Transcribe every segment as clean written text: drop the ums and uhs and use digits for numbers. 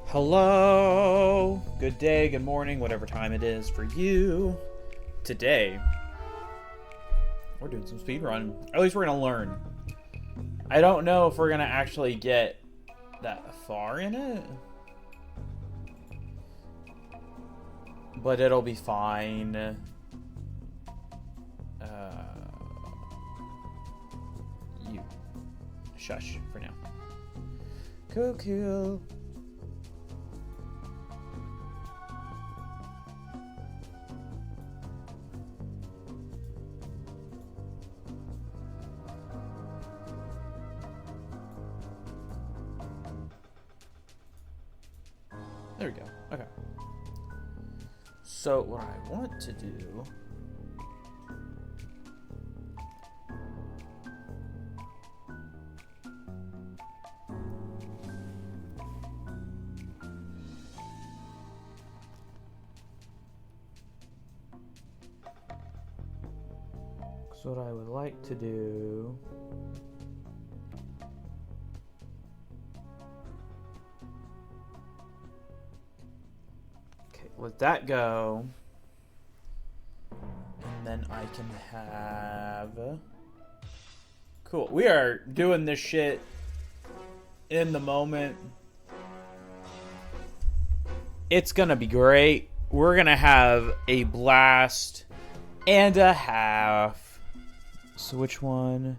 Hello, good day, good morning, whatever time it is for you. Today, we're doing some speedrun. At least we're gonna learn. I don't know if we're gonna actually get that far in it, but it'll be fine. You shush for now. Cool. There we go. Okay. So what I want to do let that go, and then I can have cool. We are doing this shit in the moment. It's gonna be great. We're gonna have a blast and a half. So which one?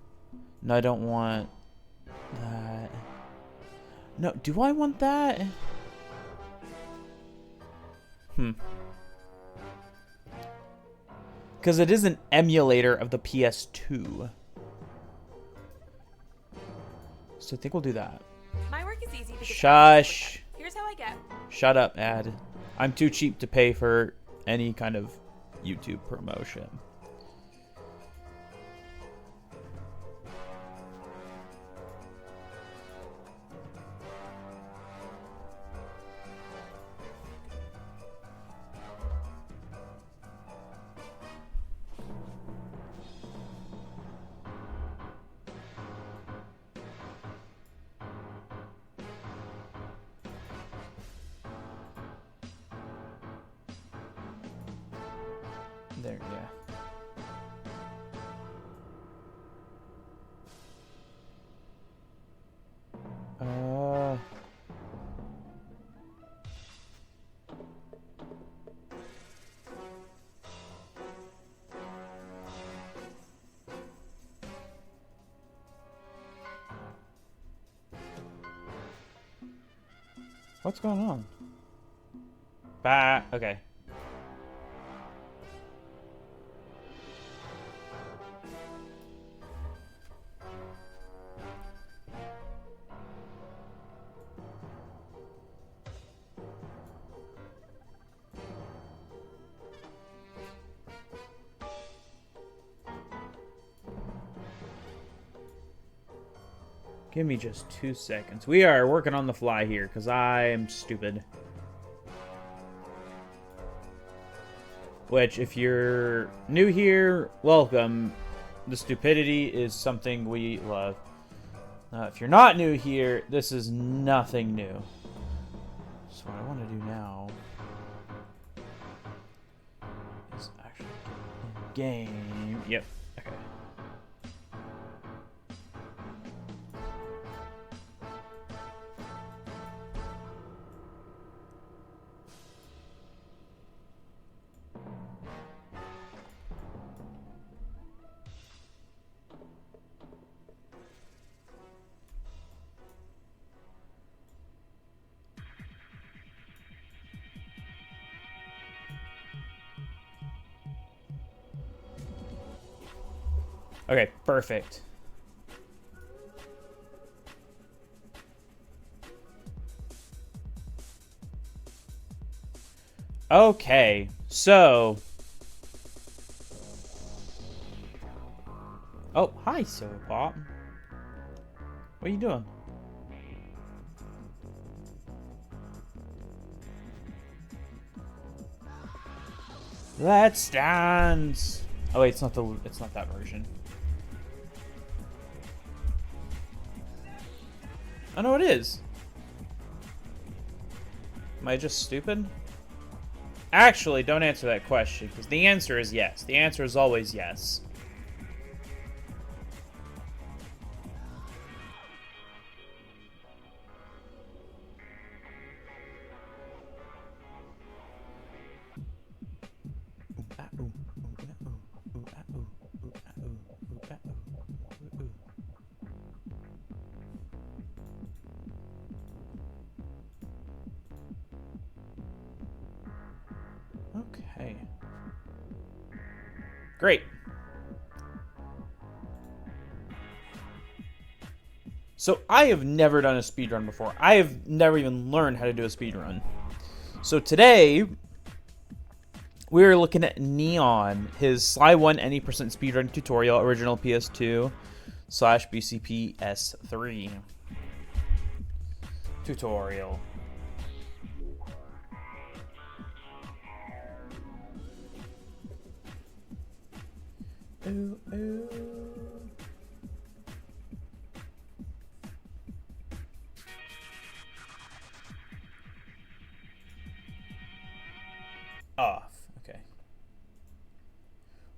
No, I don't want that. No, do I want that? Because it is an emulator of the PS2. So I think we'll do that. My work is easy. Shush. Here's how I get. Shut up, ad. I'm too cheap to pay for any kind of YouTube promotion. There, yeah. What's going on? Bah. Okay. Give me just 2 seconds. We are working on the fly here because I am stupid. Which, if you're new here, welcome. The stupidity is something we love. If you're not new here, this is nothing new. So what I want to do now is actually get in game. Yep. Okay. Okay, perfect. Okay, so... Oh, hi, Silver Pop. What are you doing? Let's dance! Oh wait, it's not that version. Oh no, it is. Am I just stupid? Actually, don't answer that question, because the answer is yes. The answer is always yes. Okay. Great. So I have never done a speedrun before. I have never even learned how to do a speedrun. So today, we're looking at Neon, his Sly 1 any percent speedrun tutorial, original PS2 / BCP S3 tutorial. Ooh, ooh. Off. Okay.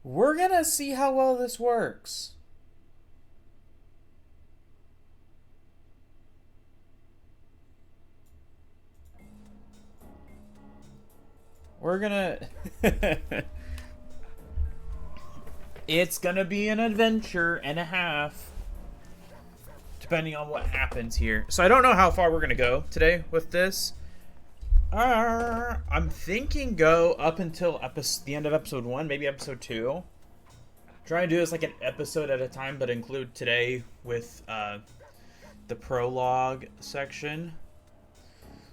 We're gonna see how well this works. We're gonna... It's gonna be an adventure and a half, depending on what happens here. So I don't know how far we're gonna go today with this. I'm thinking go up until the end of episode 1, maybe episode 2. Try and do this like an episode at a time, but include today with the prologue section.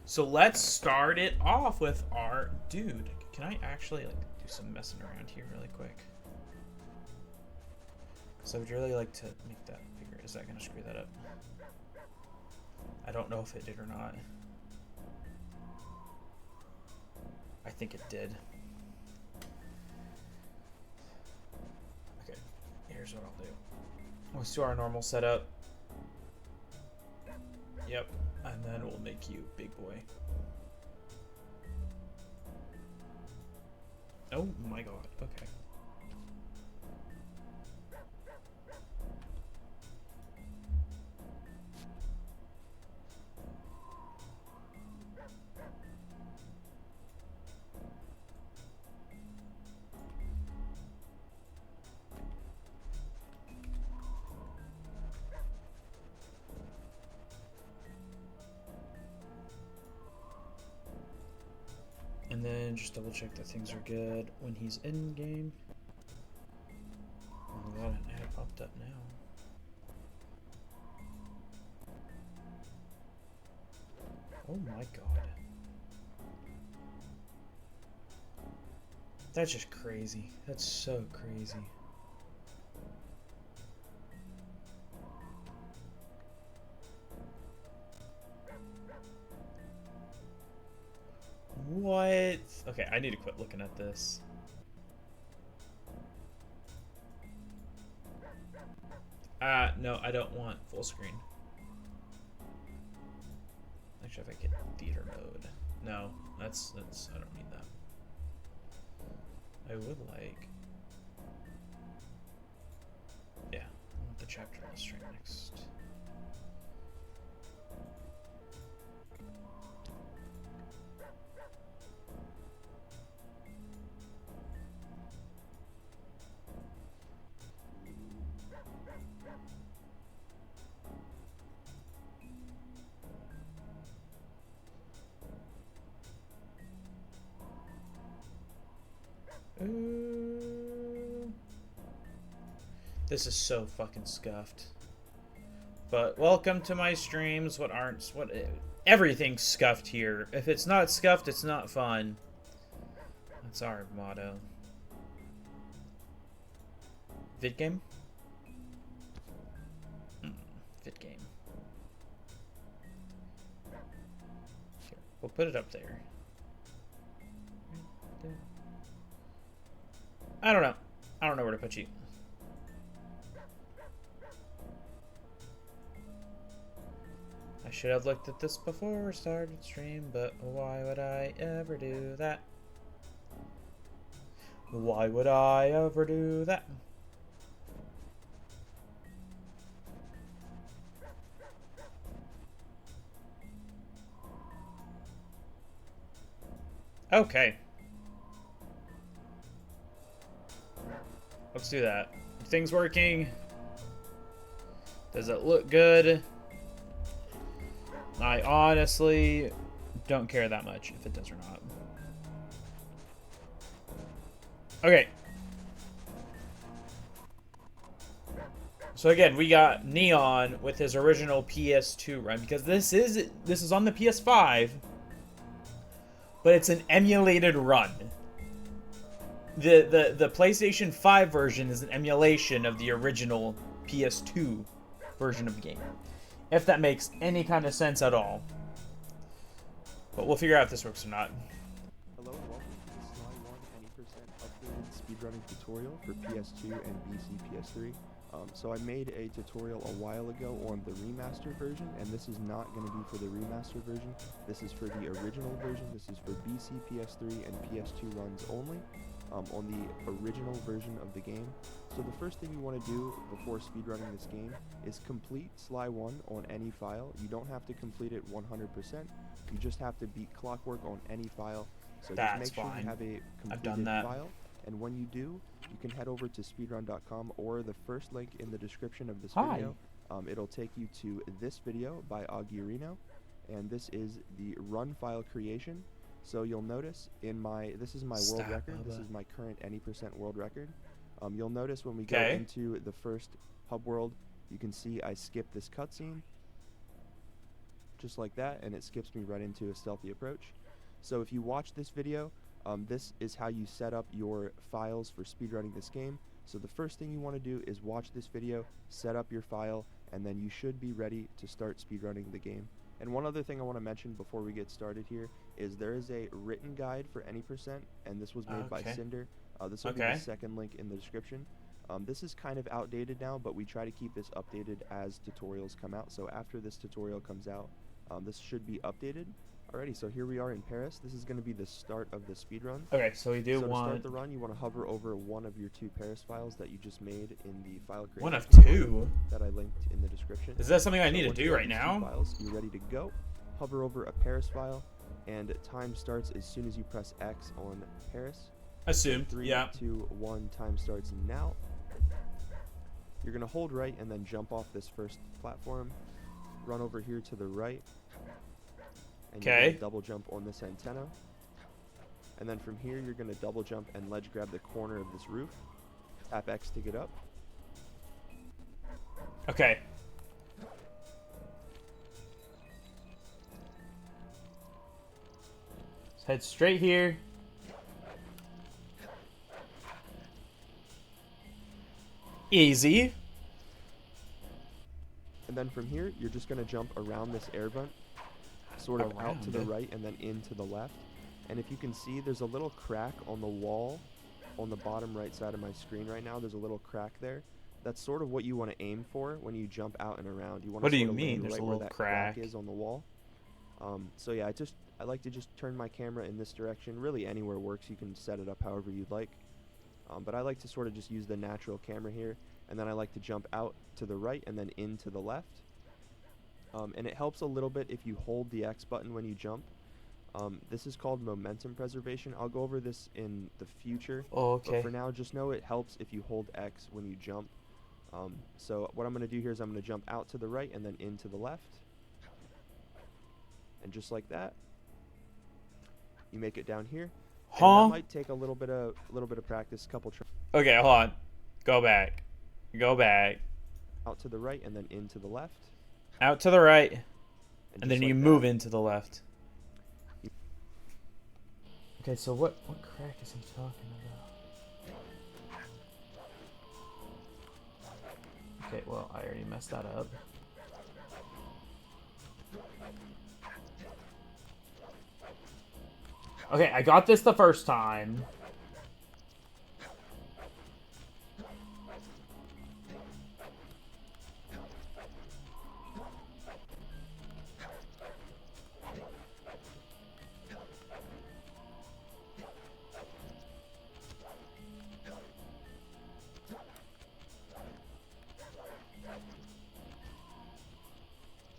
So let's start it off with our dude. Can I actually like do some messing around here really quick? So I would really like to make that bigger. Is that going to screw that up? I don't know if it did or not. I think it did. Okay, here's what I'll do. Let's do our normal setup. Yep, and then we'll make you big boy. Oh my god, okay. and just double check that things are good when he's in game. Oh my god, an ad popped up now. Oh my god. That's just crazy. That's so crazy. What? Okay, I need to quit looking at this. No, I don't want full screen. Actually, if I get theater mode. No, that's, I don't need that. I would like... Yeah, I want the chapter list right next. This is so fucking scuffed. But welcome to my streams. Everything's scuffed here. If it's not scuffed, it's not fun. That's our motto. Vid game? Vid game. Here, we'll put it up there. I don't know. I don't know where to put you. I should have looked at this before I started stream, but why would I ever do that? Why would I ever do that? Okay. Let's do that. Things working. Does it look good? I honestly don't care that much if it does or not. Okay. So again, we got Neon with his original PS2 run, because this is on the PS5, but it's an emulated run. The PlayStation 5 version is an emulation of the original PS2 version of the game. If that makes any kind of sense at all. But we'll figure out if this works or not. Hello and welcome to the Sly 1 20% updated speedrunning tutorial for PS2 and BC PS3. So I made a tutorial a while ago on the remaster version, and this is not going to be for the remaster version. This is for the original version. This is for BC, PS3, and PS2 runs only. On the original version of the game. So the first thing you want to do before speedrunning this game is complete Sly 1 on any file. You don't have to complete it 100%. You just have to beat Clockwork on any file. So just make sure you have a completed file. And when you do, you can head over to speedrun.com or the first link in the description of this video. It'll take you to this video by Aguirino, and this is the run file creation. So you'll notice in this is my world record. This is my current any % world record. You'll notice when we go into the first hub world, you can see I skip this cutscene, just like that, and it skips me right into a stealthy approach. So if you watch this video, this is how you set up your files for speedrunning this game. So the first thing you want to do is watch this video, set up your file, and then you should be ready to start speedrunning the game. And one other thing I want to mention before we get started here is there is a written guide for any %, and this was made by Cinder. This will be the second link in the description. This is kind of outdated now, but we try to keep this updated as tutorials come out. So after this tutorial comes out, this should be updated. Alrighty, so here we are in Paris. This is going to be the start of the speedrun. Okay, so we do to want... start the run, you want to hover over one of your 2 Paris files that you just made in the file creation. One of 2? That I linked in the description. Is that something I need to do right now? Files, you're ready to go. Hover over a Paris file, and time starts as soon as you press X on Paris. Assumed, 3, 2, 1, time starts now. You're going to hold right and then jump off this first platform. Run over here to the right. And you're gonna double jump on this antenna. And then from here, you're going to double jump and ledge grab the corner of this roof. Tap X to get up. Okay. Let's head straight here. Easy. And then from here, you're just going to jump around this air vent, sort of out to the right and then into the left. And if you can see, there's a little crack on the wall on the bottom right side of my screen right now. There's a little crack there. That's sort of what you want to aim for when you jump out and around. You want What to do you sort of mean? land There's right a where little that crack is on the wall. So yeah, I like to just turn my camera in this direction. Really anywhere works. You can set it up however you'd like. But I like to sort of just use the natural camera here. And then I like to jump out to the right and then into the left. And it helps a little bit if you hold the X button when you jump. This is called momentum preservation. I'll go over this in the future. Oh, okay. But for now, just know it helps if you hold X when you jump. So what I'm going to do here is I'm going to jump out to the right and then into the left. And just like that, you make it down here. And that might take a little bit of practice, couple tries. Okay, hold on. Go back. Go back. Out to the right and then into the left. Out to the right. And then like you move into the left. Okay, so what crack is he talking about? Okay, well, I already messed that up. Okay, I got this the first time.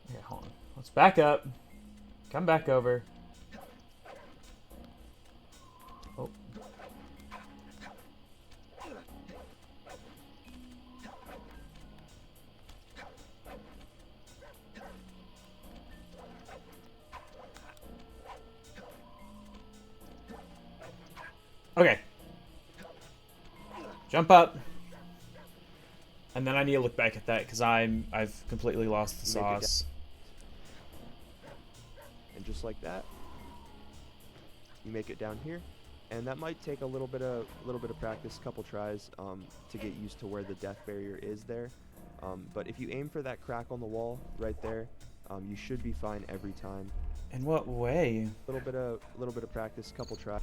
Okay, hold on. Let's back up. Come back over. Oh. Okay. Jump up. And then I need to look back at that because I've completely lost the sauce. And just like that, you make it down here. And that might take a little bit of practice, couple tries, to get used to where the death barrier is there. But if you aim for that crack on the wall right there, you should be fine every time. In what way? A little bit of practice, couple tries.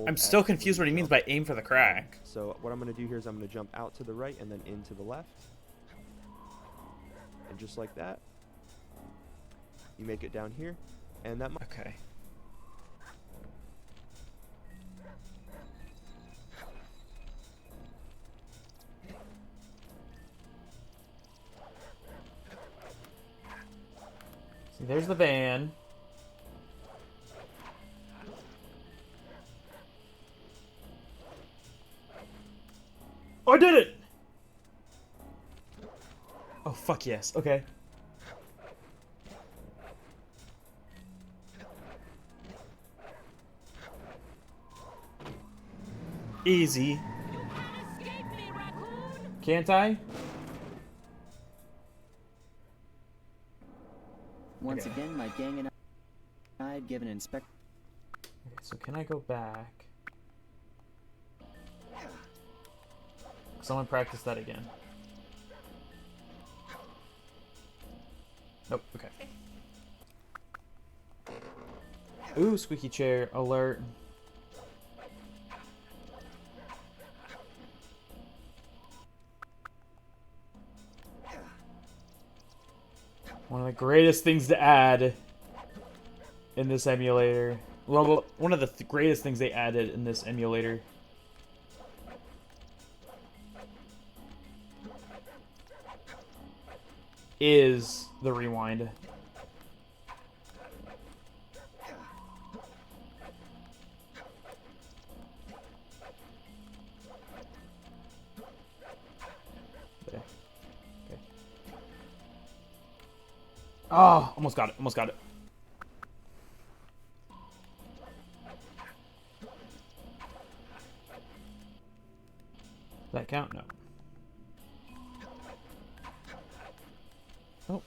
I'm still confused what he means by aim for the crack. So what I'm going to do here is I'm going to jump out to the right and then into the left. And just like that, you make it down here. And that might... Okay. See, there's the van. Oh, I did it! Oh, fuck yes. Okay. Easy. Can't I? Once again, my gang and I have given inspect. Okay, so can I go back? Someone practice that again. Nope, okay. Ooh, squeaky chair alert. One of the greatest things to add in this emulator. Well, one of the greatest things they added in this emulator. Is the rewind. There. Okay. Oh, almost got it. Almost got it. that count? No. Oh.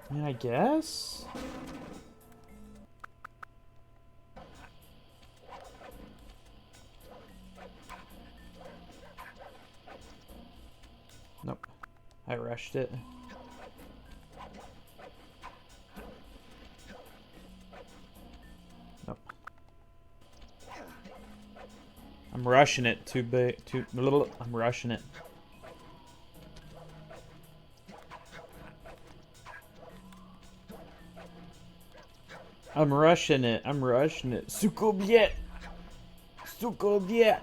I mean, I guess? Nope. I rushed it. Nope. I'm rushing it too big. Too little. I'm rushing it. I'm rushing it. I'm rushing it. Suko biet. Suko biet.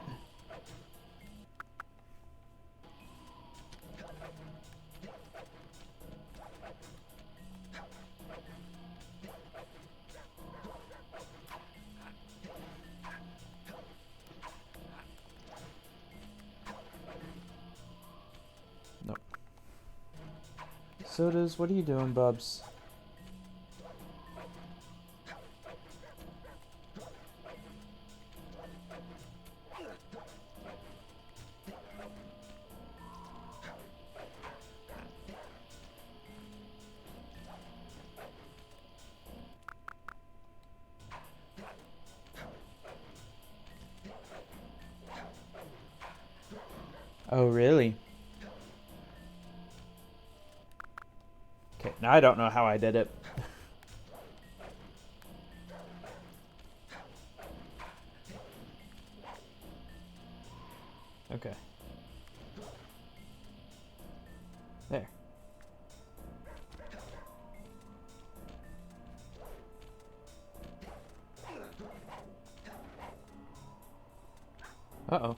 Nope. Sodas, what are you doing, Bubs? Oh, really? Okay, now I don't know how I did it. Okay. There. Uh-oh.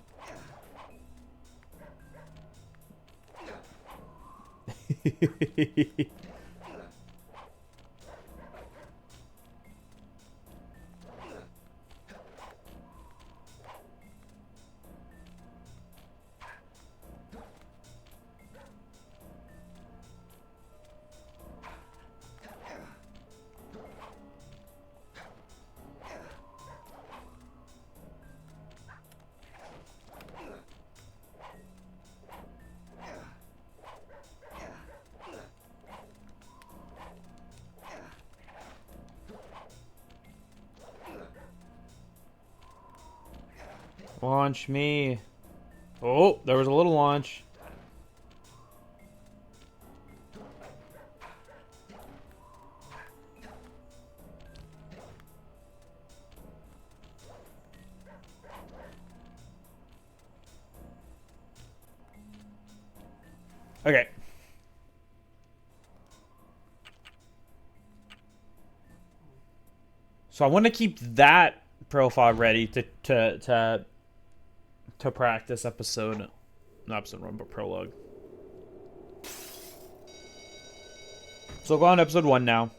Launch me. Oh, there was a little launch. Okay. So I want to keep that profile ready to practice episode, not episode 1, but prologue. So go on episode 1 now.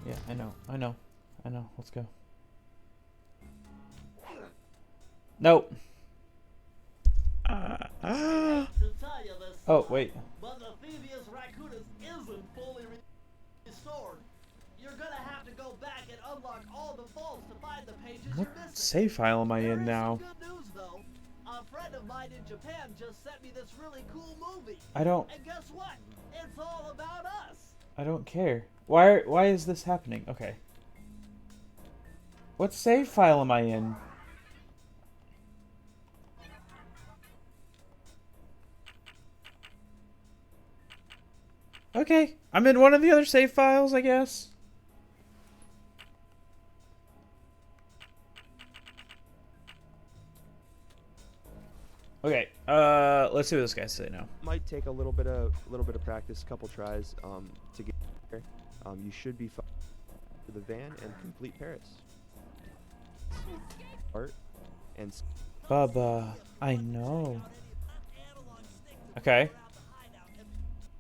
Yeah, I know. Let's go. Nope. Oh, wait. But the Thievius Raccoonus isn't fully restored. You're gonna have to go back and unlock all the vaults to find the pages What you're missing. save file am I There in is now? some good news though. A friend of mine in Japan just sent me this really cool movie. I don't. And guess what? It's all about us. I don't care. Why is this happening? Okay. What save file am I in? Okay, I'm in one of the other save files, I guess. Okay, let's see what this guy say now. Might take a little bit of practice, couple tries to get there. You should be fine for the van and complete Paris. Art and Bubba, I know. Okay.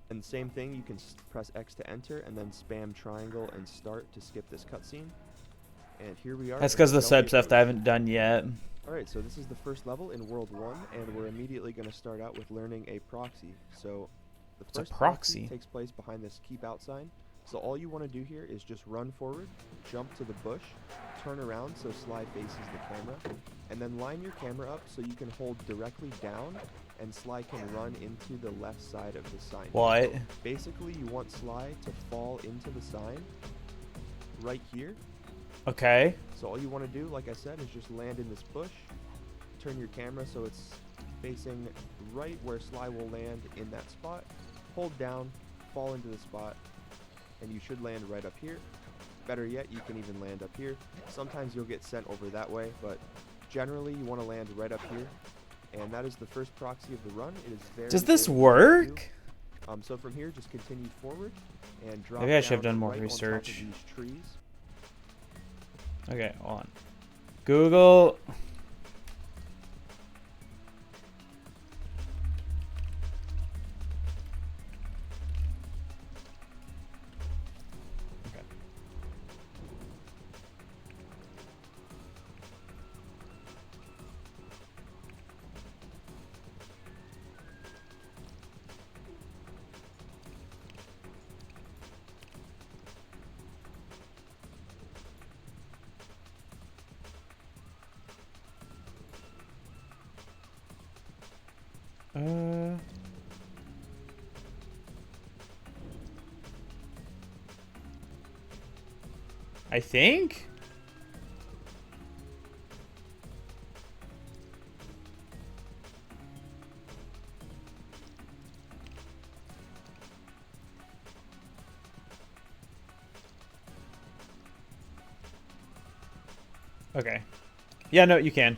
and same thing. You can press X to enter and then spam triangle and start to skip this cutscene. And here we are. That's in because the Stealthy sub stuff that I Approach. haven't done yet. Alright, so this is the first level in World 1, and we're immediately going to start out with learning a proxy. So the What's a first proxy? takes place behind this keep out sign. So all you want to do here is just run forward, jump to the bush, turn around so Sly faces the camera, and then line your camera up so you can hold directly down and Sly can run into the left side of the sign. What? So basically, you want Sly to fall into the sign right here. Okay. So all you want to do, like I said, is just land in this bush, turn your camera so it's facing right where Sly will land in that spot, hold down, fall into the spot, and you should land right up here. Better yet, you can even land up here. Sometimes you'll get sent over that way, but generally you want to land right up here. And that is the first proxy of the run. It is very, Does this very easy to work? do. So from here, just continue forward and drop Maybe I should have down done more right on top of research. these trees. Okay, hold on. Google. Okay. I think? Okay. Yeah, no, you can.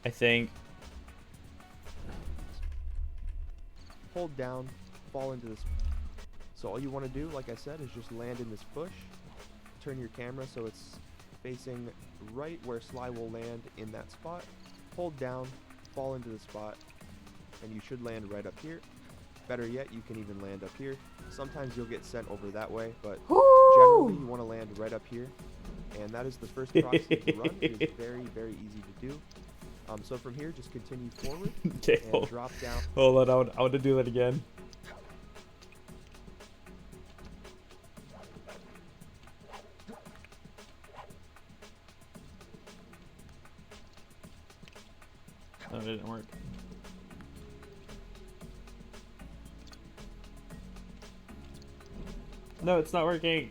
I think. Hold down, fall into this. So all you want to do, like I said, is just land in this bush, turn your camera so it's facing right where Sly will land in that spot, hold down, fall into the spot, and you should land right up here. Better yet, you can even land up here. Sometimes you'll get sent over that way, but generally you want to land right up here. And that is the first proxy of the run. It is very, very easy to do. So from here, just continue forward Okay, and drop down. hold on. I want to do that again. Oh, it didn't work. No, it's not working.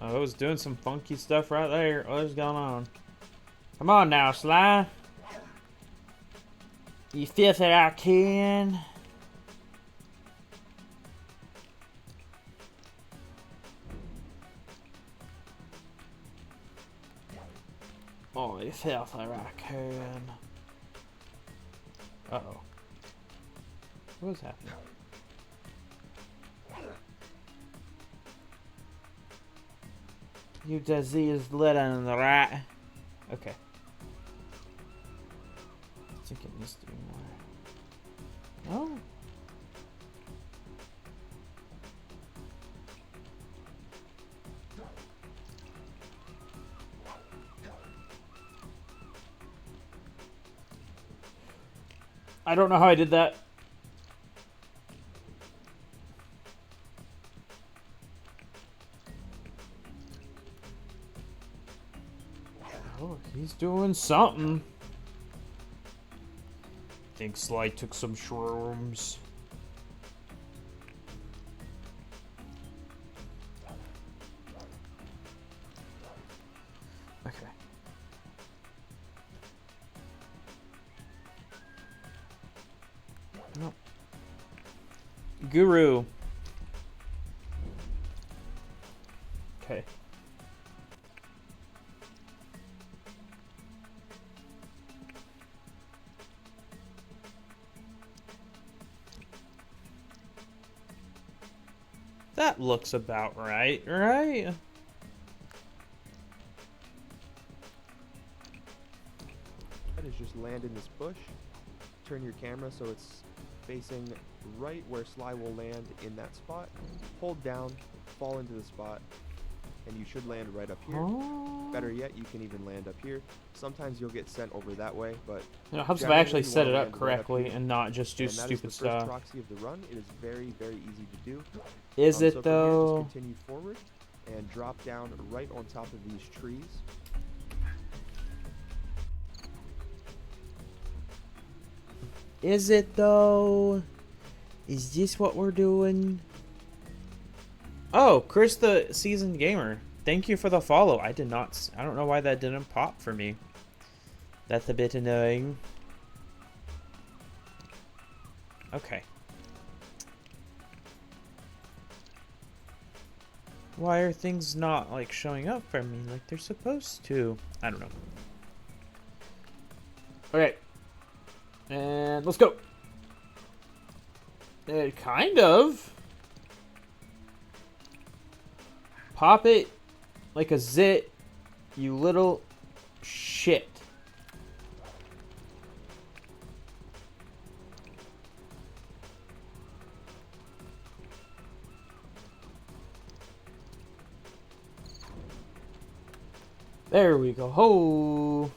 Oh, it was doing some funky stuff right there. What's going on? Come on now, Sly. You filthy raccoon. Oh, you filthy raccoon. Uh-oh. What is happening? You diseased little rat. Okay. I think it needs to be more. No? I don't know how I did that. Oh, he's doing something. I think Sly took some shrooms. Okay. No. Guru. Okay. That looks about right, right? That is just land in this bush, turn your camera so it's facing right where Sly will land in that spot. Hold down, fall into the spot, and you should land right up here. Oh. Better yet, you can even land up here. Sometimes you'll get sent over that way, but You know, it helps if I generally actually you set wanna it up land right correctly here. and not just do And that is stupid the first stuff. proxy of the run. It is very, very easy to do. Is So it from here, though? just continue forward and drop down right on top of these trees. Is it though? Is this what we're doing? Oh, Chris the Seasoned Gamer. Thank you for the follow. I did not. I don't know why that didn't pop for me. That's a bit annoying. Okay. Why are things not like showing up for me like they're supposed to? I don't know. Okay. And let's go. Kind of. Pop it like a zit, you little shit. There we go. Ho.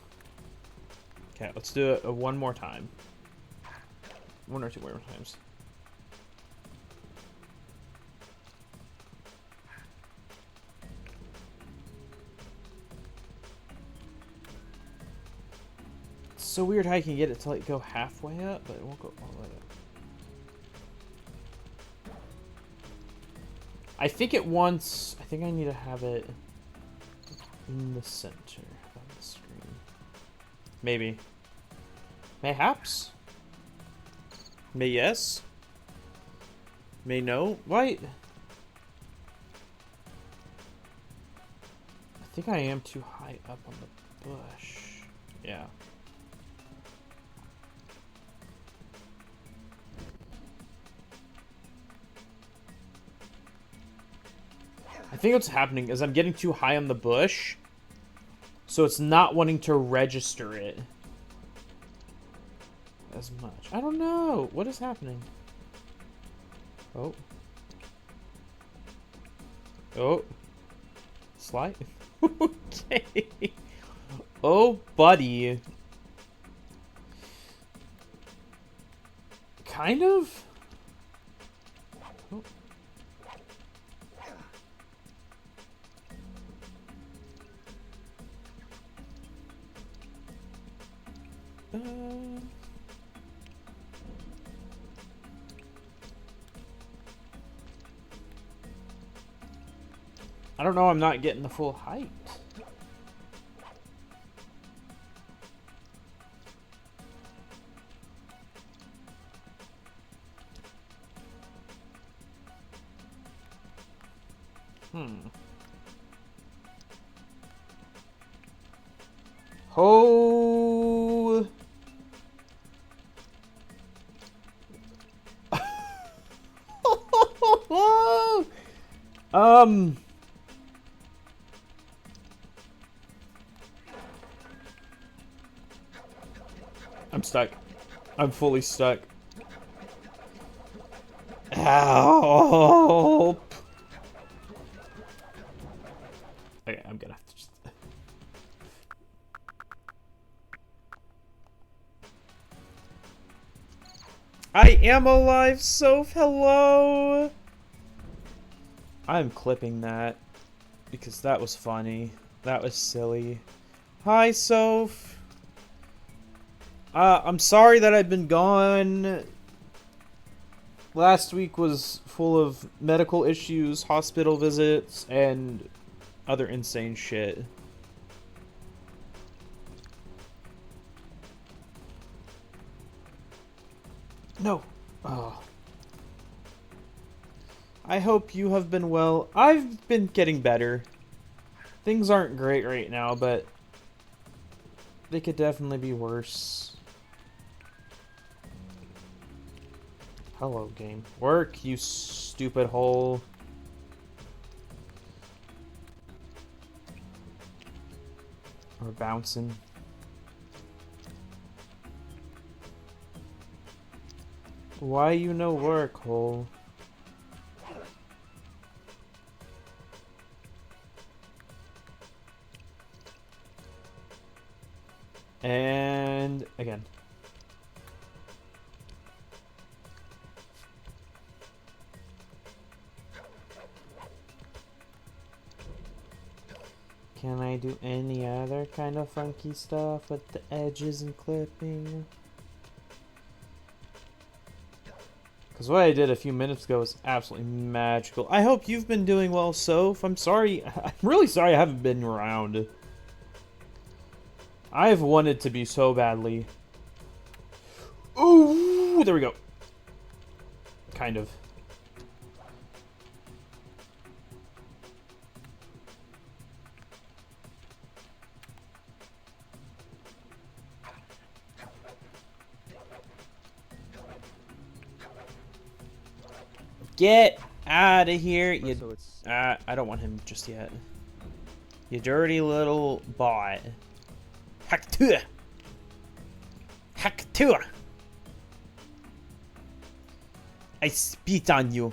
Okay, let's do it one more time. One or two more times. It's so weird how you can get it to like go halfway up, but it won't go all the way up. I think it wants. I think I need to have it in the center of the screen. Maybe. Mayhaps? May yes? May no? Why? I think I am too high up on the bush. Yeah. I think what's happening is I'm getting too high on the bush, so it's not wanting to register it as much. I don't know. What is happening? Oh. Oh. Slide? Okay. Oh, buddy. Kind of? Oh. I don't know, I'm not getting the full height. Oh. I'm stuck. I'm fully stuck. Help! Okay, I'm gonna have to just... I am alive, Soph! Hello! I'm clipping that because that was funny. That was silly. Hi, Soph! I'm sorry that I've been gone. Last week was full of medical issues, hospital visits, and other insane shit. No. Oh. I hope you have been well. I've been getting better. Things aren't great right now, but they could definitely be worse. Hello, game. Work, you stupid hole. We're bouncing. Why you no work, hole? And again. Can I do any other kind of funky stuff with the edges and clipping? Because what I did a few minutes ago was absolutely magical. I hope you've been doing well, Soph. I'm sorry. I'm really sorry I haven't been around. I've wanted to be so badly. Ooh, there we go. Kind of. Get out of here, you. So it's I don't want him just yet. You dirty little bot. Hack to it. Hack to it. I spit on you.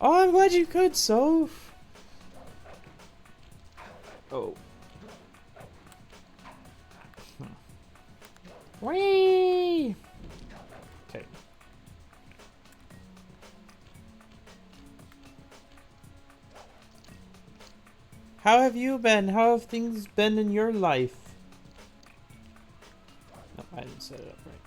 Oh, I'm glad you could, Soph. Oh. Whee! Okay. How have you been? How have things been in your life? No, I didn't set it up right.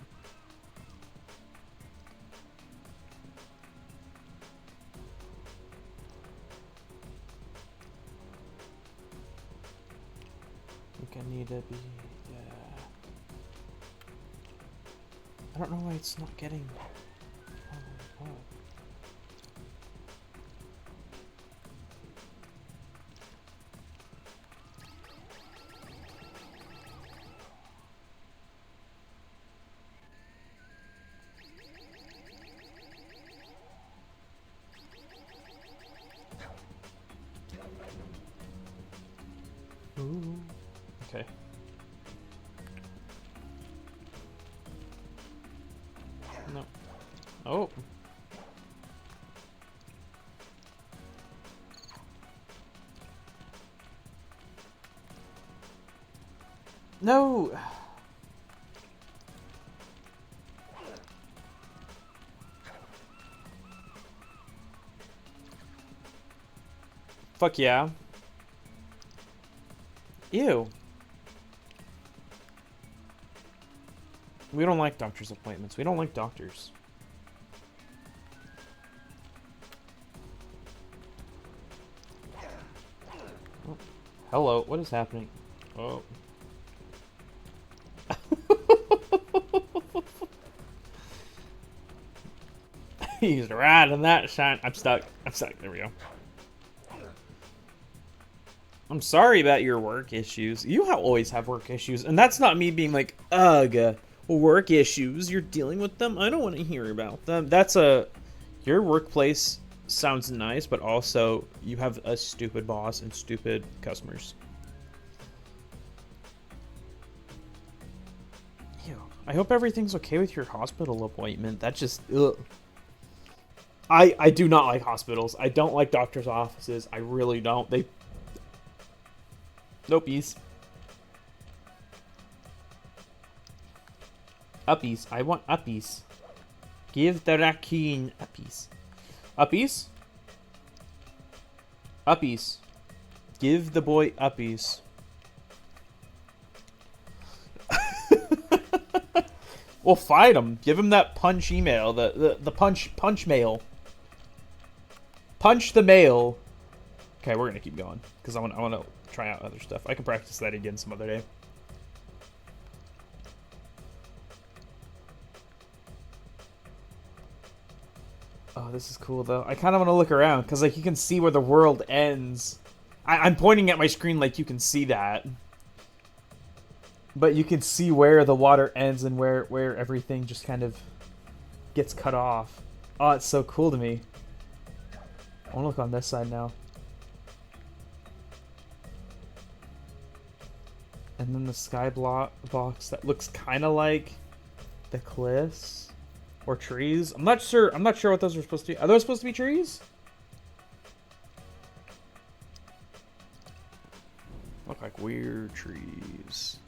I think I need to be... I don't know why it's not getting... Oh. Ooh. Okay. No. Oh. No. Fuck yeah. Ew. We don't like doctor's appointments. We don't like doctors. Oh. Hello, what is happening? Oh. He's right in that shine. I'm stuck. I'm stuck. There we go. I'm sorry about your work issues. You always have work issues, and that's not me being like, ugh, work issues. You're dealing with them. I don't want to hear about them. That's a, your workplace sounds nice, but also you have a stupid boss and stupid customers. Ew. I hope everything's okay with your hospital appointment. That just, ugh. I do not like hospitals. I don't like doctor's offices. I really don't. They... Nopies. Uppies. I want uppies. Give the raccoon uppies. Uppies? Uppies. Give the boy uppies. Well, fight him. Give him that punch email. The punch mail. Punch the mail. Okay, we're gonna keep going because I want to try out other stuff. I can practice that again some other day. Oh, this is cool though. I kind of want to look around because like you can see where the world ends. I'm pointing at my screen like you can see that, but you can see where the water ends and where everything just kind of gets cut off. Oh, it's so cool to me. I want to look on this side now. And then the sky box that looks kind of like the cliffs or trees. I'm not sure what those are supposed to be. Are those supposed to be trees? Look like weird trees.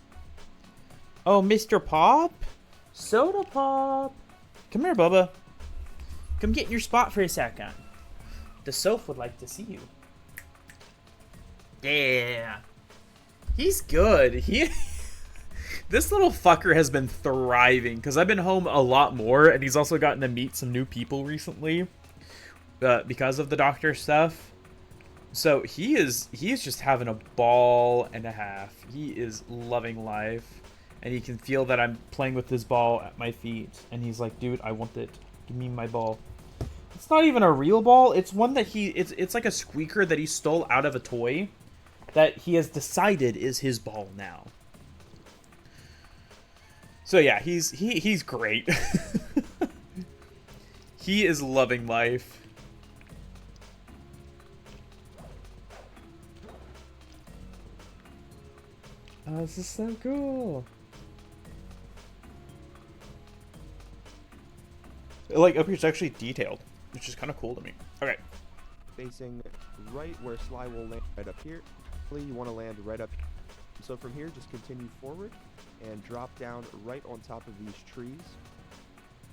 Oh, Mr. Pop? Soda Pop. Come here, Bubba. Come get in your spot for a second. The Soph would like to see you. Yeah. He's good. This little fucker has been thriving because I've been home a lot more, and he's also gotten to meet some new people recently because of the doctor stuff. So he is just having a ball and a half. He is loving life, and he can feel that I'm playing with his ball at my feet, and he's like, dude, I want it. Give me my ball. It's not even a real ball. It's one that it's like a squeaker that he stole out of a toy that he has decided is his ball now. So yeah, he's great. He is loving life. Oh, this is so cool. Like up here, it's actually detailed, which is kind of cool to me. Okay. Facing right where Sly will land right up here. You want to land right up here. So from here, just continue forward and drop down right on top of these trees.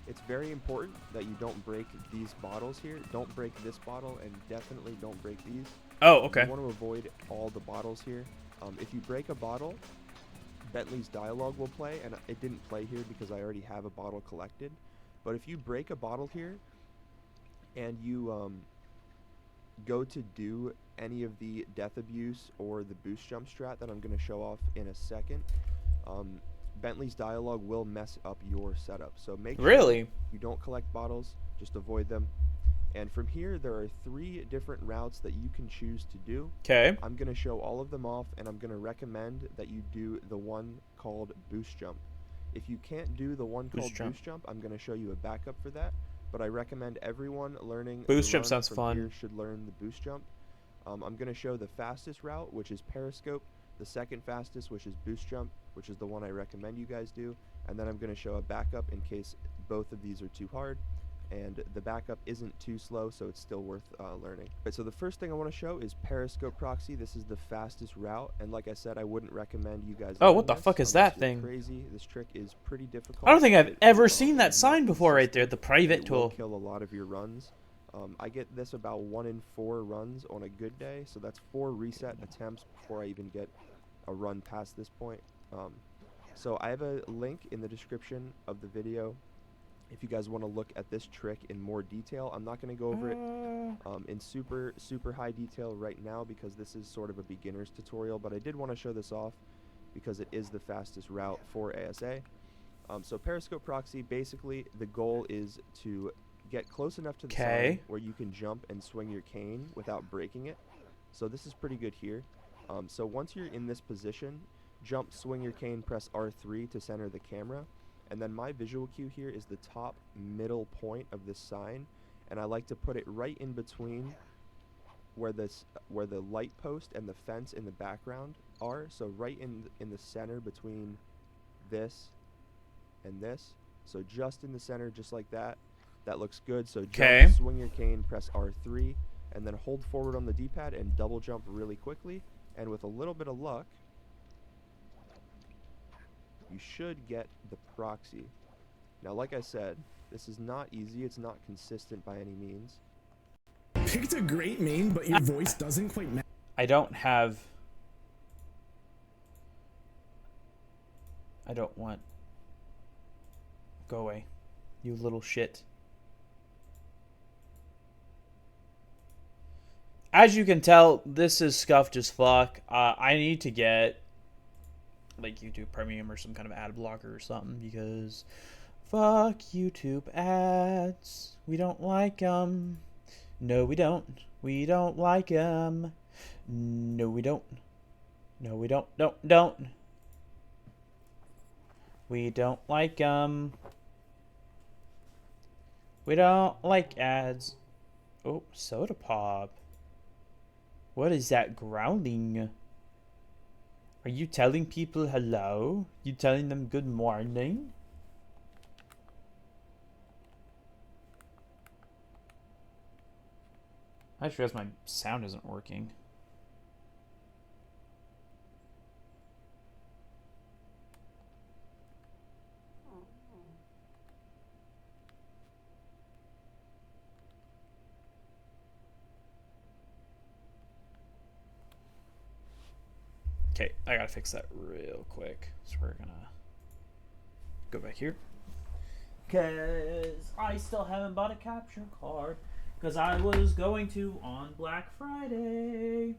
It's very important that you don't break these bottles here. Don't break this bottle, and definitely don't break these. Oh, okay. You want to avoid all the bottles here. If you break a bottle, Bentley's dialogue will play, and it didn't play here because I already have a bottle collected. But if you break a bottle here, and you go to do any of the death abuse or the boost jump strat that I'm going to show off in a second, Bentley's dialogue will mess up your setup. So make sure you don't collect bottles, just avoid them. And from here, there are 3 different routes that you can choose to do. Okay. I'm going to show all of them off, and I'm going to recommend that you do the one called boost jump. If you can't do the one called boost jump, I'm going to show you a backup for that. But I recommend everyone learning boost jump sounds fun. Here should learn the boost jump. I'm going to show the fastest route, which is periscope, the second fastest, which is boost jump, which is the one I recommend you guys do, and then I'm going to show a backup in case both of these are too hard, and the backup isn't too slow, so it's still worth learning. Right, so the first thing I want to show is periscope proxy. This is the fastest route, and like I said, I wouldn't recommend you guys. Oh, what the fuck is that thing? Crazy. This trick is pretty difficult. I don't think I've ever seen that sign before right there, the private tool. Kill a lot of your runs. I get this about 1 in 4 runs on a good day, so that's 4 reset attempts before I even get a run past this point. So I have a link in the description of the video if you guys want to look at this trick in more detail. I'm not going to go over it in super high detail right now because this is sort of a beginner's tutorial, but I did want to show this off because it is the fastest route for ASA. So periscope proxy, basically the goal is to get close enough to the sign where you can jump and swing your cane without breaking it. So this is pretty good here. So once you're in this position, jump, swing your cane, press R3 to center the camera. And then my visual cue here is the top middle point of this sign, and I like to put it right in between where the light post and the fence in the background are. So right in the center between this and this. So just in the center, just like that. That looks good. So jump, swing your cane, press R3, and then hold forward on the D-pad and double jump really quickly. And with a little bit of luck, you should get the proxy. Now, like I said, this is not easy. It's not consistent by any means. Picked a great main, but your voice doesn't quite match. I don't want. Go away, you little shit. As you can tell, this is scuffed as fuck. I need to get like YouTube Premium or some kind of ad blocker or something because fuck YouTube ads. We don't like them. No, we don't. We don't like them. No, we don't. No, we don't. Don't. We don't like them. We don't like ads. Oh, soda pop. What is that growling? Are you telling people hello? You telling them good morning? I just realized my sound isn't working. Okay, I gotta fix that real quick. So we're gonna go back here. Because I still haven't bought a capture card. Because I was going to on Black Friday.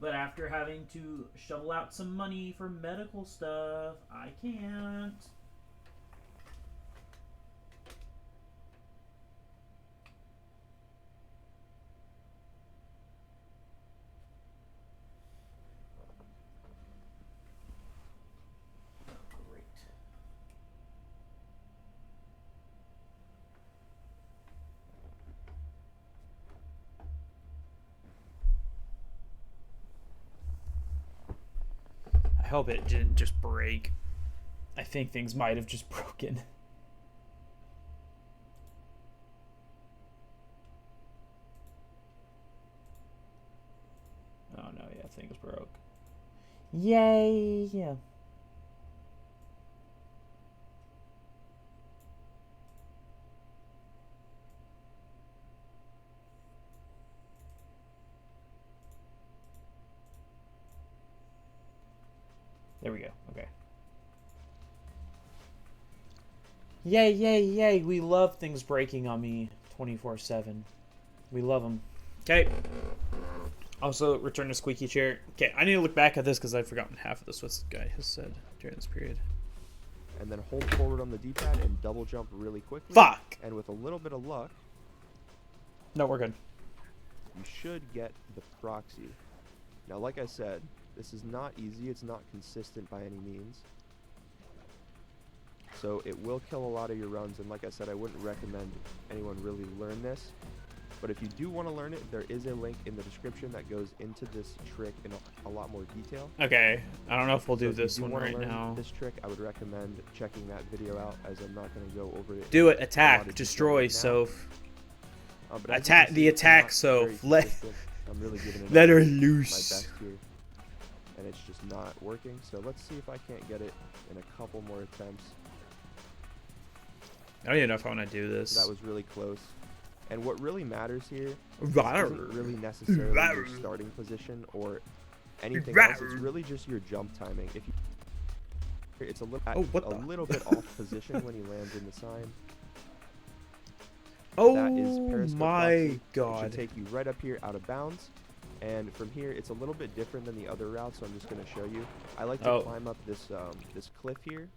But after having to shovel out some money for medical stuff, I can't. Great. I hope it didn't just break. I think things might have just broken. Oh no, yeah, things broke. Yay! Yeah. There we go. Okay. Yay, yay, yay. We love things breaking on me 24/7. We love them. Okay. Also, return to squeaky chair. Okay, I need to look back at this because I've forgotten half of this what this guy has said during this period. And then hold forward on the D-pad and double jump really quickly. Fuck! And with a little bit of luck, No, we're good. you should get the proxy. Now, like I said, this is not easy. It's not consistent by any means. So it will kill a lot of your runs. And like I said, I wouldn't recommend anyone really learn this. But if you do want to learn it, there is a link in the description that goes into this trick in a lot more detail. Okay, I don't know if we'll do So if you this one wanna right learn now. This trick, I would recommend checking that video out, as I'm not going to go over it. Do it. in a lot Attack. of Destroy. detail right Soph. now. But as you Attack can the see, it's attack, not Soph. very Let consistent. I'm really giving it let her my loose. best here, and it's just not working. So let's see if I can't get it in a couple more attempts. I don't even know if I want to do this. That was really close. And what really matters here Rawr. isn't really necessarily your Rawr. starting position or anything Rawr. else. It's really just your jump timing. If you, it's a little Oh, what a the? little bit off position when he lands in the sign. Oh That is periscope my proxy. It god. should take you right up here out of bounds. And from here, it's a little bit different than the other route, so I'm just going to show you. I like to Oh. climb up this this cliff here,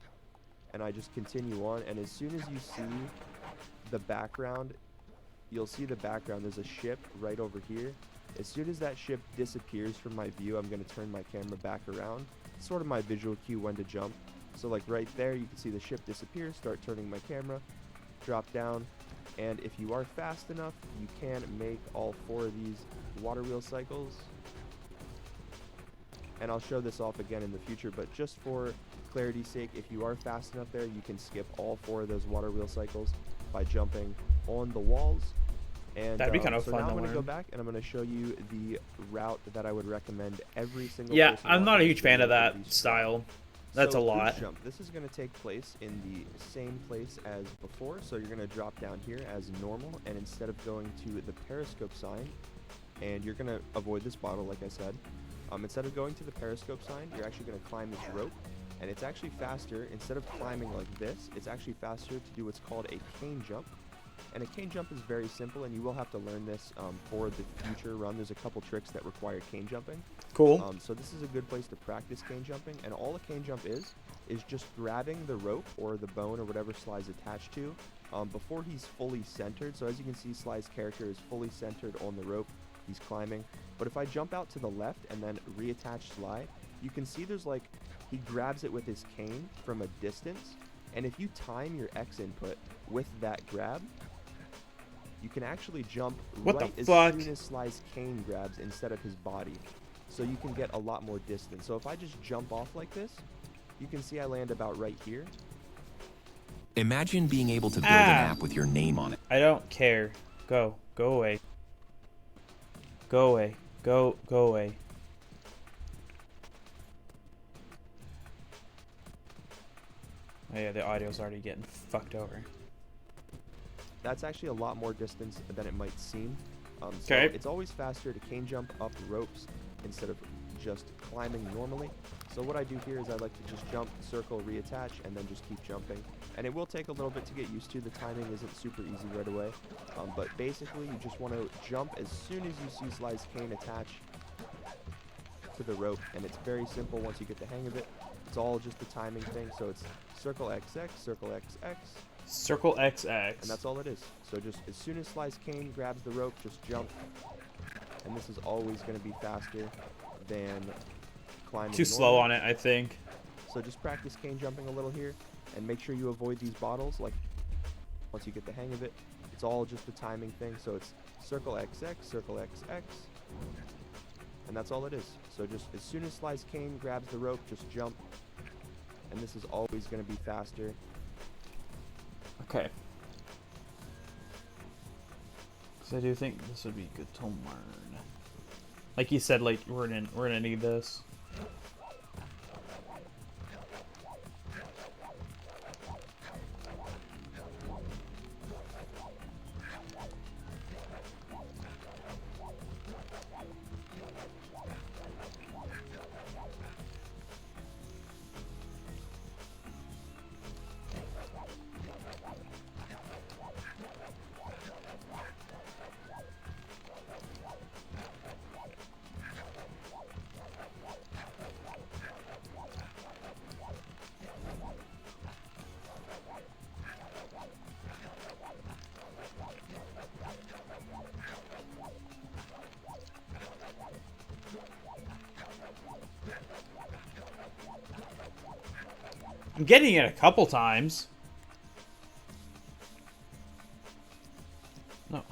and I just continue on. And as soon as you see the background, you'll see the background. There's a ship right over here. As soon as that ship disappears from my view, I'm going to turn my camera back around. It's sort of my visual cue when to jump. So like right there, you can see the ship disappear. Start turning my camera, drop down. And if you are fast enough, you can make all 4 of these water wheel cycles. And I'll show this off again in the future, but just for clarity's sake, if you are fast enough there, you can skip all 4 of those water wheel cycles by jumping on the walls. And That'd be kind of so fun now to I'm going to go learn. back and I'm going to show you the route that I would recommend every single Yeah, person I'm not a watching huge this fan of video that would be style. That's so a lot. boost jump. This is going to take place in the same place as before. So you're going to drop down here as normal, and instead of going to the periscope sign, and you're going to avoid this bottle, like I said, instead of going to the periscope sign, you're actually going to climb this rope, and it's actually faster. Instead of climbing like this, it's actually faster to do what's called a cane jump. And a cane jump is very simple, and you will have to learn this for the future run. There's a couple tricks that require cane jumping. Cool. So this is a good place to practice cane jumping, and all a cane jump is just grabbing the rope or the bone or whatever Sly's attached to before he's fully centered. So as you can see, Sly's character is fully centered on the rope. He's climbing. But if I jump out to the left and then reattach Sly, you can see there's like, he grabs it with his cane from a distance. And if you time your X input with that grab, you can actually jump What right the as fuck? soon as Sly's cane grabs instead of his body. So you can get a lot more distance. So if I just jump off like this, you can see I land about right here. Imagine being able to build an app with your name on it. I don't care. Go away. Go away. Go away. Oh yeah, the audio's already getting fucked over. That's actually a lot more distance than it might seem. So Okay. it's always faster to cane jump up ropes instead of just climbing normally. So what I do here is I like to just jump, circle, reattach, and then just keep jumping. And it will take a little bit to get used to. The timing isn't super easy right away. But basically, you just want to jump as soon as you see Sly's cane attach to the rope. And it's very simple once you get the hang of it. It's all just the timing thing. So it's circle XX, circle XX. Circle XX. And that's all it is. So just as soon as Sly's cane grabs the rope, just jump. And this is always going to be faster than climbing. Too slow on it, I think. So just practice cane jumping a little here, and make sure you avoid these bottles. Like once you get the hang of it, it's all just a timing thing. So it's circle XX, circle XX, and that's all it is. So just as soon as Sly's cane grabs the rope, just jump. And this is always going to be faster. Okay. Because I do think this would be good to learn. Like you said, like we're gonna need this. I'm getting it a couple times. No.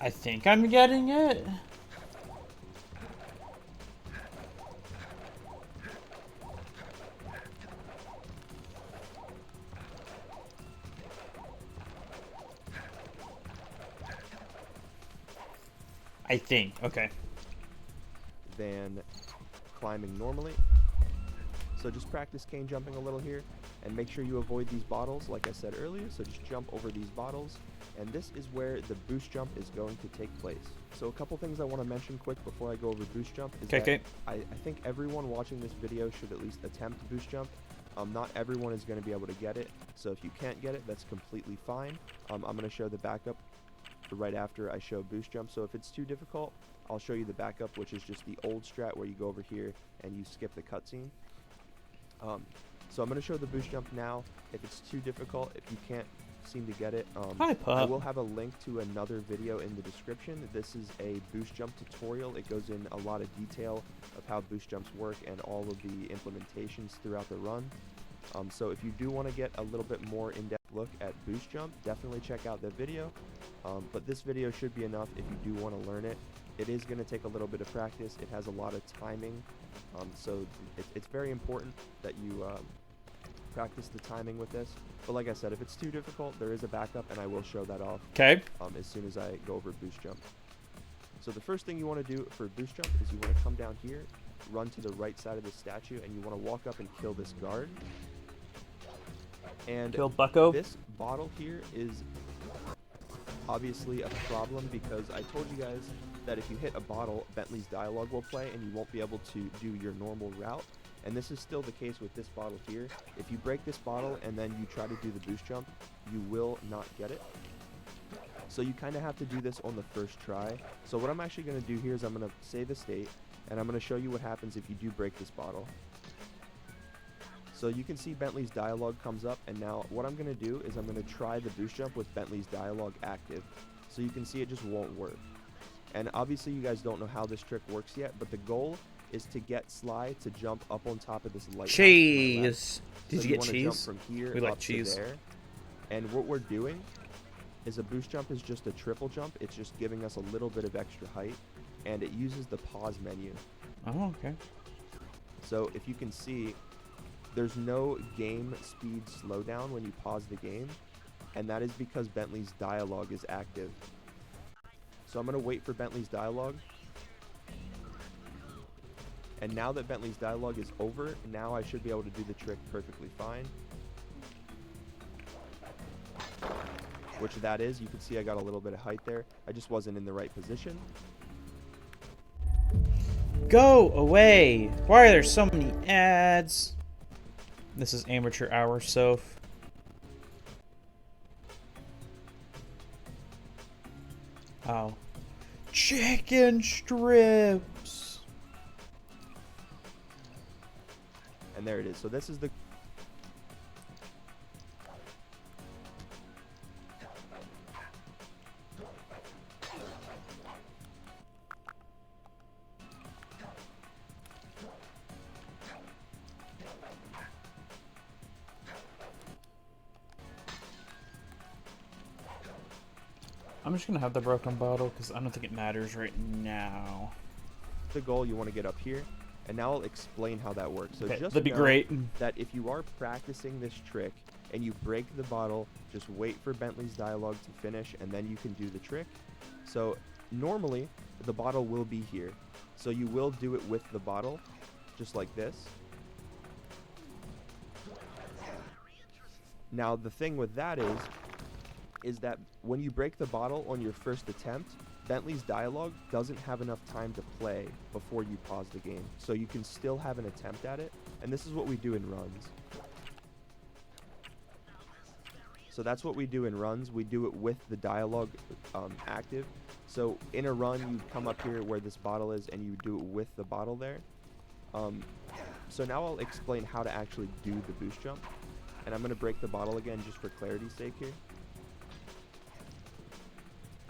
I think I'm getting it. I think. Okay. Than climbing normally. So just practice cane jumping a little here, and make sure you avoid these bottles like I said earlier. So just jump over these bottles, and this is where the boost jump is going to take place. So a couple things I want to mention quick before I go over boost jump is that I think everyone watching this video should at least attempt boost jump. Not everyone is going to be able to get it, so if you can't get it, that's completely fine. I'm going to show the backup right after I show boost jump. So if it's too difficult, I'll show you the backup, which is just the old strat where you go over here and you skip the cutscene. So I'm going to show the boost jump now. If it's too difficult, if you can't seem to get it, Hi, Pup. I will have a link to another video in the description. This is a boost jump tutorial. It goes in a lot of detail of how boost jumps work and all of the implementations throughout the run. So if you do want to get a little bit more in-depth look at boost jump, definitely check out that video. But this video should be enough if you do want to learn it. It is going to take a little bit of practice. It has a lot of timing, so it's very important that you practice the timing with this. But like I said, if it's too difficult, there is a backup, and I will show that off Okay. as soon as I go over boost jump. So the first thing you want to do for boost jump is you want to come down here, run to the right side of the statue, and you want to walk up and kill this guard. And Kill Bucko. this bottle here is obviously a problem because I told you guys that if you hit a bottle, Bentley's dialogue will play and you won't be able to do your normal route. And this is still the case with this bottle here. If you break this bottle and then you try to do the boost jump, you will not get it. So you kind of have to do this on the first try. So what I'm actually going to do here is I'm going to save a state, and I'm going to show you what happens if you do break this bottle. So you can see Bentley's dialogue comes up, and now what I'm going to do is I'm going to try the boost jump with Bentley's dialogue active. So you can see it just won't work. And obviously you guys don't know how this trick works yet, but the goal is to get Sly to jump up on top of this lighthouse. Cheese. Did you get wanna cheese? Jump from here We like up cheese. to there. And what we're doing is a boost jump is just a triple jump. It's just giving us a little bit of extra height, and it uses the pause menu. Oh, okay. So if you can see, there's no game speed slowdown when you pause the game, and that is because Bentley's dialogue is active. So I'm going to wait for Bentley's dialogue. And now that Bentley's dialogue is over, now I should be able to do the trick perfectly fine. Which that is, you can see I got a little bit of height there. I just wasn't in the right position. Go away! Why are there so many ads? This is amateur hour, Soph. Oh. Chicken strips! And there it is. So this is the... I'm just gonna have the broken bottle because I don't think it matters right now. the goal. You want to get up here. And now I'll explain how that works. So Okay, just that'd be know great. that if you are practicing this trick and you break the bottle, just wait for Bentley's dialogue to finish and then you can do the trick. So normally the bottle will be here. So you will do it with the bottle, just like this. Now the thing with that is that when you break the bottle on your first attempt, Bentley's dialogue doesn't have enough time to play before you pause the game. So you can still have an attempt at it, and this is what we do in runs. So that's what we do in runs. We do it with the dialogue active. So in a run, you come up here where this bottle is, and you do it with the bottle there. So now I'll explain how to actually do the boost jump. And I'm going to break the bottle again just for clarity's sake here.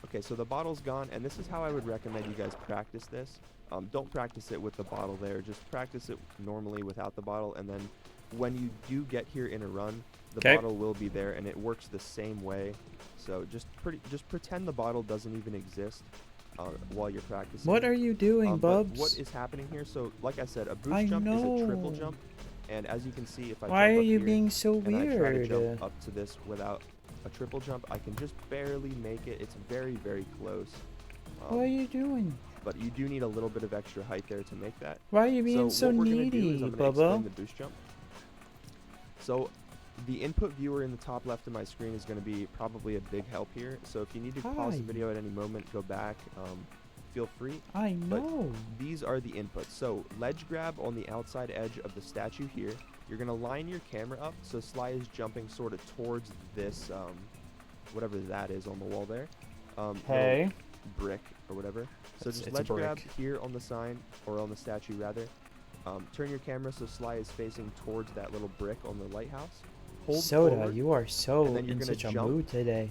Okay, so the bottle's gone, and this is how I would recommend you guys practice this. Don't practice it with the bottle there. Just practice it normally without the bottle, and then when you do get here in a run, the bottle will be there, and it works the same way. So just pretend the bottle doesn't even exist while you're practicing. What are you doing, but Bubs? what is happening here? So, like I said, a boost jump is a triple jump, and as you can see, if I Why jump are up you here being so and I try to weird? jump up to this without a triple jump, I can just barely make it. It's very, very close. What are you doing? But you do need a little bit of extra height there to make that. Why are you being so what we're gonna do needy, is I'm gonna explain Bubba? the boost jump. So the input viewer in the top left of my screen is going to be probably a big help here. So if you need to pause the Hi. video at any moment, go back. Feel free. I But know. these are the inputs. So ledge grab on the outside edge of the statue here. You're going to line your camera up so Sly is jumping sort of towards this, whatever that is on the wall there. Hey. little brick or whatever. So It's just a ledge grab brick. here on the sign, or on the statue rather. Turn your camera so Sly is facing towards that little brick on the lighthouse. Hold Soda, forward, you are so and then you're in gonna such a jump. mood today.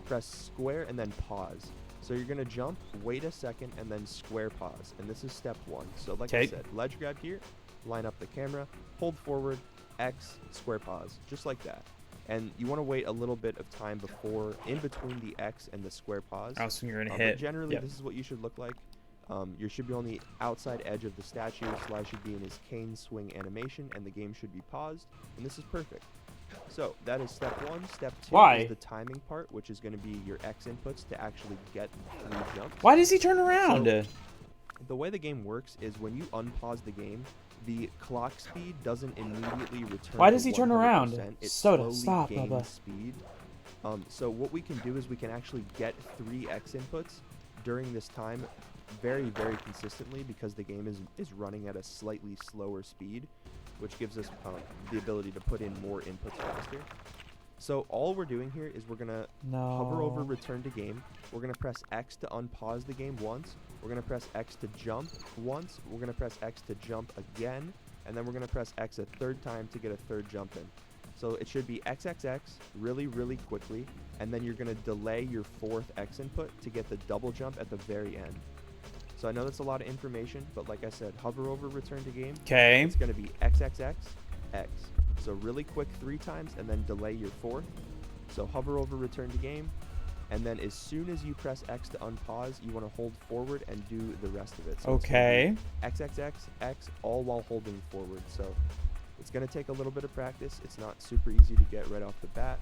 press square, and then pause. So you're going to jump, wait a second, and then square pause. And this is step one. So like I 'Kay. said, ledge grab here, line up the camera, hold forward, X, square pause, just like that. And you want to wait a little bit of time in between the X and the square pause. Oh, so you're gonna But hit. generally, Yep. this is what you should look like. You should be on the outside edge of the statue. Sly should be in his cane swing animation, and the game should be paused, and this is perfect. So that is step 1. Step 2 Why? is the timing part, which is going to be your X inputs to actually get 3 jumps. Why does he turn around? So, the way the game works is when you unpause the game, the clock speed doesn't immediately return. Why to does he turn around? 100%. It Soda, slowly stop, gains Bubba. speed. So what we can do is we can actually get 3 X inputs during this time very, very consistently, because the game is running at a slightly slower speed, which gives us the ability to put in more inputs faster. So all we're doing here is we're going to hover over return to game. We're going to press X to unpause the game once. We're going to press X to jump once. We're going to press X to jump again. And then we're going to press X a 3rd time to get a 3rd jump in. So it should be XXX really, really quickly. And then you're going to delay your 4th X input to get the double jump at the very end. So I know that's a lot of information, but like I said, hover over return to game. Okay. It's going to be XXX, X. So really quick 3 times, and then delay your 4th. So hover over return to game, and then as soon as you press X to unpause, you want to hold forward and do the rest of it. So Okay. XXX, X, all while holding forward. So it's going to take a little bit of practice. It's not super easy to get right off the bat.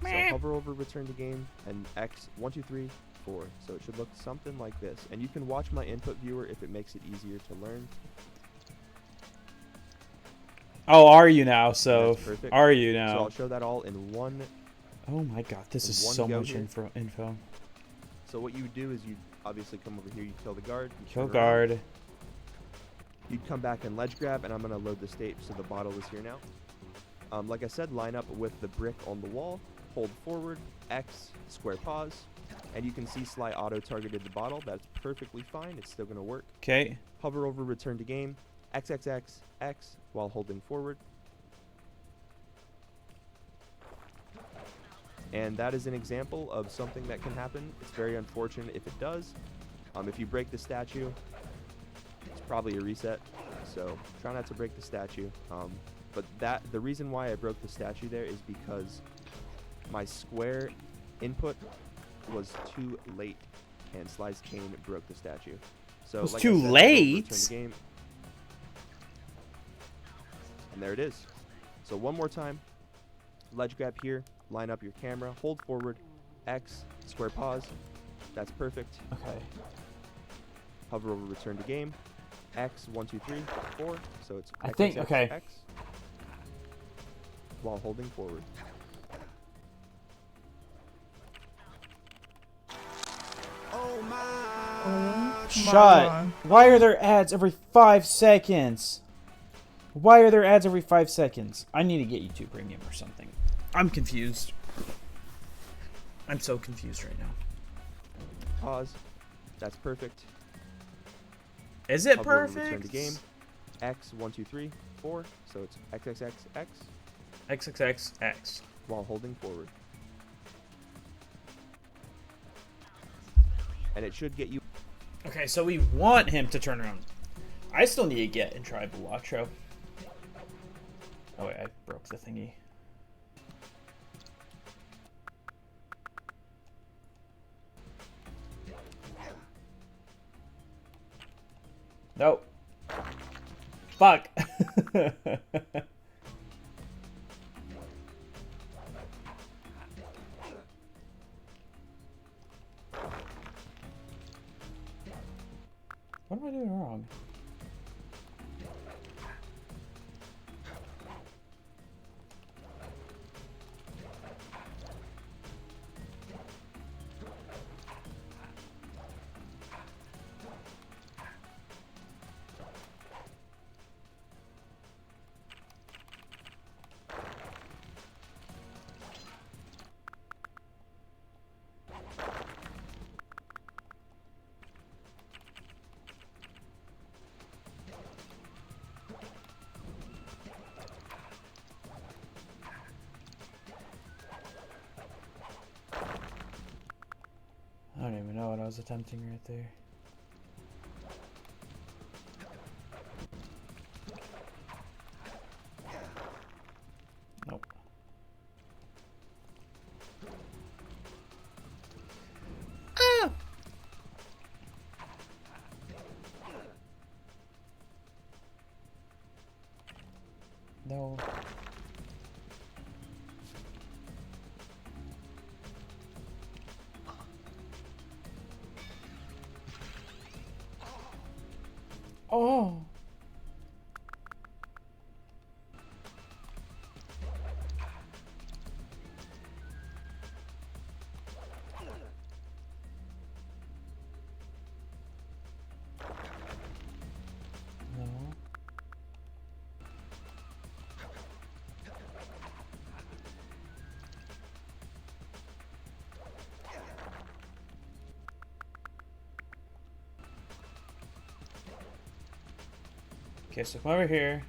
So hover over return to game and X 1, 2, 3, 4. So it should look something like this. And you can watch my input viewer if it makes it easier to learn. Oh, are you now? So, That's perfect. are you So now? I'll show that all in one. Oh my god, this in is one so go much here. info. So what you would do is you obviously come over here, you kill the guard. You Kill turn around, guard. You'd come back and ledge grab, and I'm going to load the stage so the bottle is here now. Like I said, line up with the brick on the wall, hold forward, X, square pause, and you can see Sly auto-targeted the bottle. That's perfectly fine. It's still going to work. Okay. Hover over return to game, XXX, X, while holding forward. And that is an example of something that can happen. It's very unfortunate if it does. If you break the statue, it's probably a reset. So try not to break the statue. But the reason why I broke the statue there is because my square input was too late, and Sly's cane broke the statue. So Was like too I said, hover over late? return to game. And there it is. So one more time. Ledge grab here, line up your camera, hold forward, X, square pause. That's perfect. Okay. Hover over return to game, X, 1, 2, 3, 4. So it's I X, think- X, okay. X, while holding forward. Shut. Why are there ads every 5 seconds? Why are there ads every 5 seconds? I need to get YouTube Premium or something. I'm confused. I'm so confused right now. Pause. That's perfect. Is it Hover over perfect? return to game, X, 1, 2, 3, 4. So it's XXX, X, XXXX. while holding forward. And it should get you. Okay, so we want him to turn around. I still need to get in Tribal Outro. Oh wait, I broke the thingy. Nope. Fuck. What am I doing wrong? I don't even know what I was attempting right there. Nope. No. Oh. No. Okay, so come over here.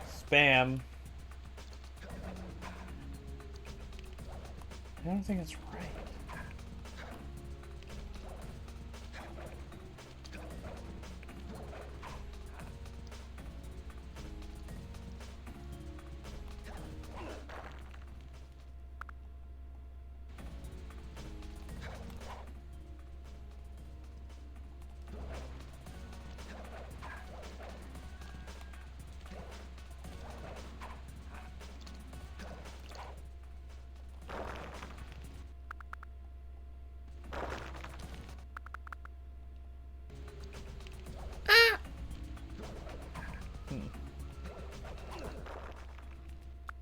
Spam. I don't think it's right.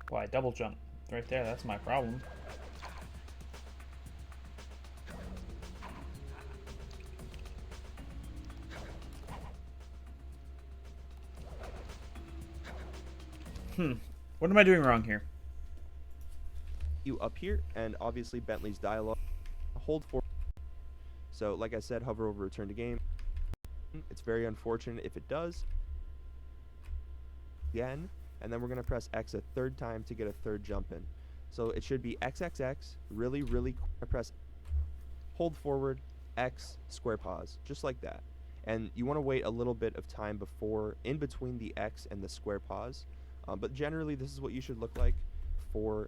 Why, double jump. Right there, that's my problem. What am I doing wrong here? You up here, and obviously Bentley's dialogue. Hold for. So, like I said, hover over return to game. It's very unfortunate if it does. Again, and then we're going to press X a third time to get a third jump in. So it should be XXX, really quick. Press hold forward, X, square pause, just like that. And you want to wait a little bit of time before, in between the X and the square pause. But generally, this is what you should look like for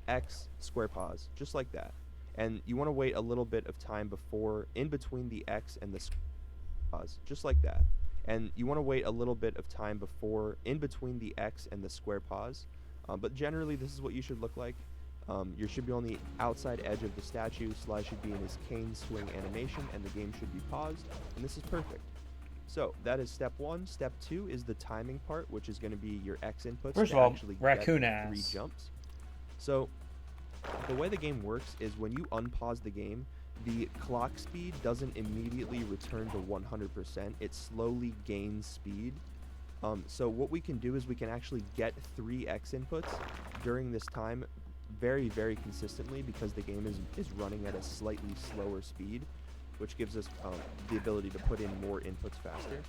X, square pause, just like that. And you want to wait a little bit of time before, in between the X and the square pause, just like that. And you want to wait a little bit of time before, in between the X and the square pause. But generally, this is what you should look like. You should be on the outside edge of the statue. Sly should be in his cane swing animation, and the game should be paused. And this is perfect. So that is step one. Step two is the timing part, which is going to be your X inputs First to of all, actually raccoon get 3 ass. jumps. So the way the game works is when you unpause the game, the clock speed doesn't immediately return to 100%. It slowly gains speed. So what we can do is we can actually get 3 X inputs during this time very consistently, because the game is running at a slightly slower speed, which gives us the ability to put in more inputs faster.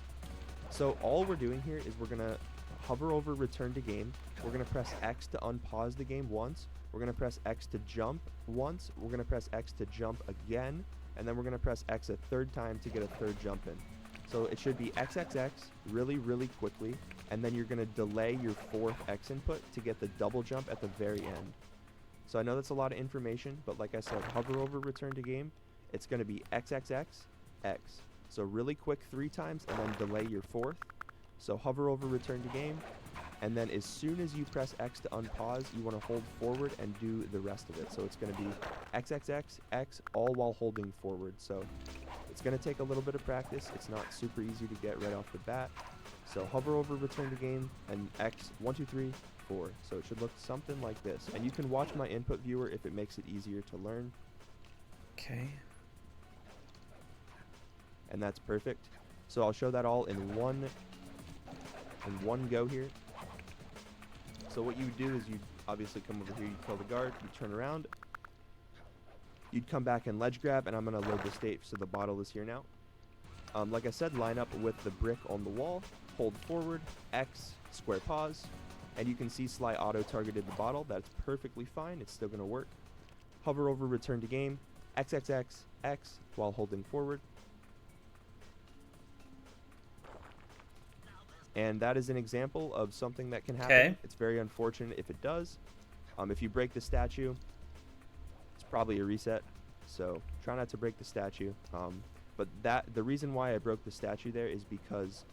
So all we're doing here is we're going to hover over return to game. We're going to press X to unpause the game once. We're going to press X to jump once. We're going to press X to jump again. And then we're going to press X a third time to get a third jump in. So it should be XXX really quickly. And then you're going to delay your 4th X input to get the double jump at the very end. So I know that's a lot of information, but like I said, hover over return to game. It's going to be XXX, X. So really quick 3 times, and then delay your 4th. So hover over return to game, and then as soon as you press X to unpause, you want to hold forward and do the rest of it. So it's going to be XXX, X, all while holding forward. So it's going to take a little bit of practice. It's not super easy to get right off the bat. So hover over return to game, and X, 1, 2, 3, 4. So it should look something like this. And you can watch my input viewer if it makes it easier to learn. Okay. And that's perfect. So I'll show that all in one go here. So what you do is you obviously come over here, you kill the guard, you turn around, you'd come back and ledge grab, and I'm going to load the state so the bottle is here now. Like I said, line up with the brick on the wall, hold forward, X, square pause, and you can see Sly auto-targeted the bottle. That's perfectly fine, it's still going to work. Hover over return to game, XXX, X, while holding forward. And that is an example of something that can happen. Okay. It's very unfortunate if it does. If you break the statue, it's probably a reset. So try not to break the statue. But the reason why I broke the statue there is because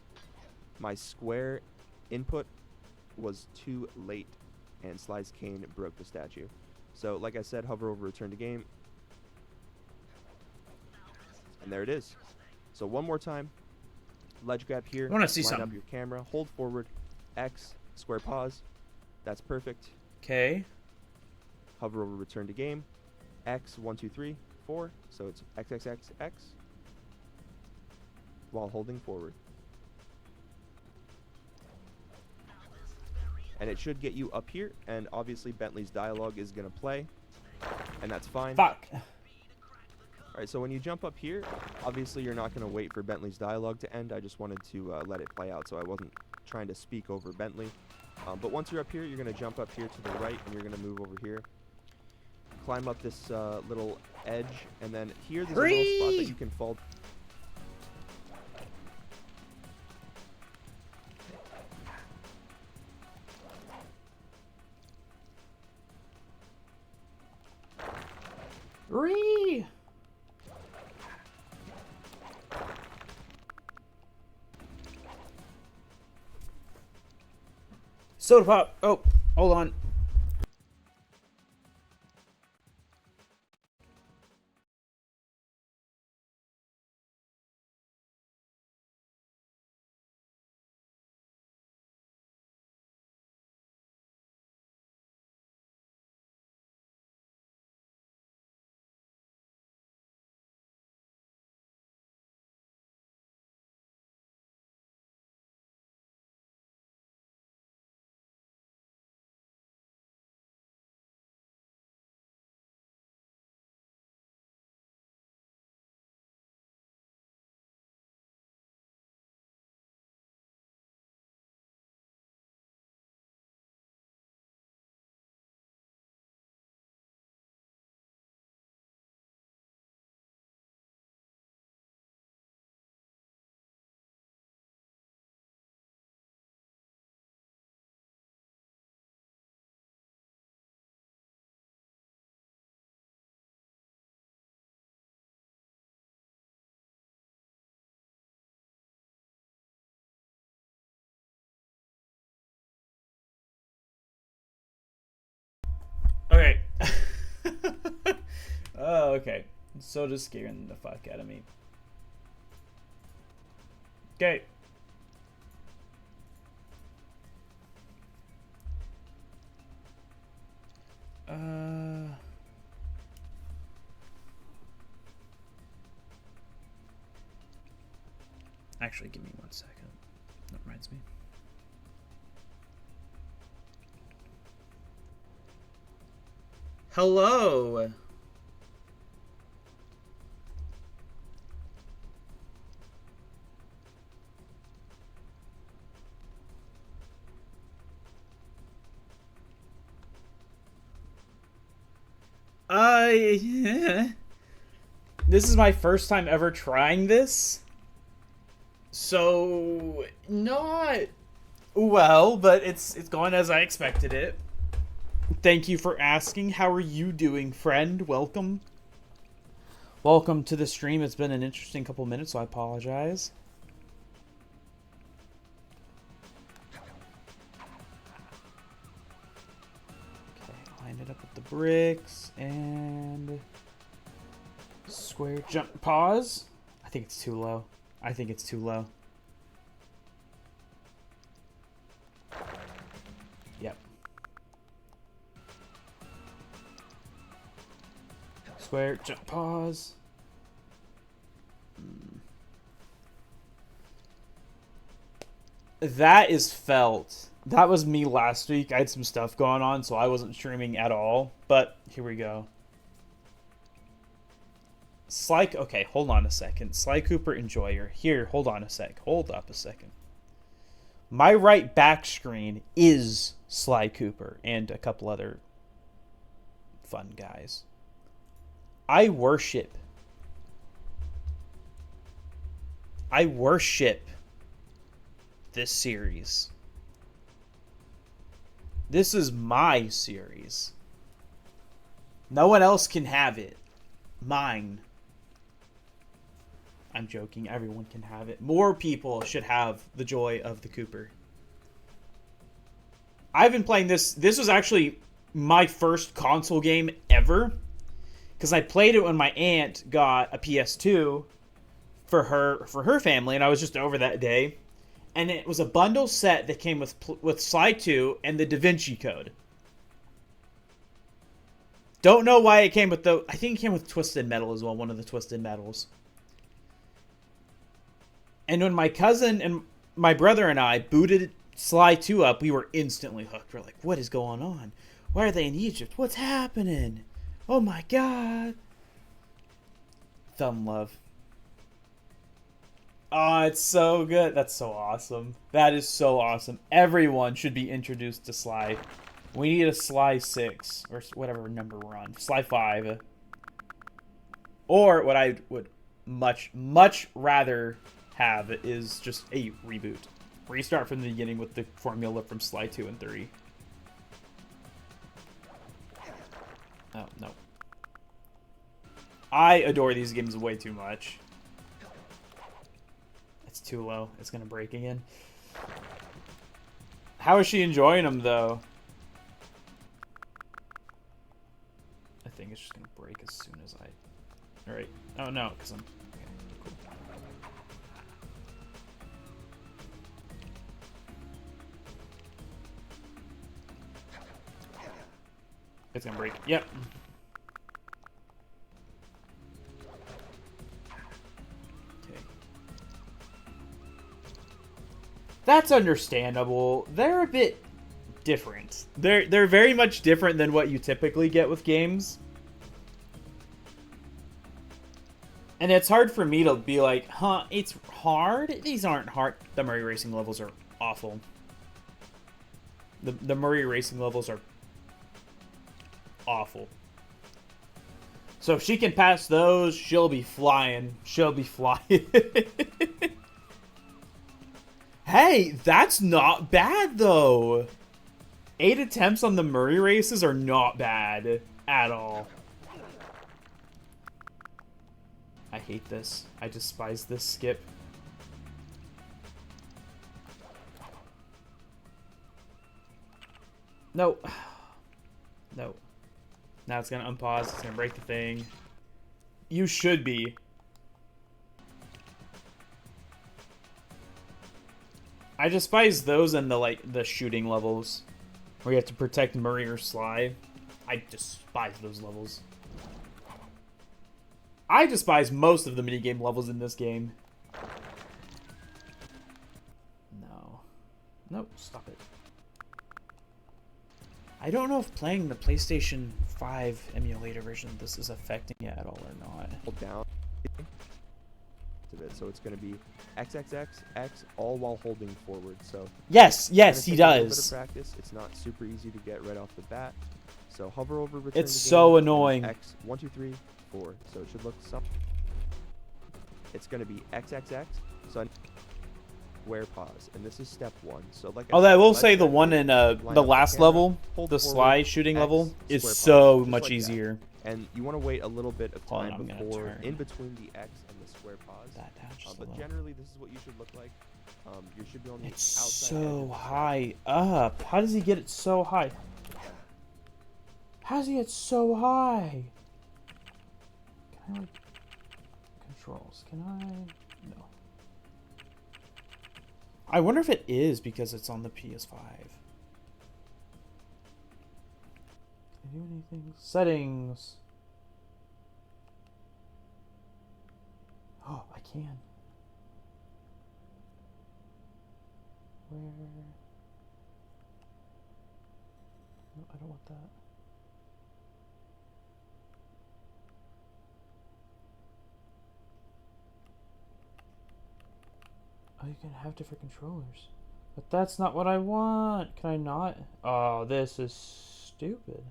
my square input was too late, and Sly's cane broke the statue. So, like I said, hover over return to game, and there it is. So one more time, ledge grab here, I want to see line up something. your camera, hold forward, X, square pause, that's perfect. Okay. Hover over return to game, X, 1, 2, 3, 4, so it's X, X, X, X, while holding forward. And it should get you up here, and obviously Bentley's dialogue is going to play, and that's fine. Fuck. Alright, so when you jump up here, obviously you're not going to wait for Bentley's dialogue to end. I just wanted to let it play out, so I wasn't trying to speak over Bentley. But once you're up here, you're going to jump up here to the right, and you're going to move over here. Climb up this little edge, and then here there's a little spot that you can fall. Ree. Soda pop. Oh, hold on. Okay. Oh, okay. So just scaring the fuck out of me. Okay. Actually, give me 1 second. That reminds me. Hello. This is my first time ever trying this. So, not well, but it's going as I expected it. Thank you for asking. How are you doing, friend? Welcome. Welcome to the stream. It's been an interesting couple minutes, so I apologize. Okay, line it up with the bricks and square jump pause. I think it's too low. I think it's too low. Yep. Square jump pause. That is felt. That was me last week. I had some stuff going on, so I wasn't streaming at all. But here we go. Okay, hold on a second. Sly Cooper Enjoyer. Here, hold on a sec. Hold up a second. My right back screen is Sly Cooper and a couple other fun guys. I worship this series. This is my series. No one else can have it. Mine. I'm joking. Everyone can have it. More people should have the joy of the Cooper. I've been playing this. This was actually my first console game ever, because I played it when my aunt got a PS2 for her family, and I was just over that day. And it was a bundle set that came with Sly 2 and the Da Vinci Code. Don't know why it came with the... I think it came with Twisted Metal as well, one of the Twisted Metals. And when my cousin and my brother and I booted Sly 2 up, we were instantly hooked. We're like, what is going on? Why are they in Egypt? What's happening? Oh my god. Thumb love. Oh, it's so good. That's so awesome. That is so awesome. Everyone should be introduced to Sly. We need a Sly 6, or whatever number we're on. Sly 5. Or what I would much, much rather have is just a reboot. Restart from the beginning with the formula from Sly 2 and 3. Oh, no. I adore these games way too much. It's too low. It's gonna break again. How is she enjoying them, though? I think it's just gonna break as soon as I... Alright. Oh, no, because I'm... Okay, cool. It's gonna break. Yep. That's understandable. They're a bit different. They're very much different than what you typically get with games. And it's hard for me to be like, huh, it's hard? These aren't hard. The Murray Racing levels are awful. The Murray Racing levels are awful. So if she can pass those, she'll be flying. She'll be flying. Hey, that's not bad, though. 8 attempts on the Murray races are not bad at all. I hate this. I despise this skip. No. No. Now it's gonna unpause. It's gonna break the thing. You should be. I despise those and the shooting levels where you have to protect Murray or Sly. I despise those levels. I despise most of the minigame levels in this game. No. Nope, stop it. I don't know if playing the PlayStation 5 emulator version of this is affecting it at all or not. Hold down to it, so it's going to be XXX X all while holding forward. So yes, he A little bit does. of practice. It's not super easy to get right off the bat. So hover over return It's to game, so and annoying. X 1 2 3 4. So it should look something. It's going to be XXX. So square pause, and this is step 1. So like Although I will let's say the get one ready, in line the up last camera, level, hold the forward, Sly shooting X, level, square is pause, so just much like that. easier. And you want to wait a little bit of Hold on, time I'm gonna before turn in between the X and the square pause. That down just a But little. generally, this is what you should look like. You should be on the It's outside edge of so the high up. How does he get it so high? How does he get so high? Can I, like, controls? Can I? No. I wonder if it is because it's on the PS5. Can I do anything? Settings. Oh, I can. Where? No, I don't want that. Oh, you can have different controllers. But that's not what I want. Can I not? Oh, this is stupid.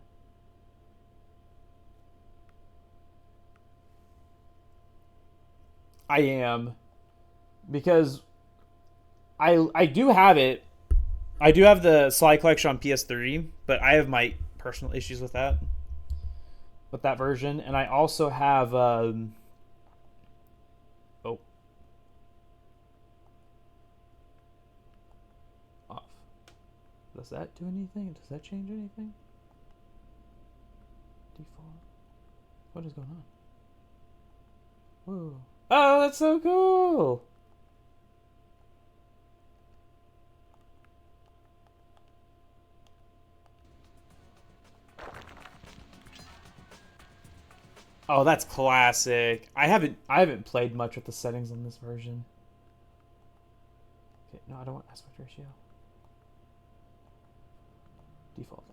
I am. Because I do have it. I do have the Sly Collection on PS3, but I have my personal issues with that. With that version. And I also have oh. Off. Does that do anything? Does that change anything? Default. What is going on? Whoa. Oh, that's so cool! Oh, that's classic. I haven't played much with the settings on this version. Okay, no, I don't want aspect ratio. Default.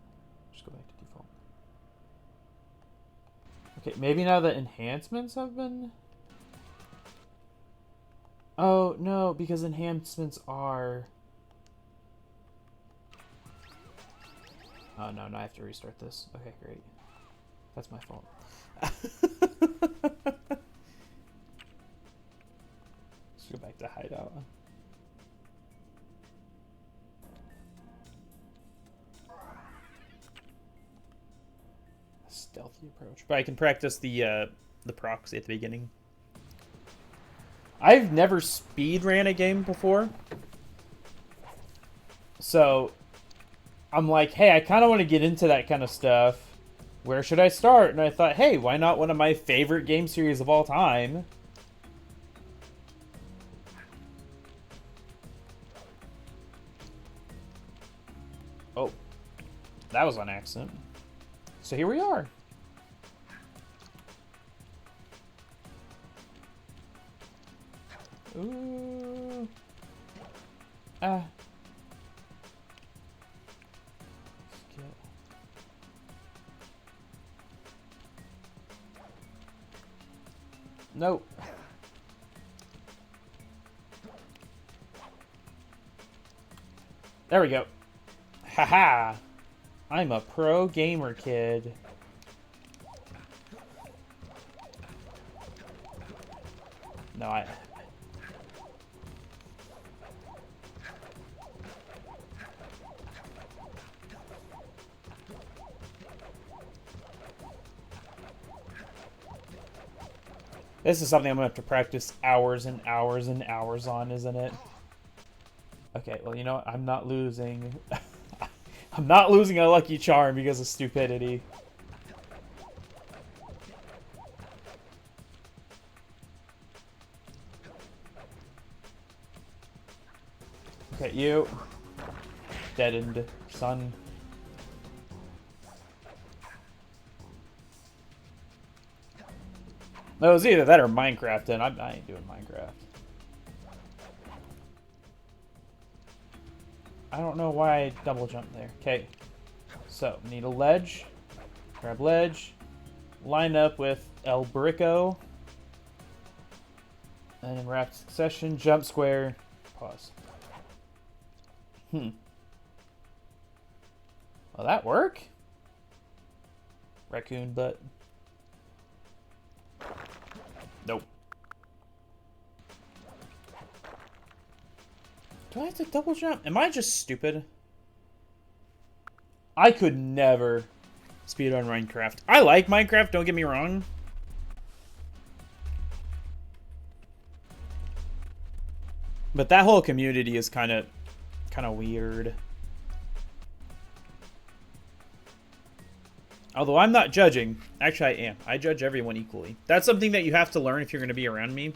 Just go back to default. Okay, maybe now the enhancements have been... Oh, no, because enhancements are... Oh, no, I have to restart this. Okay, great. That's my fault. Let's go back to hideout. Stealthy approach, but I can practice the proxy at the beginning. I've never speed ran a game before, so I'm like, hey, I kind of want to get into that kind of stuff. Where should I start? And I thought, hey, why not one of my favorite game series of all time? Oh, that was on accident. So here we are. Ooh. Ah. Nope. There we go. Haha. I'm a pro gamer kid. No, This is something I'm going to have to practice hours and hours and hours on, isn't it? Okay, well, you know what? I'm not losing. I'm not losing a lucky charm because of stupidity. Okay, you. Deadened, son. No, it was either that or Minecraft, and I ain't doing Minecraft. I don't know why I double jumped there. Okay, so need a ledge. Grab ledge. Line up with El Brico. And in rapid succession, jump square, pause. Will that work? Raccoon butt. Nope. Do I have to double jump? Am I just stupid? I could never speedrun Minecraft. I like Minecraft, don't get me wrong. But that whole community is kind of weird. Although I'm not judging. Actually, I am. I judge everyone equally. That's something that you have to learn if you're going to be around me.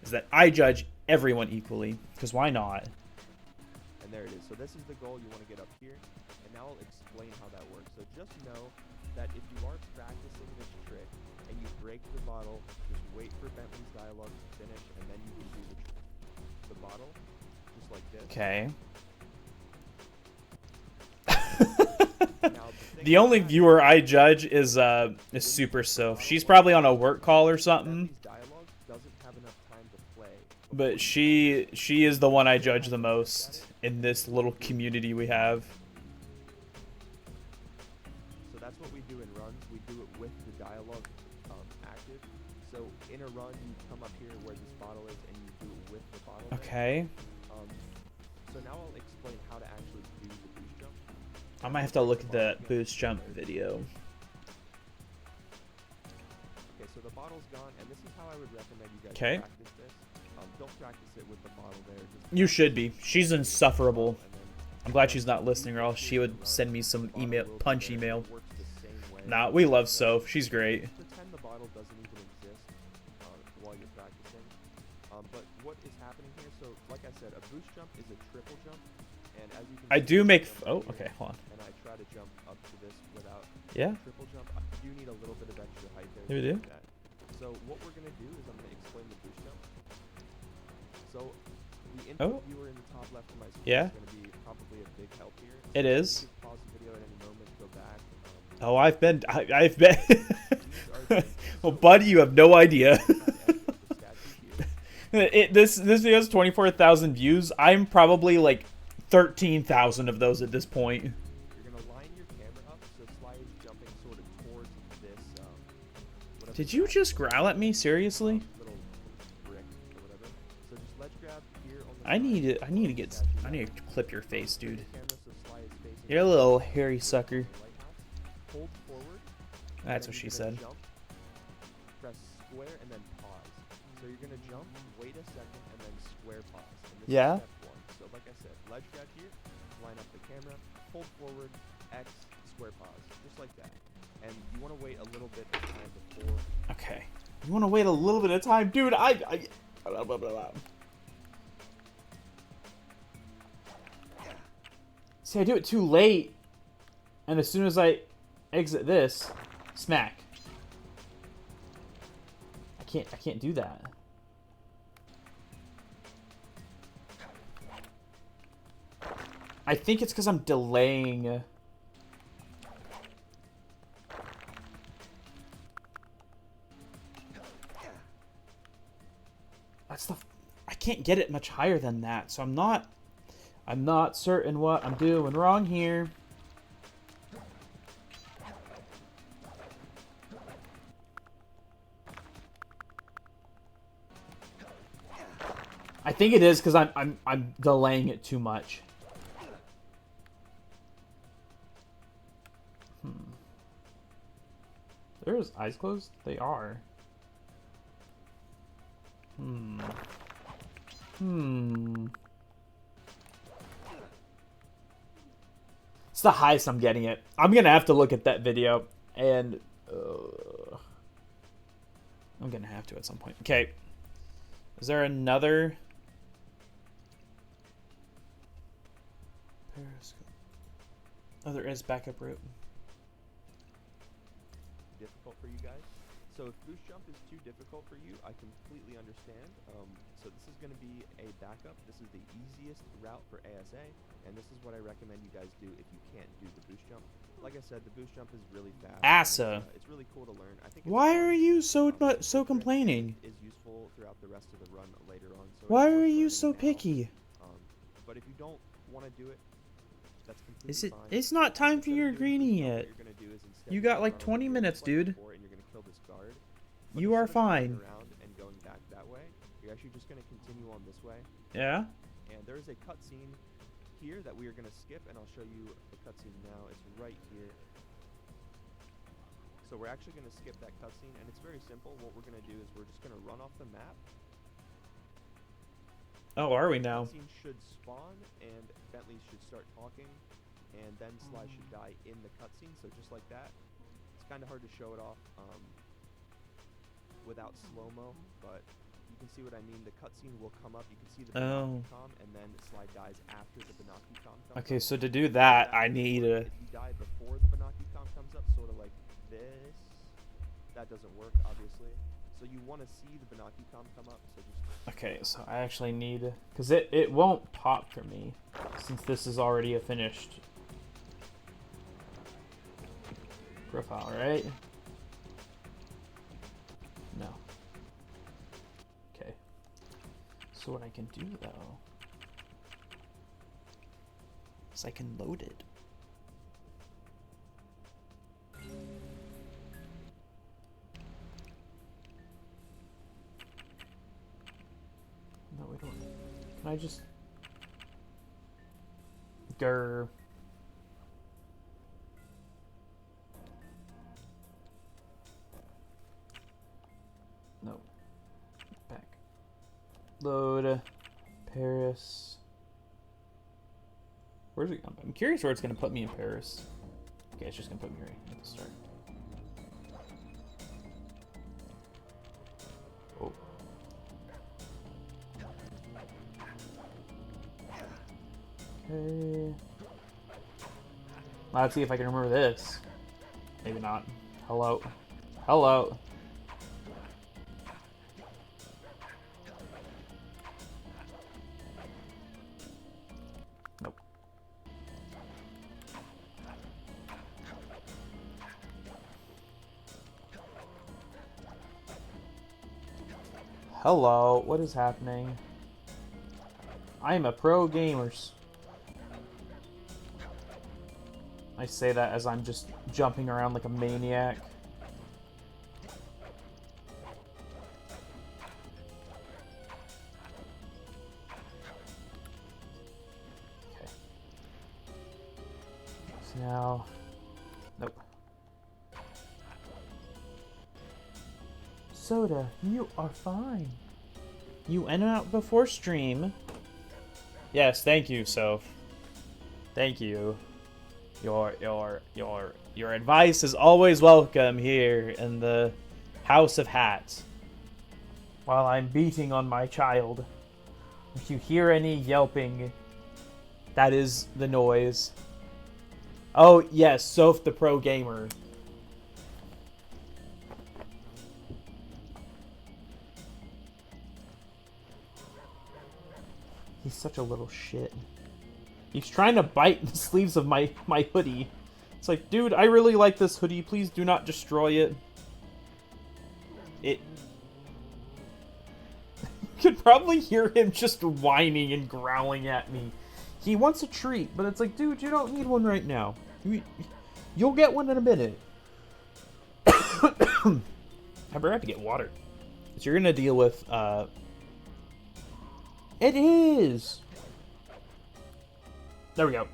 Is that I judge everyone equally. Because why not? And there it is. So this is the goal. You want to get up here. And now I'll explain how that works. So just know that if you are practicing this trick and you break the bottle, just wait for Bentley's dialogue to finish, and then you can do the bottle. Just like this. Okay. The only viewer I judge is Super Soph. She's probably on a work call or something. But she is the one I judge the most in this little community we have. So that's what we do in runs. We do it with the dialogue active. So in a run, you come up here where this bottle is, and you do it with the bottle. Okay. So now I'll explain how to actually do the boost jump. I might have to look at the boost jump video. Okay, so the bottle's gone, and this is how I would recommend you guys practice this. Don't practice it with the bottle there. Just you should be. She's insufferable. I'm glad she's not listening, or else she would send me some email, punch email. Works the same way. Nah, we love Soph. She's great. Pretend the bottle doesn't even exist while you're practicing. But what is happening here? So, like I said, a boost jump is a triple jump, and as you can I see, do make. I'm Oh, here, okay, hold on. And I try to jump up to this without Yeah. triple jump. I do need a little bit of extra height there. You to do? do that. So what we're gonna do is I'm gonna explain the boost jump. So the input viewer in the top left of my screen Yeah. is gonna be probably a big help here. It So is. you can pause the video at any moment, go back. Oh, I've been. I've been. These are Well, buddy, you have no idea. the statue here. This video has 24,000 views. I'm probably like 13,000 of those at this point. You're gonna line your camera up so Sly is jumping sort of towards this. Whatever Did you just growl at me? Seriously? little brick or whatever. So just ledge grab here on the I side, need to get. I need to clip your face, dude. camera so Sly is facing You're a little hairy sucker. the lighthouse. Hold forward. and That's then what she you're said. gonna Jump, press square and then pause. So you're gonna jump, wait a second, and then square pause. And this Yeah. is step one. So like I said, ledge grab here, line up the camera, hold forward, X, square pause, just like that. And you want to wait a little bit of time before. Okay. You want to wait a little bit of time, dude? Blah, blah, blah, blah. See, I do it too late, and as soon as I exit this, smack. I can't do that. I think it's because I'm delaying. That's the. I can't get it much higher than that, so I'm not certain what I'm doing wrong here. I think it is because I'm delaying it too much. There's eyes closed? They are. It's the highest I'm getting it. I'm gonna have to look at that video, and I'm gonna have to at some point. Okay. Is there another? Periscope. Oh, there is backup route. Difficult for you guys. So if boost jump is too difficult for you, I completely understand. So this is going to be a backup. This is the easiest route for ASA, and this is what I recommend you guys do if you can't do the boost jump. Like I said, the boost jump is really fast. ASA. It's really cool to learn. I think. It's Why fun. are you so The complaining? trick is useful throughout the rest of the run later on. So Why it's are worth you learning so now. picky? But if you don't want to do it, that's completely Is it? fine. It's not time for Instead of your doing greenie boost jump, yet. what you're gonna do is instead You you're got gonna like run 20 over minutes, like dude. before, and you're gonna kill this guard. But You are instead of turning fine. around and going back that way, you're actually just gonna continue on this way. Yeah. And there is a cutscene here that we are gonna skip, and I'll show you the cutscene now. It's right here. So we're actually gonna skip that cutscene, and it's very simple. What we're gonna do is we're just gonna run off the map. Oh, are we now? Cutscene should spawn, and Bentley should start talking, and then Sly should die in the cutscene. So just like that. It's kind of hard to show it off without slow-mo, but you can see what I mean. The cutscene will come up. You can see the Oh. Banaki-com, and then Sly dies after the Banaki-com comes Okay, up. so to do that, I need a. If you die before the Banaki-com comes up, sort of like this, that doesn't work, obviously. So you want to see the Banaki-com come up, so just... Okay, so I actually need, because it won't pop for me since this is already a finished profile, right? No. Okay. So what I can do though is I can load it. No, we don't. Can I just... Grr. No. Back. Load. Paris. Where's it? I'm curious where it's gonna put me in Paris. Okay, it's just gonna put me right at the start. Oh. Okay. Let's see if I can remember this. Maybe not. Hello. Hello. Nope. Hello. What is happening? I am a pro gamers. I say that as I'm just jumping around like a maniac. Okay. So now... Nope. Soda, you are fine. You went out before stream. Yes, thank you, Soph. Thank you. Your advice is always welcome here in the House of Hats. While I'm beating on my child. If you hear any yelping, that is the noise. Oh, yes, Soph the pro gamer. He's such a little shit. He's trying to bite the sleeves of my hoodie. It's like, dude, I really like this hoodie. Please do not destroy it. You could probably hear him just whining and growling at me. He wants a treat, but it's like, dude, you don't need one right now. You'll get one in a minute. I better have to get water. So you're gonna deal with, It is! There we go.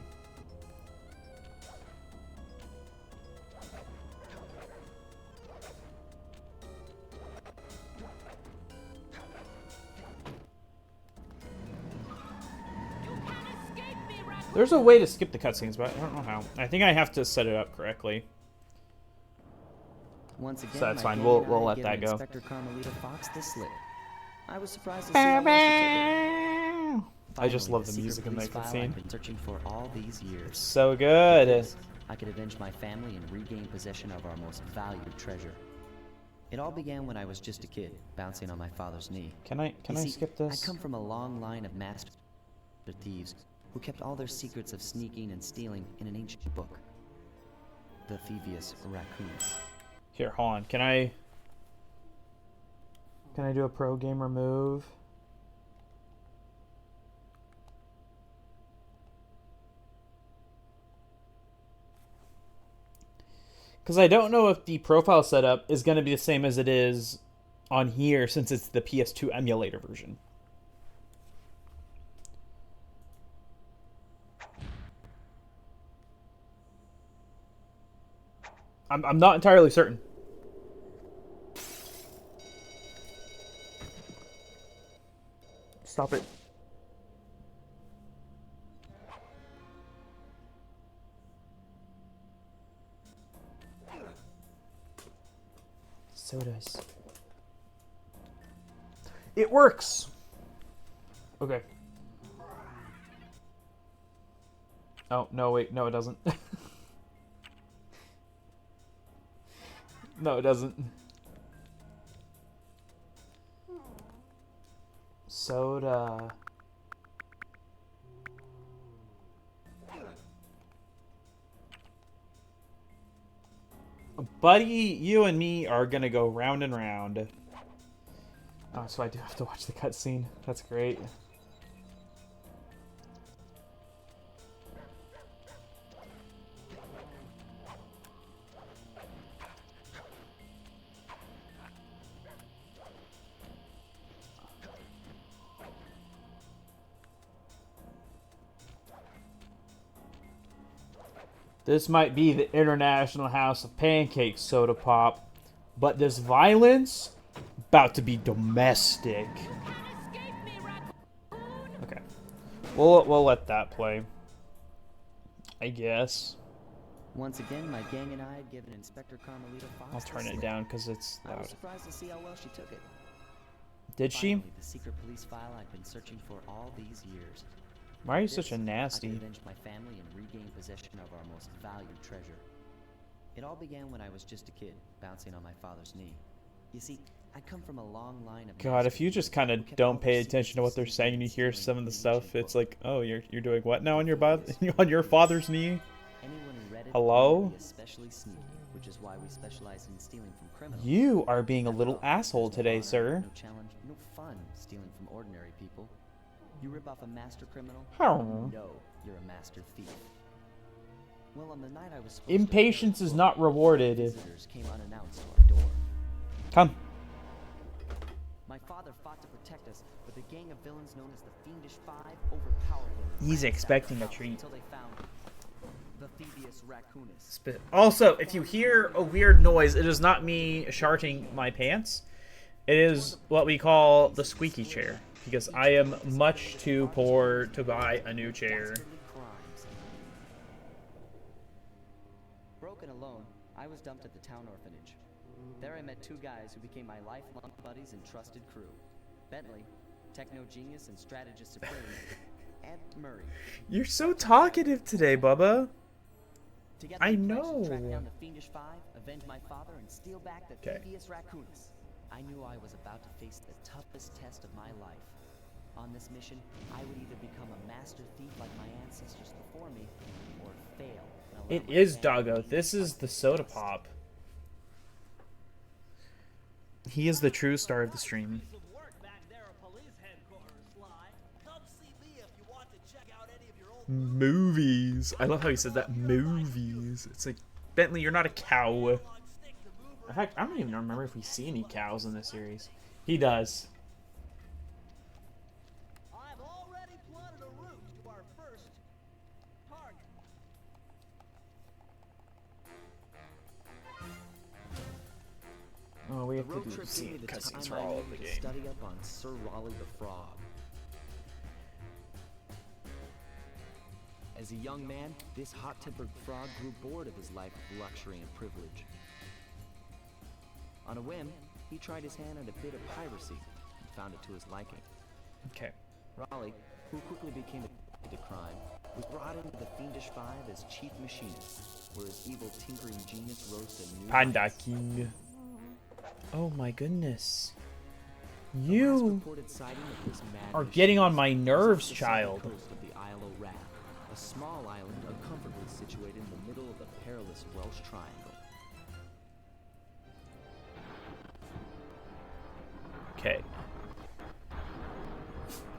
There's a way to skip the cutscenes, but I don't know how. I think I have to set it up correctly. Once again, So that's my fine. gang We'll and I let give that go. Inspector Carmelita Fox the slip. I was surprised to see how well she took it. I just Finally, love the secret music in police that file cutscene. I've been searching for all these years. So good. With this, I could avenge my family and regain possession of our most valued treasure. It all began when I was just a kid, bouncing on my father's knee. Can I You see, skip this? I come from a long line of master thieves who kept all their secrets of sneaking and stealing in an ancient book. The Thievius Raccoons. Here, hold on. Can I do a pro gamer move? Because I don't know if the profile setup is going to be the same as it is on here since it's the PS2 emulator version. I'm not entirely certain. Stop it. Sodas. It works! Okay. Oh, no, wait. No, it doesn't. No, it doesn't. Soda. Buddy, you and me are gonna go round and round. Oh, so I do have to watch the cutscene. That's great. This might be the International House of Pancakes, Soda Pop, but this violence about to be domestic. Okay, we'll let that play. I guess. Once again, my gang and I had given Inspector Carmelita Fox I'll the turn it slip. down because it's I was loud. surprised to see how well she took it. Did she? Finally, the secret police file I'd been searching for all these years. Why are you This, such a I could nasty? avenge my family and regain possession of our most valued treasure. It all began when I was just a kid, bouncing on my father's knee. You see, I come from a long line of God, if you just kind who of kept don't all pay their attention to what secrets they're secret saying and you and hear stealing some of the in an stuff, ancient it's book. like, oh, you're doing what now on your on your father's knee? Anyone who read it Hello? would be especially sneaky, which is why we specialize in stealing from criminals. You are being a After little all, asshole there's no today, honor, sir. No challenge, no fun stealing from ordinary people. You rip off a master criminal, Oh. you know you're a master thief. Well, on the night I was supposed Impatience to is not rewarded. visitors came unannounced to our door. Come. My father fought to protect us, but the gang of villains known as the Fiendish Five overpowered him. and He's ransacked expecting the a house treat. Until they found the Thievius Raccoonus. Also, if you hear a weird noise, it is not me sharting my pants. It is what we call the squeaky chair, because I am much too poor to buy a new chair. Dastardly crimes. Broken alone, I was dumped at the town orphanage. There I met two guys who became my lifelong buddies and trusted crew. Bentley, techno genius and strategist supreme, and Murray. You're so talkative today, Bubba. Together I we pledged to know. track down the Fiendish Five, avenge my father, and steal back the 'Kay. Thievius Raccoonus. I knew I was about to face the toughest test of my life. On this mission, I would either become a master thief like my ancestors before me, or fail. and allow It my is family Doggo. to This be is the soda unpunished. pop. He is the true star of the stream. Piece of work back there at police headquarters, Sly. Come see me if you want to check out any of your old Movies. I love how he says that. Movies. It's like, Bentley, you're not a cow. long stick to move In fact, I don't even remember if we see any cows in this series. He does. I've already plotted a route to our first target. Oh, we The have to road do trip gave scene me the cutscenes time for I all of the needed to game. study up on Sir Raleigh the Frog. As a young man, this hot-tempered frog grew bored of his life of luxury and privilege. On a whim, he tried his hand at a bit of piracy and found it to his liking. Okay. Raleigh, who quickly became addicted to crime, was brought into the Fiendish Five as chief machinist, where his evil tinkering genius rose to new Panda heights. King. Oh my goodness. The last You reported sighting of this mad are getting on my machinist was nerves, off the southern child. coast of the Isle of Rat, a small island uncomfortably situated in the middle of the perilous Welsh Triangle. Okay.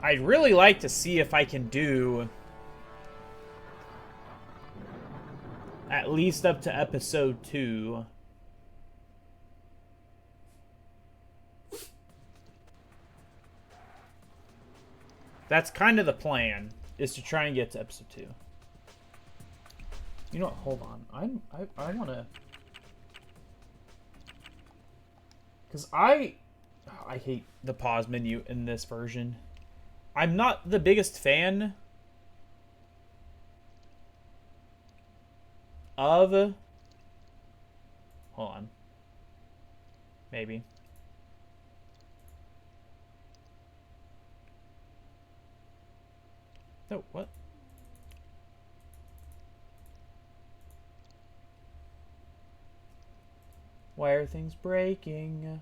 I'd really like to see if I can do at least up to episode 2. That's kind of the plan, is to try and get to episode 2. You know what? Hold on. I want to... Because I hate the pause menu in this version. I'm not the biggest fan of... Hold on. Maybe. No, what? Why are things breaking?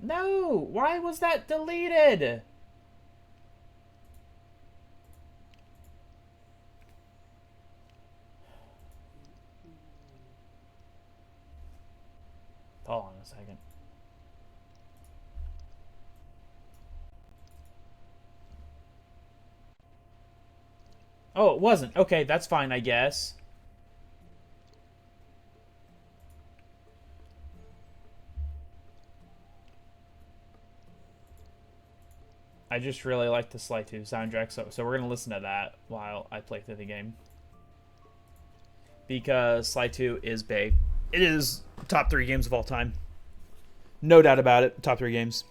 No! Why was that deleted? Hold on a second. Oh, it wasn't. Okay, that's fine, I guess. I just really like the Sly 2 soundtrack, so we're going to listen to that while I play through the game. Because Sly 2 is bae. It is top 3 games of all time. No doubt about it. Top 3 games.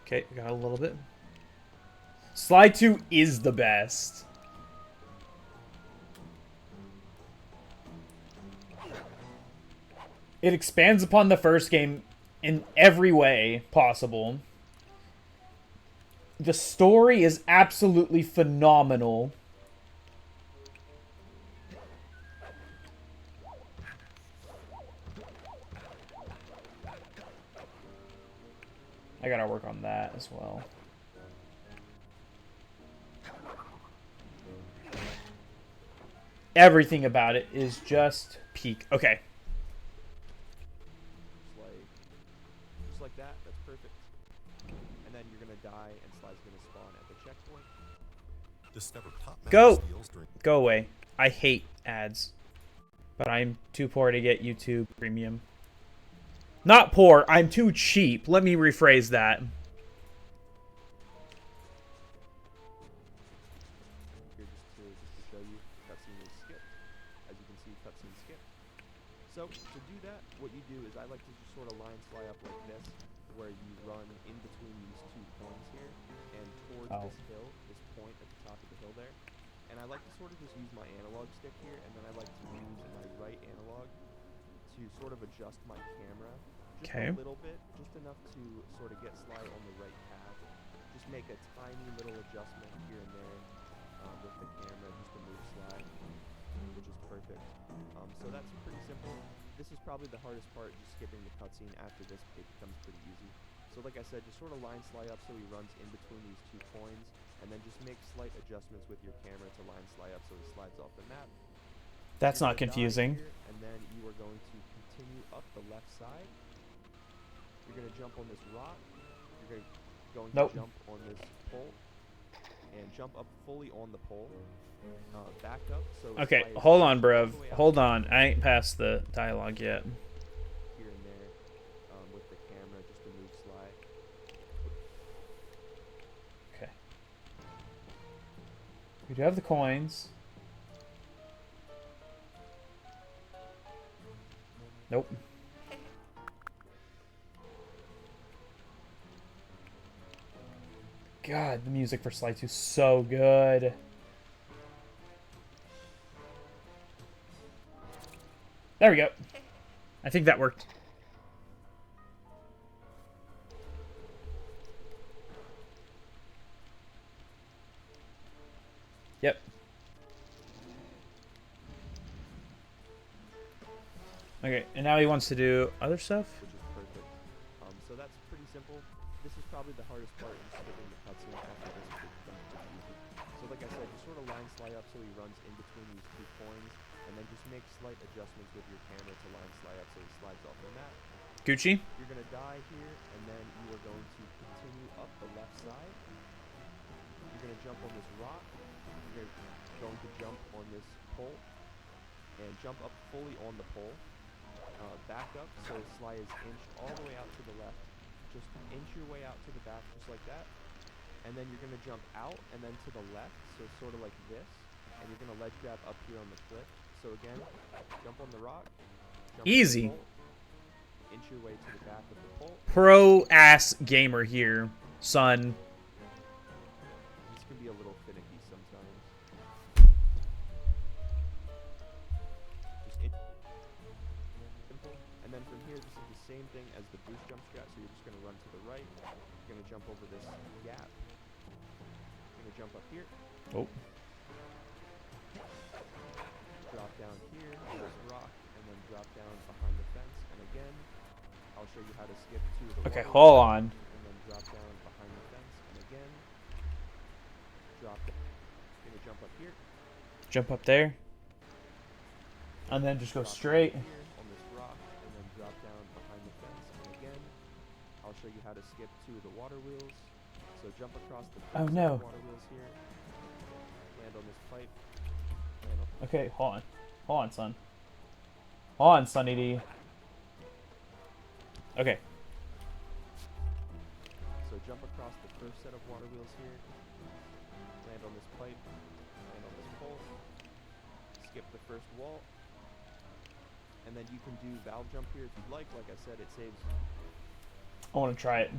Okay, got a little bit. Slide 2 is the best. It expands upon the first game in every way possible. The story is absolutely phenomenal. I gotta work on that as well. Everything about it is just peak. Okay. Just like that. That's perfect. And then you're gonna die, and Sly's gonna spawn at the checkpoint. Discover top Go! magic steals during Go away. I hate ads. But I'm too poor to get YouTube Premium. Not poor, I'm too cheap. Let me rephrase that. Here just to show you, cutscene is skipped. As you can see, cutscene skipped. So to do that, what you do is I like to just sort of line Sly up like this, where you run in between these 2 points here, and towards this hill, this point at the top of the hill there. And I like to sort of just use my analog stick here, and then I like to use my right analog to sort of adjust my camera just a little bit, just enough to sort of get Sly on the right path. Just make a tiny little adjustment here and there with the camera just to move Sly, which is perfect. So that's pretty simple. This is probably the hardest part, just skipping the cutscene. After this, it becomes pretty easy. So like I said, just sort of line Sly up so he runs in between these 2 coins, and then just make slight adjustments with your camera to line Sly up so he slides off the map. That's You're not gonna die confusing. here, and then you are going to continue up the left side. You're going to jump on this rock. You're going to jump on this pole, and jump up fully on the pole. Back up. So Okay, Sly is hold on, all the bruv. way out Hold on. I ain't past the dialogue yet. here and there with the camera just to move Sly. Okay. We do have the coins. Nope. God, the music for Slide 2 is so good. There we go. I think that worked. Yep. Okay, and now he wants to do other stuff? Which is perfect. So that's pretty simple. This is probably the hardest part, just skipping the cutscene. After this, it becomes pretty easy. So like I said, just sort of line Sly up so he runs in between these 2 coins, and then just make slight adjustments with your camera to line Sly up so he slides off the map. Gucci? You're going to die here, and then you are going to continue up the left side. You're going to jump on this rock. You're going to jump on this pole, and jump up fully on the pole. Back up so Sly is inched all the way out to the left. Just inch your way out to the back just like that. And then you're going to jump out and then to the left, so sort of like this. And you're going to ledge grab up here on the cliff. So again, jump on the rock. Jump Easy. on the pole, inch your way to the back of the pole. Pro-ass gamer here, son. This can be a little finicky sometimes. Just simple. And then from here, this is the same thing as the boost jump strat. So you're just going to run to the right. You're going to jump over this gap. You're going to jump up here. Oh. Drop down here, this rock, and then drop down behind the fence. And again, I'll show you how to skip to the Okay, water hold wheel, on. and then drop down behind the fence. And again, drop down. You're going to jump up here. Jump up there. And then just go Drop down straight. here on this rock, and then drop down behind the fence. And again, I'll show you how to skip to the water wheels. So jump across the Oh, fence no. of the water wheels here. Land on this pipe. Land on. Okay, hold on. Hold on, son. Hold on, Sunny D. Okay. So jump across the first set of water wheels here. Land on this pipe. Land on this pole. Skip the first wall. And then you can do valve jump here if you'd like. Like I said, it saves. I want to try it.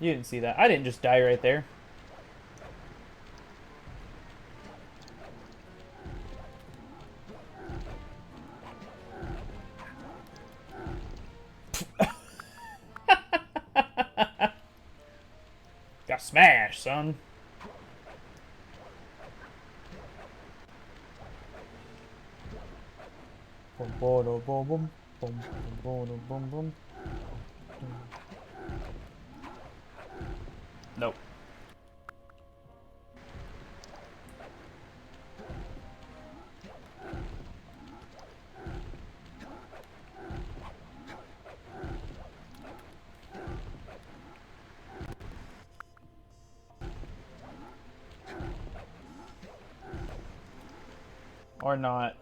You didn't see that. I didn't just die right there. Got smashed, son. Boom, boom, boom, boom, boom, boom, boom, boom. Nope. Or not.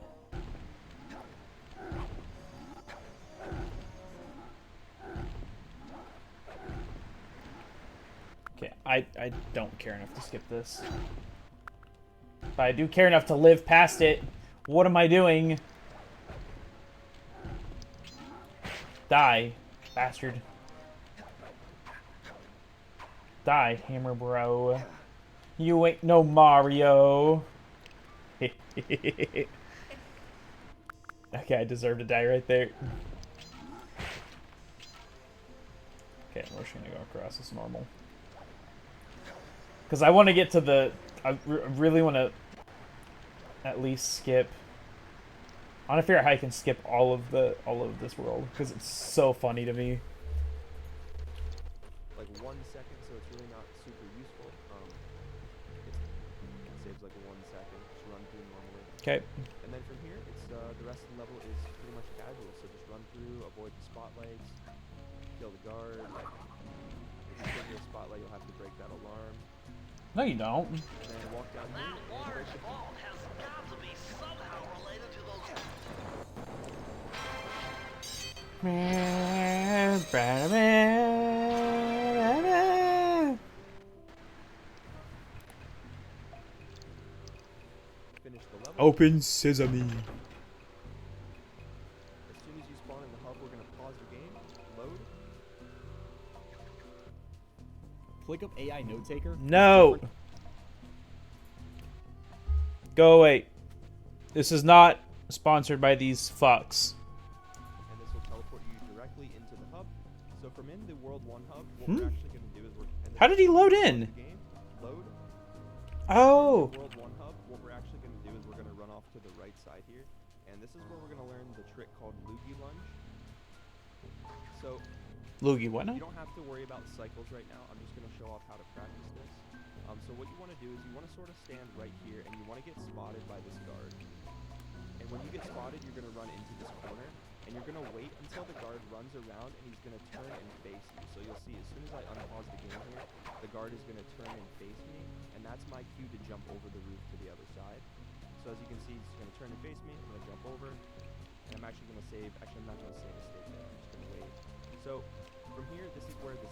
Okay, I don't care enough to skip this. But I do care enough to live past it. What am I doing? Die, bastard. Die, Hammer Bro. You ain't no Mario. Okay, I deserve to die right there. Okay, we're just gonna go across as normal. Because I want to get to the... I really want to at least skip... I want to figure out how I can skip all of this world. Because it's so funny to me. Like 1 second, so it's really not super useful. It saves like 1 second. Just run through normally. Okay. And then from here, it's the rest of the level is pretty much casual. So just run through, avoid the spotlights, kill the guard. If you kill the spotlight, you'll have to break that alarm. No, you don't. And then walk down here That and break large the vault has got to be somehow related to those. finish the level. Open sesame. As soon as you spawn in the hub, we're gonna pause the game, load. Click up AI note taker. No. Go away. This is not sponsored by these fucks. And this will teleport you directly into the hub. So from in the World 1 hub, what we're actually going to do is we're... How did he load in? Game, load. Oh. In the World 1 hub, what we're actually going to do is we're going to run off to the right side here. And this is where we're going to learn the trick called Loogie Lunge. So... Loogie, what now? You don't have to worry about cycles right now. I'm just going to show off how to practice this. So what you want to do is you want to sort of stand right here and you want to get spotted by this guard. And when you get spotted, you're going to run into this corner and you're going to wait until the guard runs around and he's going to turn and face you. So you'll see as soon as I unpause the game here, the guard is going to turn and face me, and that's my cue to jump over the roof to the other side. So as you can see, he's going to turn and face me. I'm going to jump over, and I'm actually going to save. Actually, I'm not going to save a state there. I'm just going to wait. So from here, this is where the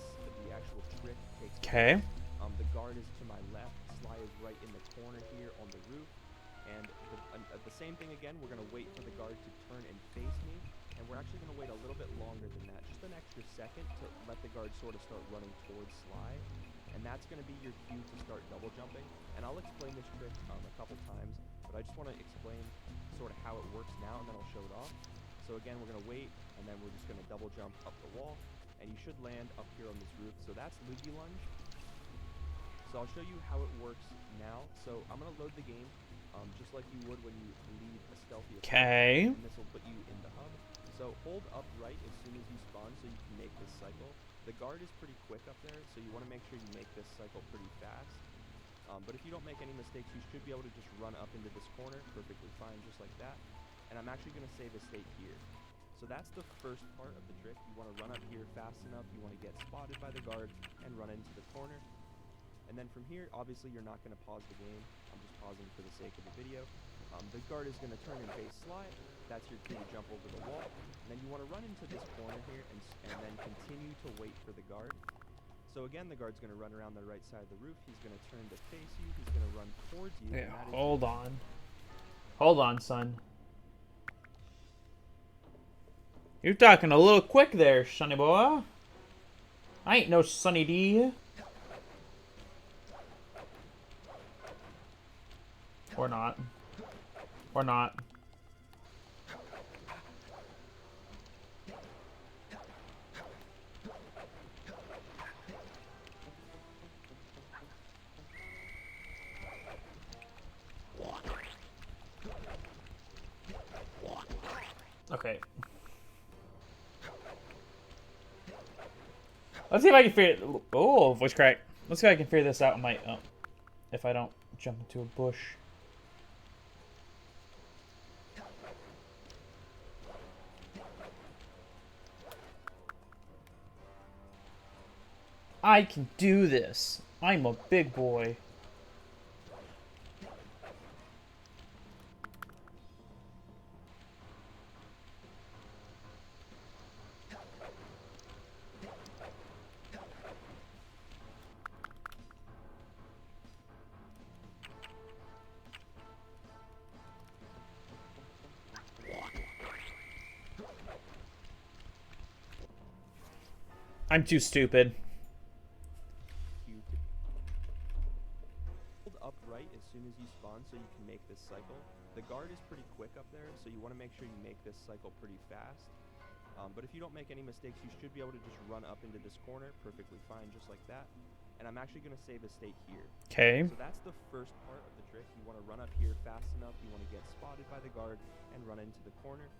actual trick takes place. Okay. The guard is to my left, Sly is right in the corner here on the roof, and the same thing again, we're going to wait for the guard to turn and face me, and we're actually going to wait a little bit longer than that, just an extra second to let the guard sort of start running towards Sly, and that's going to be your cue to start double jumping, and I'll explain this trick a couple times, but I just want to explain sort of how it works now, and then I'll show it off. So again, we're going to wait, and then we're just going to double jump up the wall, and you should land up here on this roof, so that's Loogie Lunge. So I'll show you how it works now. So I'm going to load the game just like you would when you leave a stealthy approach. Okay. And this will put you in the hub. So hold up right as soon as you spawn so you can make this cycle. The guard is pretty quick up there, so you want to make sure you make this cycle pretty fast. But if you don't make any mistakes, you should be able to just run up into this corner perfectly fine, just like that. And I'm actually going to save a state here. So that's the first part of the trick. You want to run up here fast enough. You want to get spotted by the guard and run into the corner. And then from here, obviously, you're not going to pause the game. I'm just pausing for the sake of the video. The guard is going to turn and face Sly. That's your cue to jump over the wall. And then you want to run into this corner here and then continue to wait for the guard. So again, the guard's going to run around the right side of the roof. He's going to turn to face you. He's going to run towards you. Yeah, hold on. Hold on, son. You're talking a little quick there, sonny boy. I ain't no Sunny D. Or not. Or not. Okay. Let's see if I can figure. Oh, voice crack. Let's see if I can figure this out. If I don't jump into a bush. I can do this. I'm a big boy. I'm too stupid. Hold up right as soon as you spawn so you can make this cycle. The guard is pretty quick up there, so you want to make sure you make this cycle pretty fast. But if you don't make any mistakes, you should be able to just run up into this corner perfectly fine, just like that. And I'm actually going to save a state here. Okay. So that's the first part of the trick. You want to run up here fast enough. You want to get spotted by the guard and run into the corner.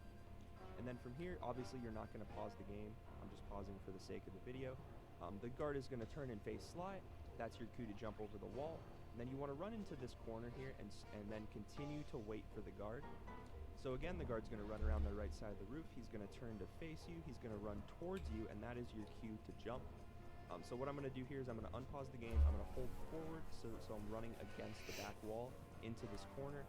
And then from here, obviously, you're not going to pause the game. I'm just pausing for the sake of the video. The guard is going to turn and face Sly. That's your cue to jump over the wall. And then you want to run into this corner here and then continue to wait for the guard. So again, the guard's going to run around the right side of the roof. He's going to turn to face you. He's going to run towards you, and that is your cue to jump. So what I'm going to do here is I'm going to unpause the game. I'm going to hold forward, so I'm running against the back wall into this corner.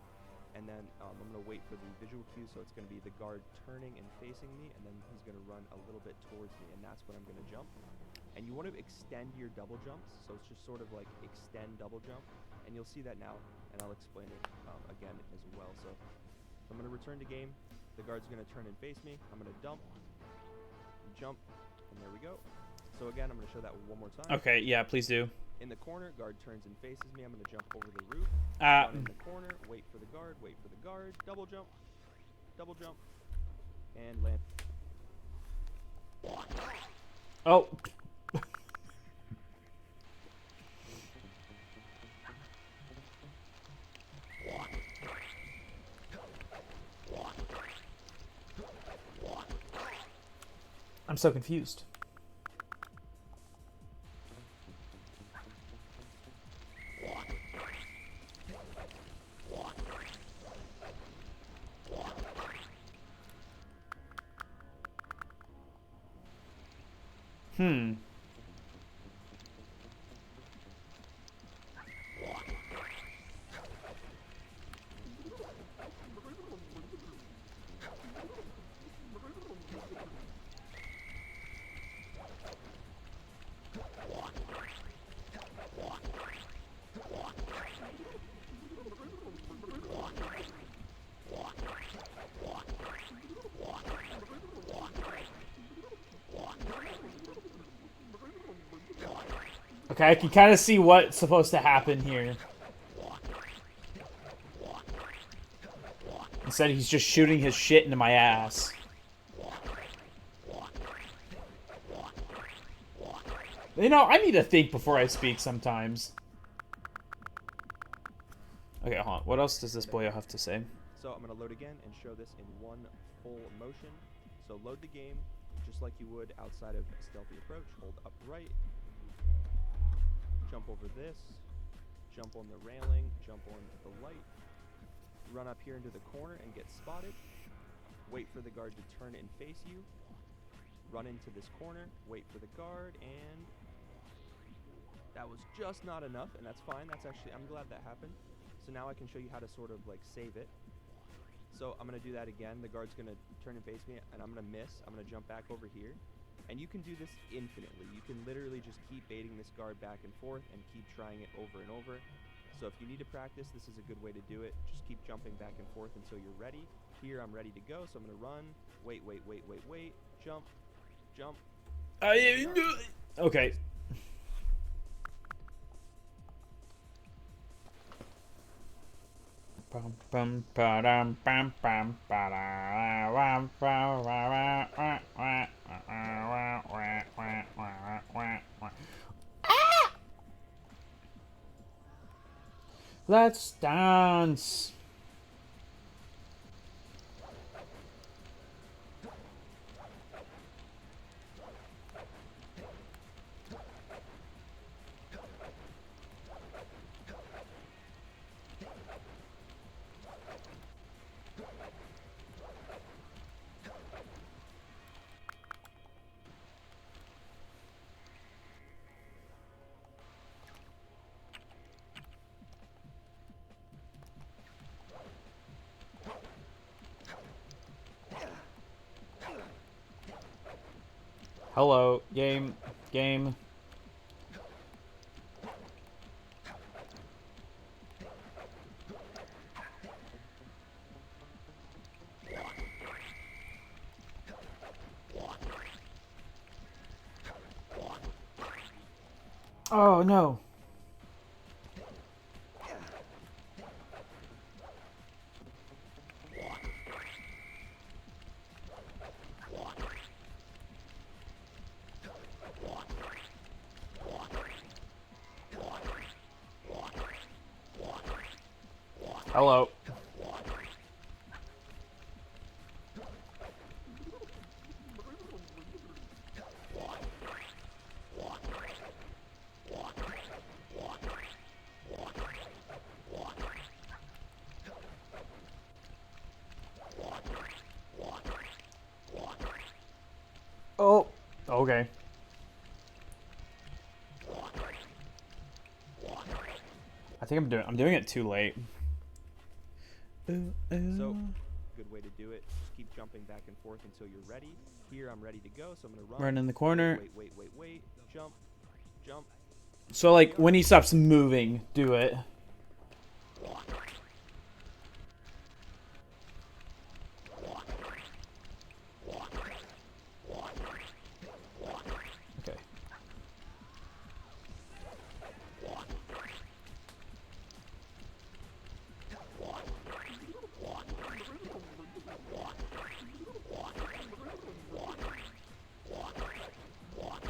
And then I'm going to wait for the visual cue, so it's going to be the guard turning and facing me, and then he's going to run a little bit towards me, and that's when I'm going to jump. And you want to extend your double jumps, so it's just sort of like extend double jump, and you'll see that now, and I'll explain it again as well. So I'm going to return to game. The guard's going to turn and face me. I'm going to dump, jump, and there we go. So again, I'm going to show that one more time. Okay, yeah, please do. In the corner, guard turns and faces me. I'm going to jump over the roof. Ah. Run in the corner, wait for the guard, double jump, and land. Oh. I'm so confused. Okay, I can kind of see what's supposed to happen here. Instead, he's just shooting his shit into my ass. You know, I need to think before I speak sometimes. Okay, hold on. What else does this boy have to say? So I'm going to load again and show this in one full motion. So load the game just like you would outside of Stealthy Approach. Hold up right. Jump over this. Jump on the railing. Jump on the light. Run up here into the corner and get spotted. Wait for the guard to turn and face you. Run into this corner. Wait for the guard, and that was just not enough, and that's fine. That's actually, I'm glad that happened. So now I can show you how to sort of like save it. So I'm going to do that again. The guard's going to turn and face me, and I'm going to miss. I'm going to jump back over here. And you can do this infinitely. You can literally just keep baiting this guard back and forth and keep trying it over and over. So if you need to practice, this is a good way to do it. Just keep jumping back and forth until you're ready. Here, I'm ready to go, so I'm going to run. Wait. Jump. Okay. Let's dance. Hello, game. Oh no. Hello. Oh, okay. I think I'm doing it too late. So, good way to do it. Just keep jumping back and forth until you're ready. Here, I'm ready to go, so I'm gonna run. Run in the corner. Wait. Jump. Jump. So like when he stops moving, do it. Okay.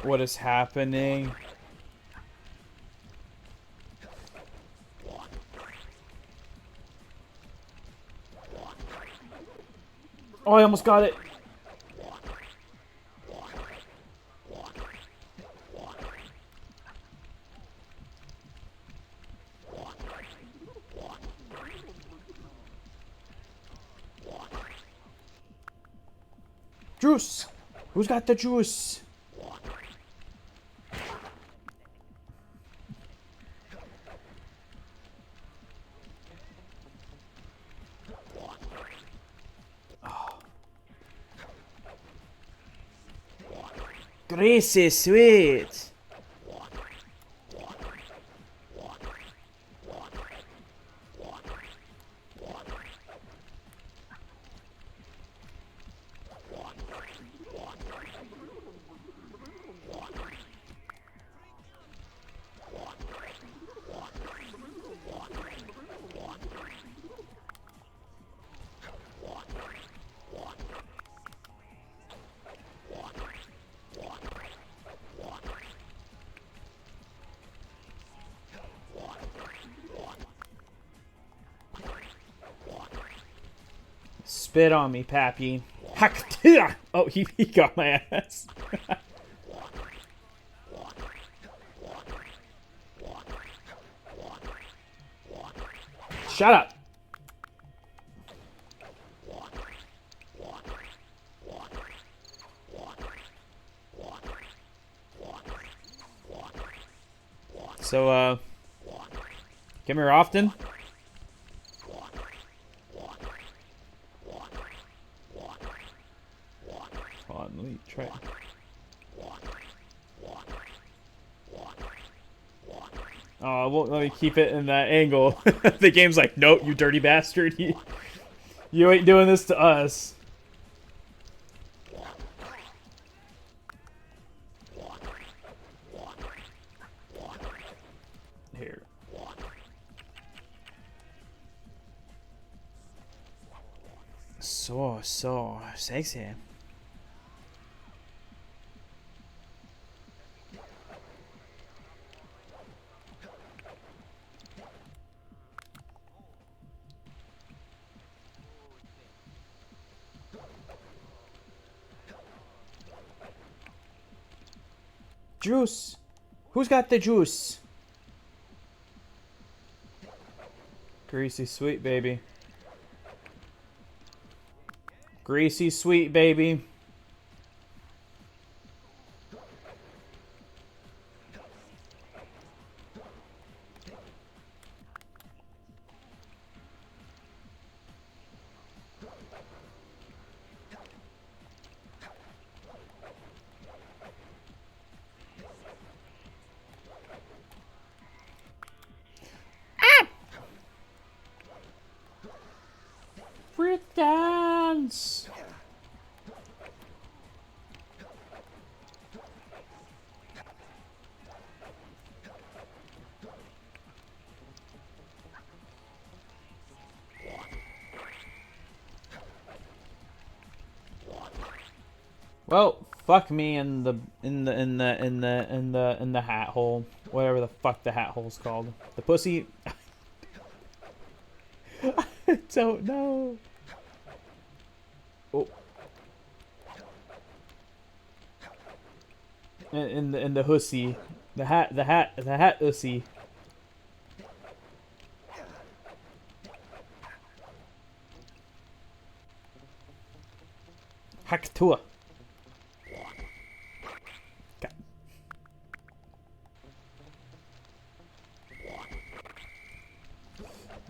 What is happening? Oh, I almost got it. Juice! Who's got the juice? Greasy sweet. Spit on me, Pappy. Oh, he got my ass. Shut up. So, come here often? Hold on, let me try. Oh, well, let me keep it in that angle. The game's like, nope, you dirty bastard. You ain't doing this to us. So sexy. Juice. Who's got the juice? Greasy sweet baby. Greasy sweet baby. Brick dance. Well, fuck me in the hat hole. Whatever the fuck the hat hole's called. The pussy. I don't know. Oh. In the hussy. The hat hussy. Hacktua.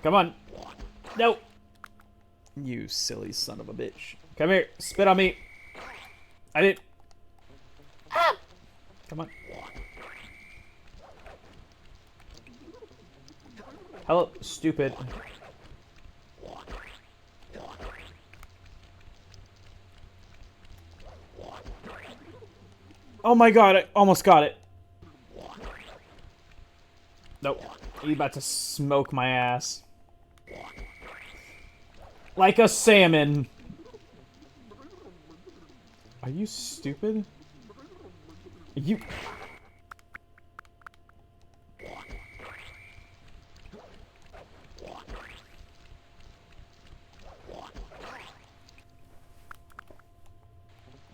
Come on. No. You silly son of a bitch. Come here. Spit on me. I did. Ah! Come on. Hello, stupid. Oh my god, I almost got it. Nope. You about to smoke my ass. Like a salmon. Are you stupid? You...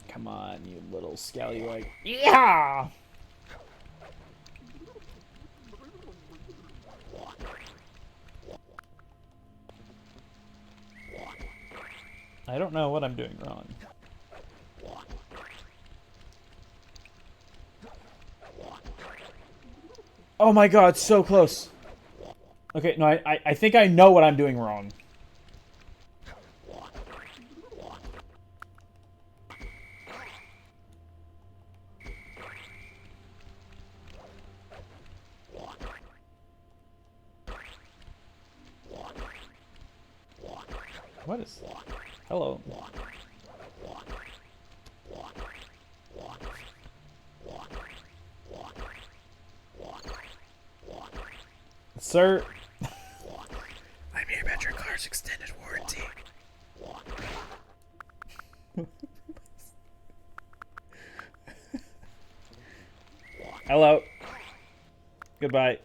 Come on, you little scallywag. Yeah! I don't know what I'm doing wrong. Oh my god, so close. Okay, no, I think I know what I'm doing wrong. What is... Hello. Sir. I'm here about your car's extended warranty. Hello. Goodbye.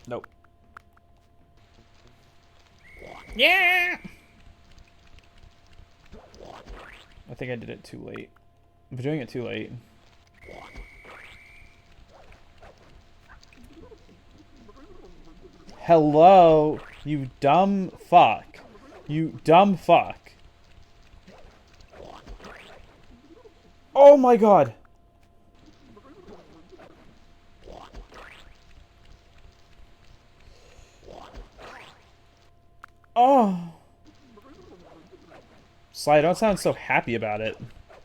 Nope. Yeah! I think I did it too late. I'm doing it too late. Hello, you dumb fuck. You dumb fuck. Oh my god. Oh. Sly, don't sound so happy about it.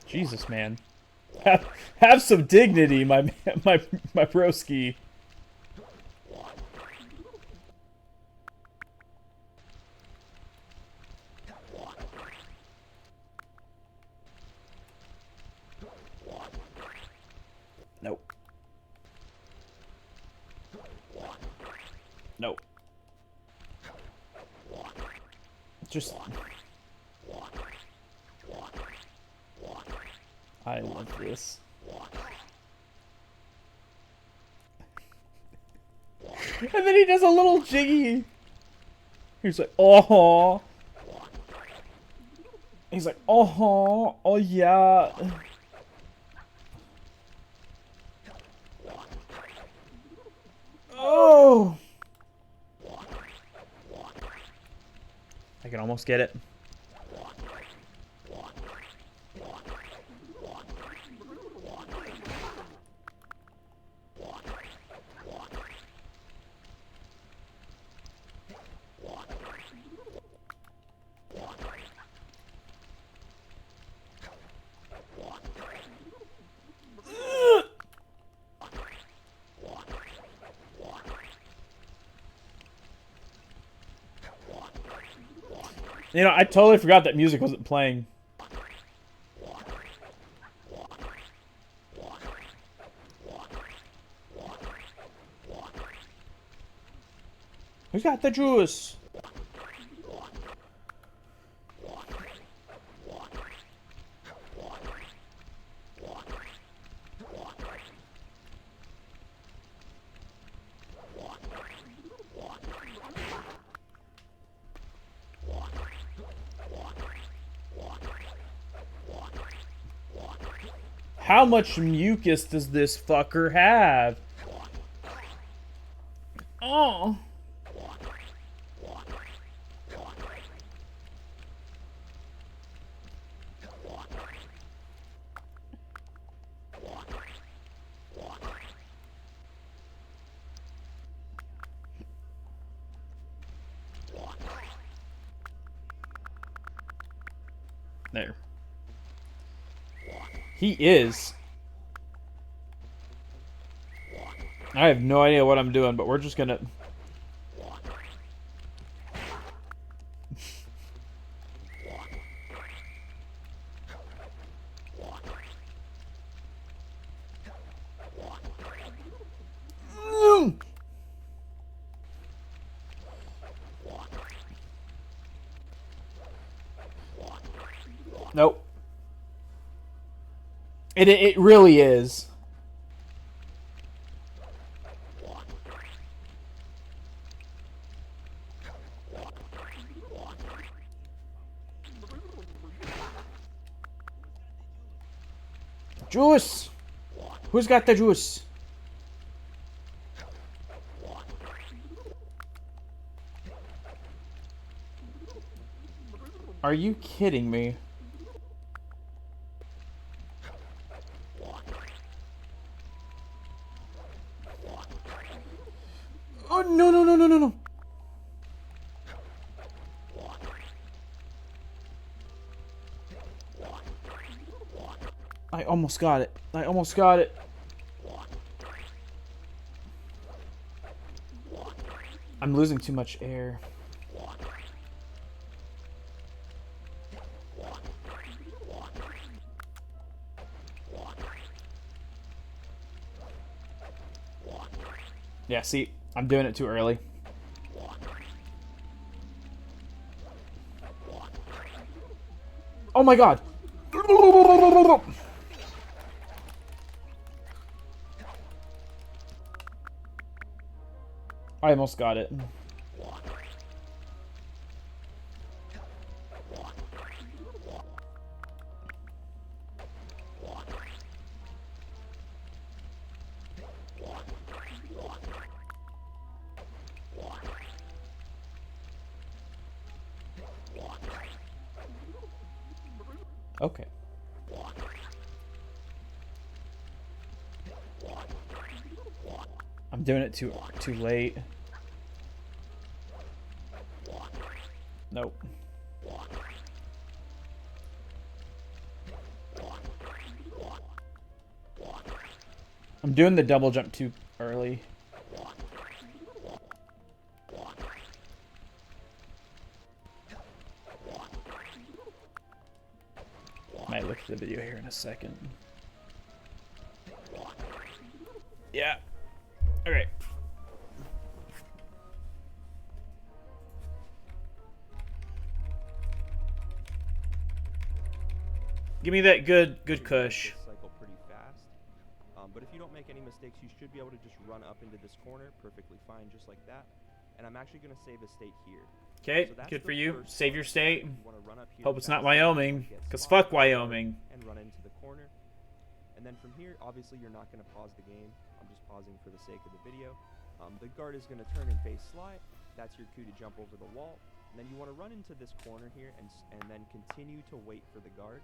Jesus, man. Have some dignity, my broski. Nope. Nope. Just... I love this. And then he does a little jiggy. He's like, oh. He's like, oh yeah. Oh. I can almost get it. You know, I totally forgot that music wasn't playing. Who's got the juice? How much mucus does this fucker have? Oh. There. He is. I have no idea what I'm doing, but we're just gonna... Nope. It really is. Juice! Who's got the juice? Are you kidding me? Oh, no, no, no, no, no, no. I almost got it. I almost got it. I'm losing too much air. Yeah, see, I'm doing it too early. Oh my god! I almost got it. Okay. I'm doing it too late. Nope. I'm doing the double jump too early. Might look at the video here in a second. Yeah. Okay. Give me that good You're gonna cush. this cycle pretty fast. But if you don't make any mistakes, you should be able to just run up into this corner perfectly fine, just like that. And I'm actually going to save a state here. Okay, So that's good the for you. first Save your part. state. You want to run up here Hope it's not fast enough, Wyoming, get because spotted fuck by the guard, Wyoming. and run into the corner. And then from here, obviously you're not going to pause the game. I'm just pausing for the sake of the video. The guard is going to turn and face slide. That's your cue to jump over the wall. And then you want to run into this corner here and then continue to wait for the guard.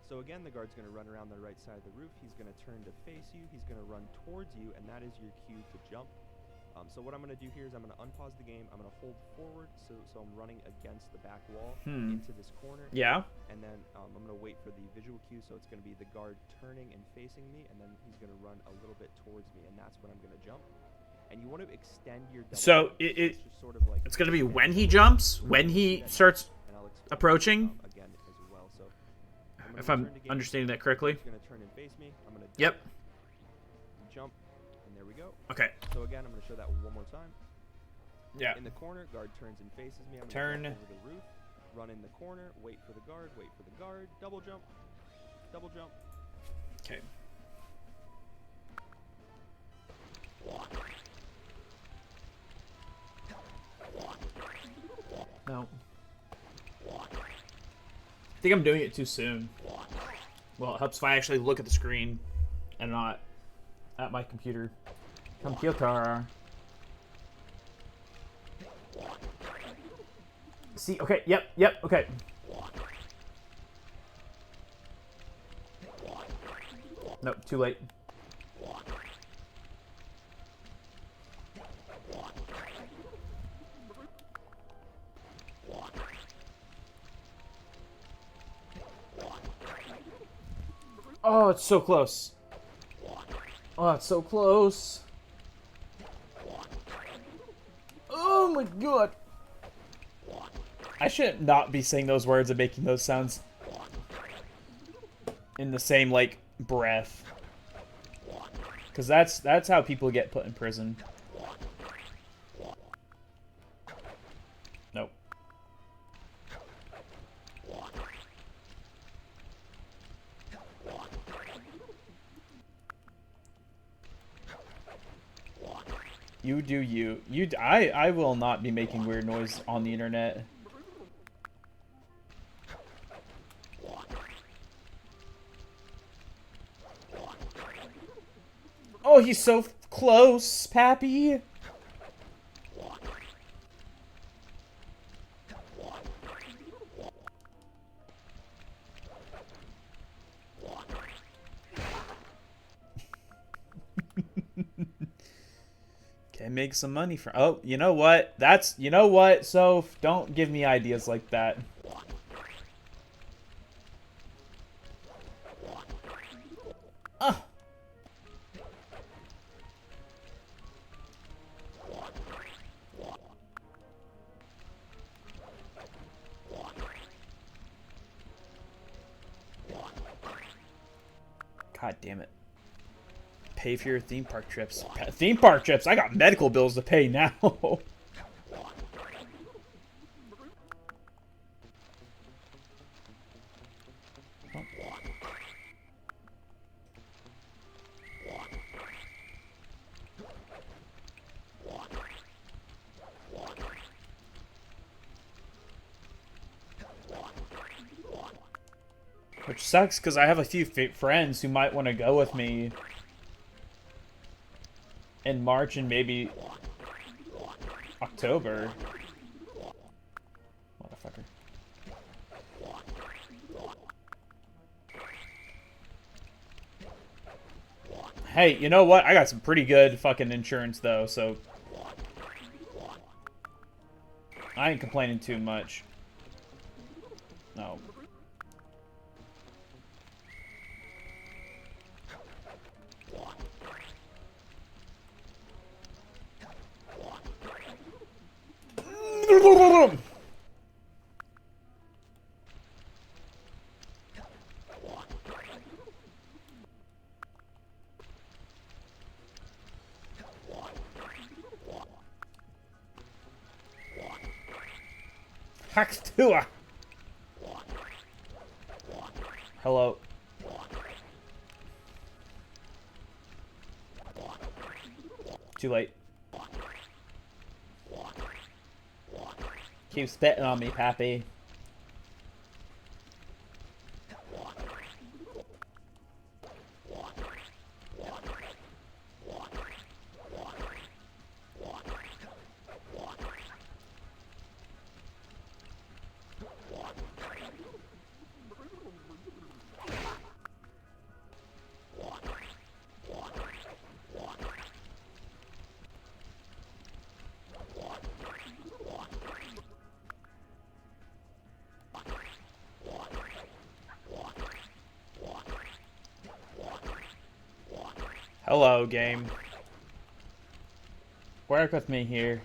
So again, the guard's going to run around the right side of the roof. He's going to turn to face you. He's going to run towards you, and that is your cue to jump. So what I'm going to do here is I'm going to unpause the game. I'm going to hold forward, so I'm running against the back wall into this corner. Yeah. And then I'm going to wait for the visual cue, so it's going to be the guard turning and facing me, and then he's going to run a little bit towards me, and that's when I'm going to jump. And you want to extend your double So jump, it's just sort of like it's gonna be when he jumps, when he starts and I'll explain, approaching. Again as well. So If I'm return to game. understanding that correctly. He's going to turn and face me. I'm going to Yep. jump, and there we go. Okay. So again, I'm going to show that one more time. Yeah. In the corner, guard turns and faces me. I'm Turn. going to jump over the roof, run in the corner, wait for the guard, double jump, double jump. Okay. No. I think I'm doing it too soon. Well, it helps if I actually look at the screen and not at my computer. Computer. See, okay, yep, okay. Nope, too late. Oh, it's so close. Oh, it's so close. Oh my god. I should not be saying those words and making those sounds in the same, like, breath. Because that's how people get put in prison. Nope. You do you. I will not be making weird noise on the internet. Oh, he's so close, Pappy. Can make some money from. Oh, you know what? You know what? So don't give me ideas like that. God damn it. Pay for your theme park trips. Theme park trips? I got medical bills to pay now. Which sucks because I have a few friends who might want to go with me in March and maybe October. Motherfucker. Hey, you know what? I got some pretty good fucking insurance though, so I ain't complaining too much. No. Hacks to her. Hello. Too late. Keep spitting on me, Pappy. Hello, game. Work with me here.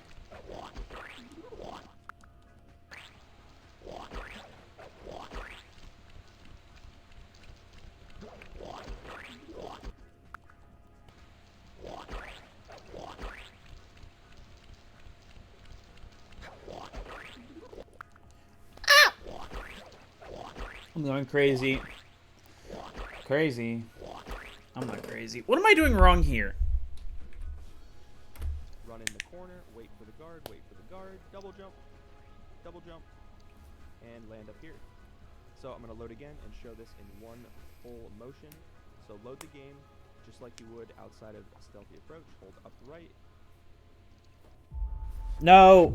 I'm going crazy. Crazy. I'm not crazy. What am I doing wrong here? Run in the corner, wait for the guard, double jump, and land up here. So I'm going to load again and show this in one full motion. So load the game just like you would outside of a stealthy approach. Hold up right. No.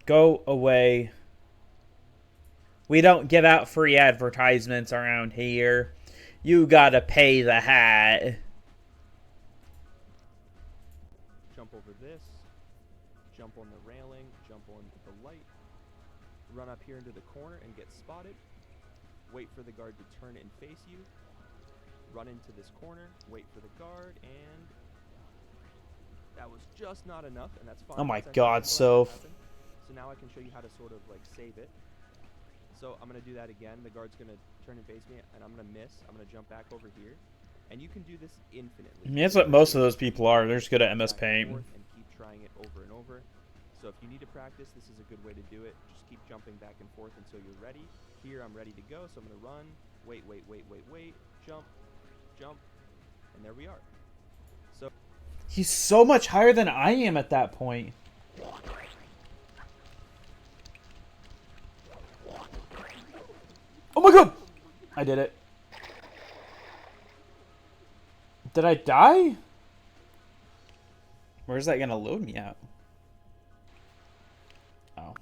Go away. We don't give out free advertisements around here. You gotta pay the hat. Jump over this. Jump on the railing. Jump on the light. Run up here into the corner and get spotted. Wait for the guard to turn and face you. Run into this corner. Wait for the guard, and that was just not enough, and that's fine. Oh my That's god, actually so... what happened. So now I can show you how to sort of like save it. So I'm going to do that again. The guard's going to turn and face me, and I'm going to miss. I'm going to jump back over here. And you can do this infinitely. I mean, that's what most of those people are. They're just good at MS Back and Paint. forth and keep trying it over and over. So if you need to practice, this is a good way to do it. Just keep jumping back and forth until you're ready. Here, I'm ready to go, so I'm going to run. Wait. Jump. And there we are. So He's so much higher than I am at that point. Oh my god! I did it. Did I die? Where's that gonna load me at? Oh.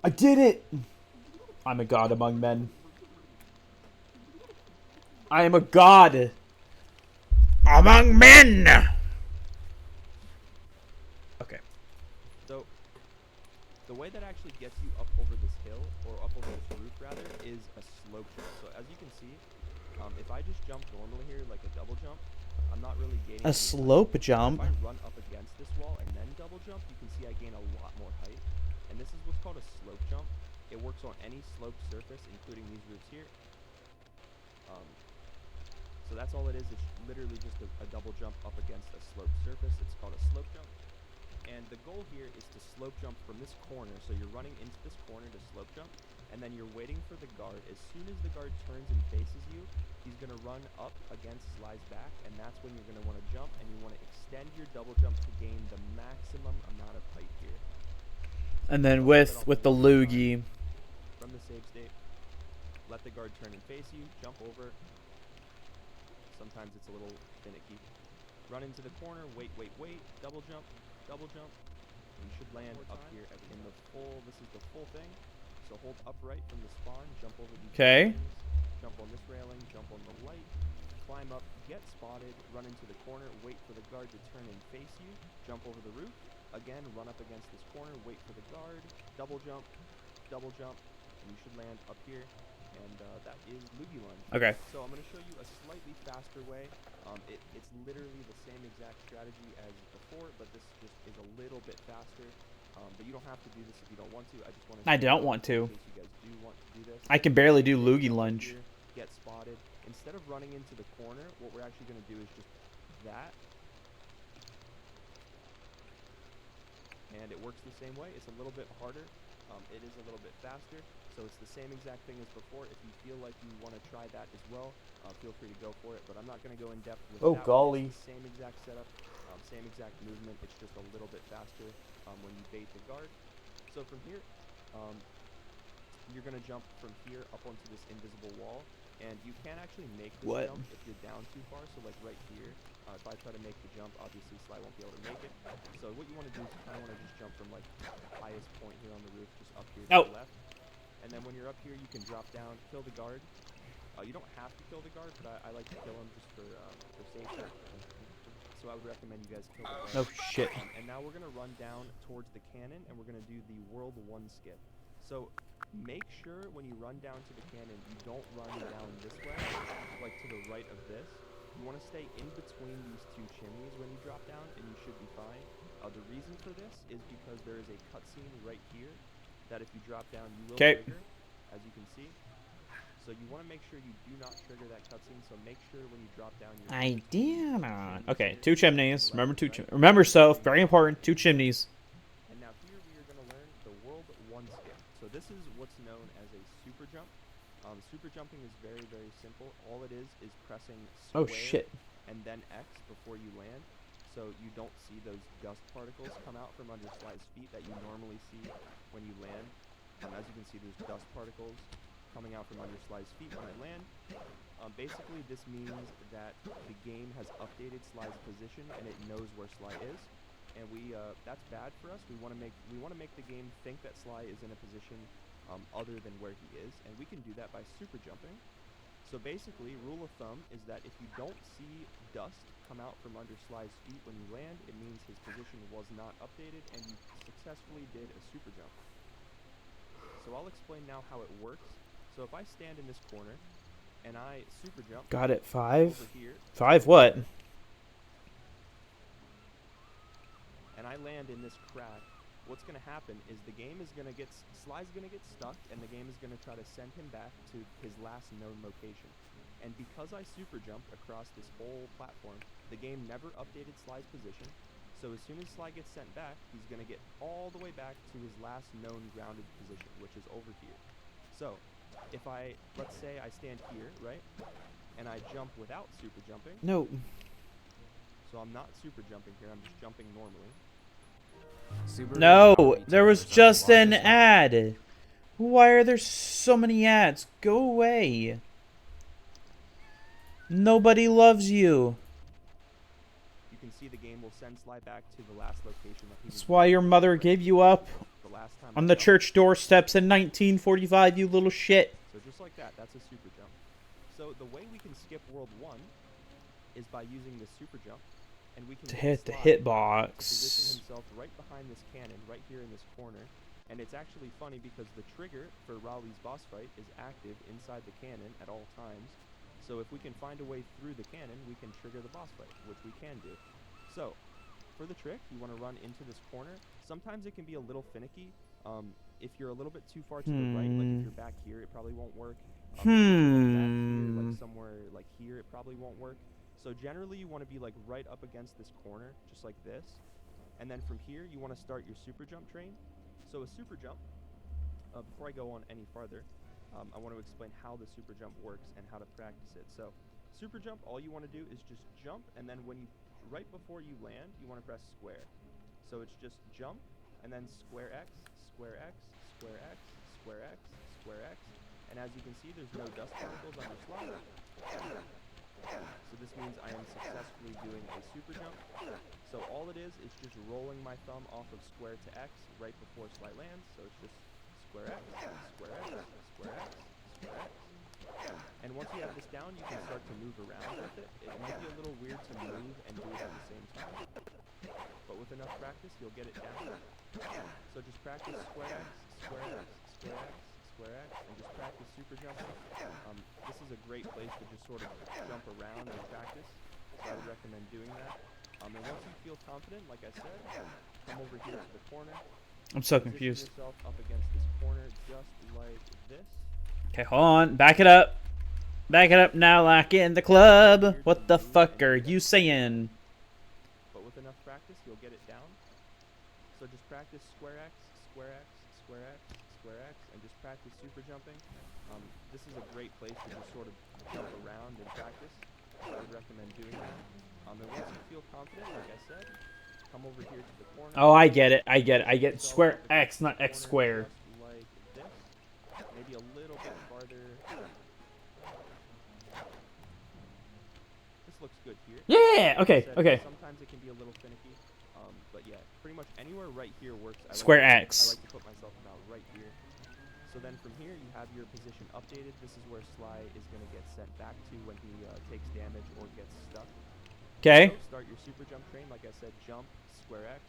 I did it! I'm a god among men. I am a god among men! Okay. So, the way that actually gets you up over this hill, or up over this roof rather, is a slope jump. So as you can see, if I just jump normally here, like a double jump, I'm not really gaining A any slope height. jump? If I run up against this wall and then double jump, you can see I gain a lot more height. And this is what's called a slope jump. It works on any sloped surface, including these roofs here. So that's all it is. It's literally just a double jump up against a sloped surface. It's called a slope jump. And the goal here is to slope jump from this corner. So you're running into this corner to slope jump, and then you're waiting for the guard. As soon as the guard turns and faces you, he's going to run up against, slides back, and that's when you're going to want to jump, and you want to extend your double jump to gain the maximum amount of height here. And then with the loogie. From the save state, let the guard turn and face you, jump over. Sometimes it's a little finicky. Run into the corner, wait, double jump. And you should land up here in the full, this is the full thing. So hold upright from the spawn, jump over these Okay. railings, jump on this railing, jump on the light, climb up, get spotted, run into the corner, wait for the guard to turn and face you, jump over the roof, again, run up against this corner, wait for the guard, double jump, and you should land up here. And that is loogie lunge. Okay. So I'm going to show you a slightly faster way. It's literally the same exact strategy as before, but this just is a little bit faster. But you don't have to do this if you don't want to. I just want to. I don't want to. In case you guys do want to do this. I can barely do loogie lunge. Here, get spotted. Instead of running into the corner, what we're actually going to do is just that. and it works the same way. It's a little bit harder. It is a little bit faster. So it's the same exact thing as before. If you feel like you want to try that as well, feel free to go for it. But I'm not going to go in depth with Oh, that one. golly. It's the same exact setup, same exact movement. It's just a little bit faster when you bait the guard. So from here, you're going to jump from here up onto this invisible wall. And you can't actually make this jump if you're down too far. So like right here, if I try to make the jump, obviously Sly won't be able to make it. So what you want to do is you kind of want to just jump from like the highest point here on the roof, just up here to the left. And then when you're up here, you can drop down, kill the guard. You don't have to kill the guard, but I like to kill him just for safety. So I would recommend you guys kill the guard. Oh shit. And now we're gonna run down towards the cannon, and we're gonna do the World 1 skip. So make sure when you run down to the cannon, you don't run down this way, like to the right of this. You want to stay in between these two chimneys when you drop down, and you should be fine. The reason for this is because there is a cutscene right here that if you drop down, you will trigger, as you can see. So you want to make sure you do not trigger that cutscene. So make sure when you drop down, Okay, 2 chimneys. Remember, so very important. 2 chimneys. And now here we are going to learn the World 1 skip. So this is what's known as a super jump. Super jumping is very, very simple. All it is pressing square and then X before you land. So you don't see those dust particles come out from under Sly's feet that you normally see when you land. As you can see, there's dust particles coming out from under Sly's feet when I land. Basically, this means that the game has updated Sly's position and it knows where Sly is. And that's bad for us. We want to make the game think that Sly is in a position other than where he is, and we can do that by super jumping. So basically, rule of thumb is that if you don't see dust come out from under Sly's feet when you land, it means his position was not updated and you successfully did a super jump. So I'll explain now how it works. So if I stand in this corner and I super jump, got it. 5. over here, 5 what? And I land in this crack, what's going to happen is Sly's going to get stuck, and the game is going to try to send him back to his last known location. And because I super jumped across this whole platform, the game never updated Sly's position. So as soon as Sly gets sent back, he's going to get all the way back to his last known grounded position, which is over here. So if let's say I stand here, right, and I jump without super jumping. No. So I'm not super jumping here, I'm just jumping normally. No, there was just an ad. Why are there so many ads? Go away. Nobody loves you. You can see the game will send Sly back to the last location that he was. That's why your mother gave you up The last time on the church doorsteps in 1945, you little shit. So just like that, that's a super jump. So the way we can skip World 1 is by using the super jump, and we can To hit the Sly hitbox. position himself right behind this cannon, right here in this corner. And it's actually funny because the trigger for Raleigh's boss fight is active inside the cannon at all times. So if we can find a way through the cannon, we can trigger the boss fight, which we can do. So, for the trick, you want to run into this corner. Sometimes it can be a little finicky. If you're a little bit too far to the right, like if you're back here, it probably won't work. If you're back here, like somewhere like here, it probably won't work. So generally, you want to be like right up against this corner, just like this. And then from here, you want to start your super jump train. So a super jump, before I go on any farther, I want to explain how the super jump works and how to practice it. So super jump, all you want to do is just jump, and then right before you land, you want to press square. So it's just jump, and then square X, square X, square X, square X, square X. And as you can see, there's no dust particles on your slide. So this means I am successfully doing a super jump. So all it is just rolling my thumb off of square to X right before Sly lands. So it's just square X, square X, square X, square X. And once you have this down, you can start to move around with it. It might be a little weird to move and do it at the same time. But with enough practice, you'll get it down. So just practice square X, square X, square X, square X, and just practice super jumping. This is a great place to just sort of jump around and practice. So I would recommend doing that. And once you feel confident, like I said, come over here to the corner. I'm so confused. Position yourself up against this corner just like this. Okay, hold on. Back it up. Back it up now, like in the club. What the fuck are you saying? But with enough practice, you'll get it down. So just practice square X, square X, square X, square X, and just practice super jumping. This is a great place to just sort of jump around and practice. I would recommend doing that. And once you feel confident, like I said, come over here to the corner. Oh, I get it. I get it. I get So square at the X, not X corner, square. just like this. Maybe a little bit farther. This looks good here. Yeah. Okay. Like I said, Okay. Sometimes it can be a little finicky. But yeah, pretty much anywhere right here works. Square I X. like to put myself about right here. So then from here, you have your position updated. This is where Sly is going to get sent back to when he takes damage or gets stuck. Okay. So start your super jump train. Like I said, jump, square X,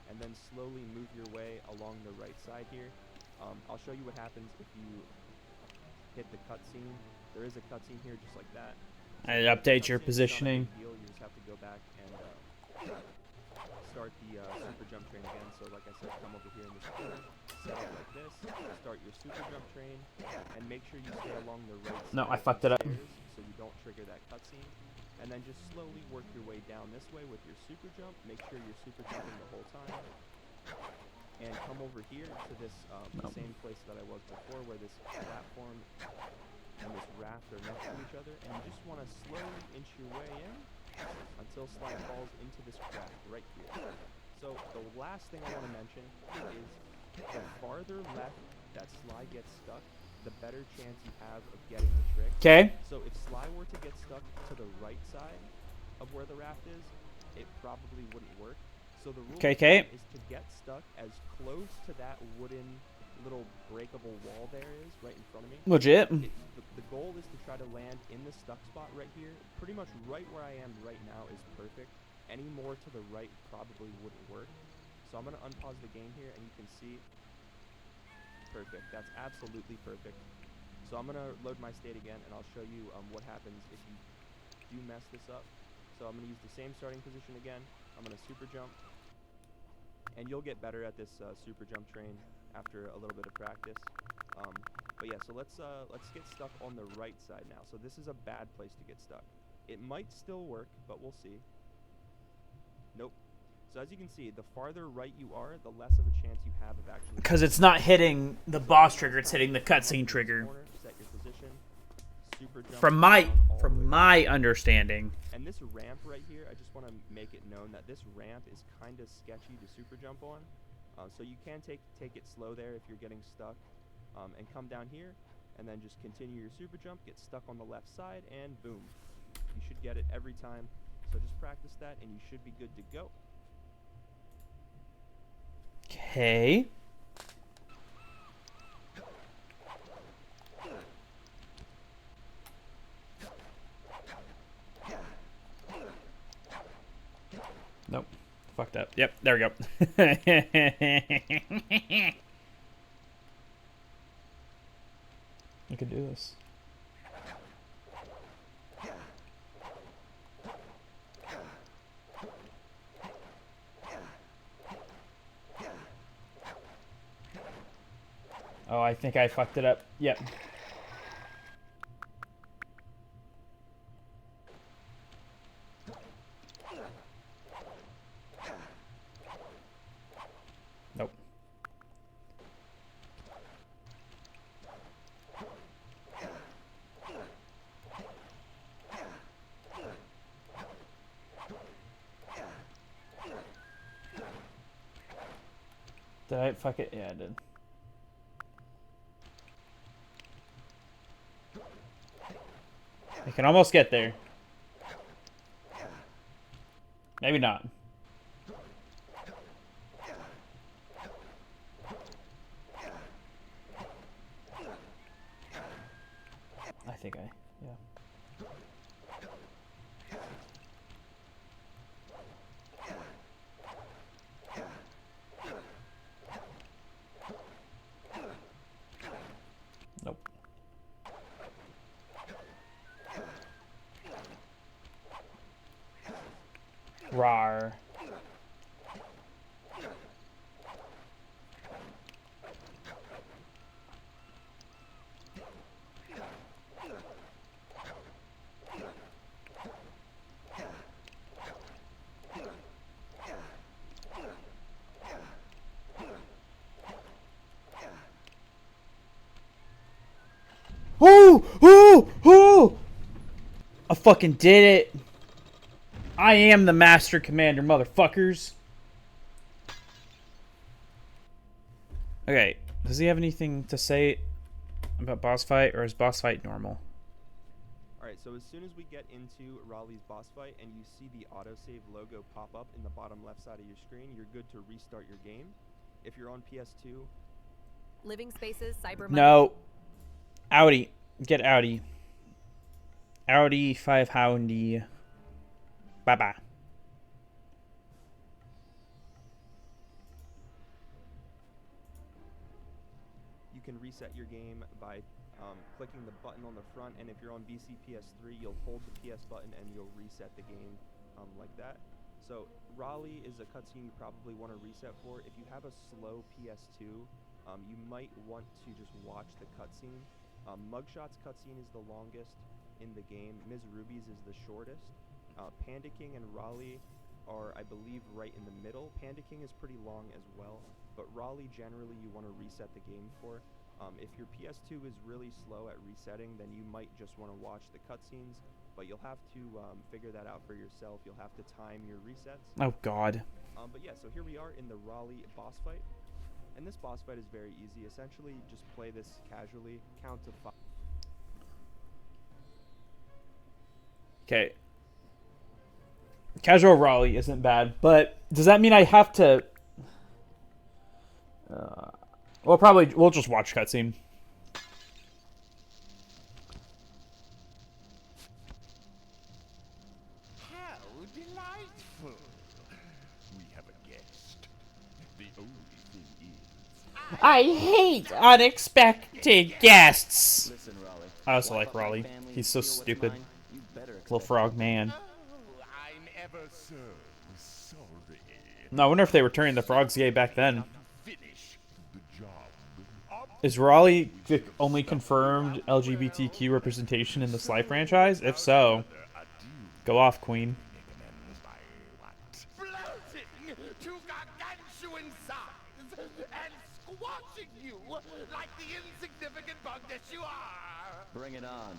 and then slowly move your way along the right side here. I'll show you what happens if you hit the cutscene. There is a cutscene here just like that. And update your Cutscene is not a positioning. big deal. You just have to go back and start the super jump train again. So like I said, come over here in this corner, set it like this, start your super jump train, and make sure you stay along the right side. No, I of fucked the it up. stairs so you don't trigger that cutscene. And then just slowly work your way down this way with your super jump. Make sure you're super jumping the whole time. And come over here to this the same place that I was before, where this platform and this raft are next to each other. And you just want to slowly inch your way in until Sly falls into this crack right here. So the last thing I want to mention is the farther left that Sly gets stuck, the better chance you have of getting the trick. Okay. So if Sly were to get stuck to the right side of where the raft is, it probably wouldn't work. So the rule of thumb is to get stuck as close to that wooden little breakable wall there is right in front of me. Legit. The goal is to try to land in the stuck spot right here. Pretty much right where I am right now is perfect. Any more to the right probably wouldn't work. So I'm going to unpause the game here, and you can see. Perfect. That's absolutely perfect. So I'm going to load my state again, and I'll show you what happens if you do mess this up. So I'm going to use the same starting position again. I'm going to super jump. And you'll get better at this super jump train after a little bit of practice. But yeah, so let's get stuck on the right side now. So this is a bad place to get stuck. It might still work, but we'll see. Nope. So as you can see, the farther right you are, the less of a chance you have of actually... Because it's not hitting the boss trigger, it's hitting the cutscene trigger. Set your position, super jump From my understanding. And this ramp right here, I just want to make it known that this ramp is kind of sketchy to super jump on. So you can take it slow there if you're getting stuck. And come down here, and then just continue your super jump, get stuck on the left side, and boom. You should get it every time. So just practice that, and you should be good to go. Okay. Nope. Fucked up. Yep, there we go. I could do this. Oh, I think I fucked it up. Yep. Nope. Did I fuck it? Yeah, I did. I can almost get there. Maybe not. I think yeah. Nope. Rar. fucking did it. I am the Master Commander, motherfuckers. Okay, does he have anything to say about boss fight, or is boss fight normal? Alright, so as soon as we get into Raleigh's boss fight and you see the autosave logo pop up in the bottom left side of your screen, you're good to restart your game. If you're on PS2... Living Spaces, Cyber No. Audi. Get Audi. Audi 5 Houndy. Bye-bye. You can reset your game by clicking the button on the front, and if you're on BC PS3, you'll hold the PS button and you'll reset the game like that. So Raleigh is a cutscene you probably want to reset for. If you have a slow PS2, you might want to just watch the cutscene. Mugshot's cutscene is the longest in the game. Ms. Ruby's is the shortest. Panda King and Raleigh are, I believe, right in the middle. Panda King is pretty long as well, but Raleigh generally you want to reset the game for. If your PS2 is really slow at resetting, then you might just want to watch the cutscenes, but you'll have to figure that out for yourself. You'll have to time your resets. Oh, God. But yeah, so here we are in the Raleigh boss fight. And this boss fight is very easy. Essentially, just play this casually, count to 5. Okay. Casual Raleigh isn't bad, but does that mean I have to... well, probably we'll just watch cutscene. How delightful. We have a guest. The only thing is... I hate unexpected guests. Listen, Raleigh. I also wipe like out my Raleigh. family He's and so steal what's stupid. mine, you better Little expect frog man. Oh, I'm ever so sorry. No, I wonder if they were turning the frogs gay back then. Finish the job. Is Raleigh the only confirmed LGBTQ representation in the Sly franchise? If so, go off, Queen. Floating to gargantuan size and squashing you like the insignificant bug that you are. Bring it on.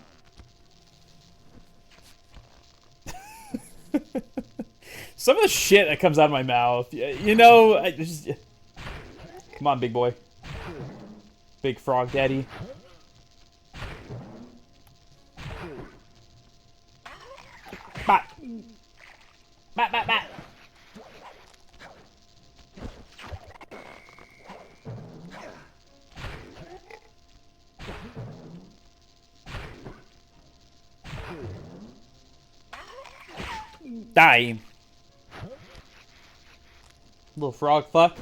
Some of the shit that comes out of my mouth, you know, I just... Come on, big boy. Big frog daddy. Bat. Bat, bat, bat. Die. Little frog fuck.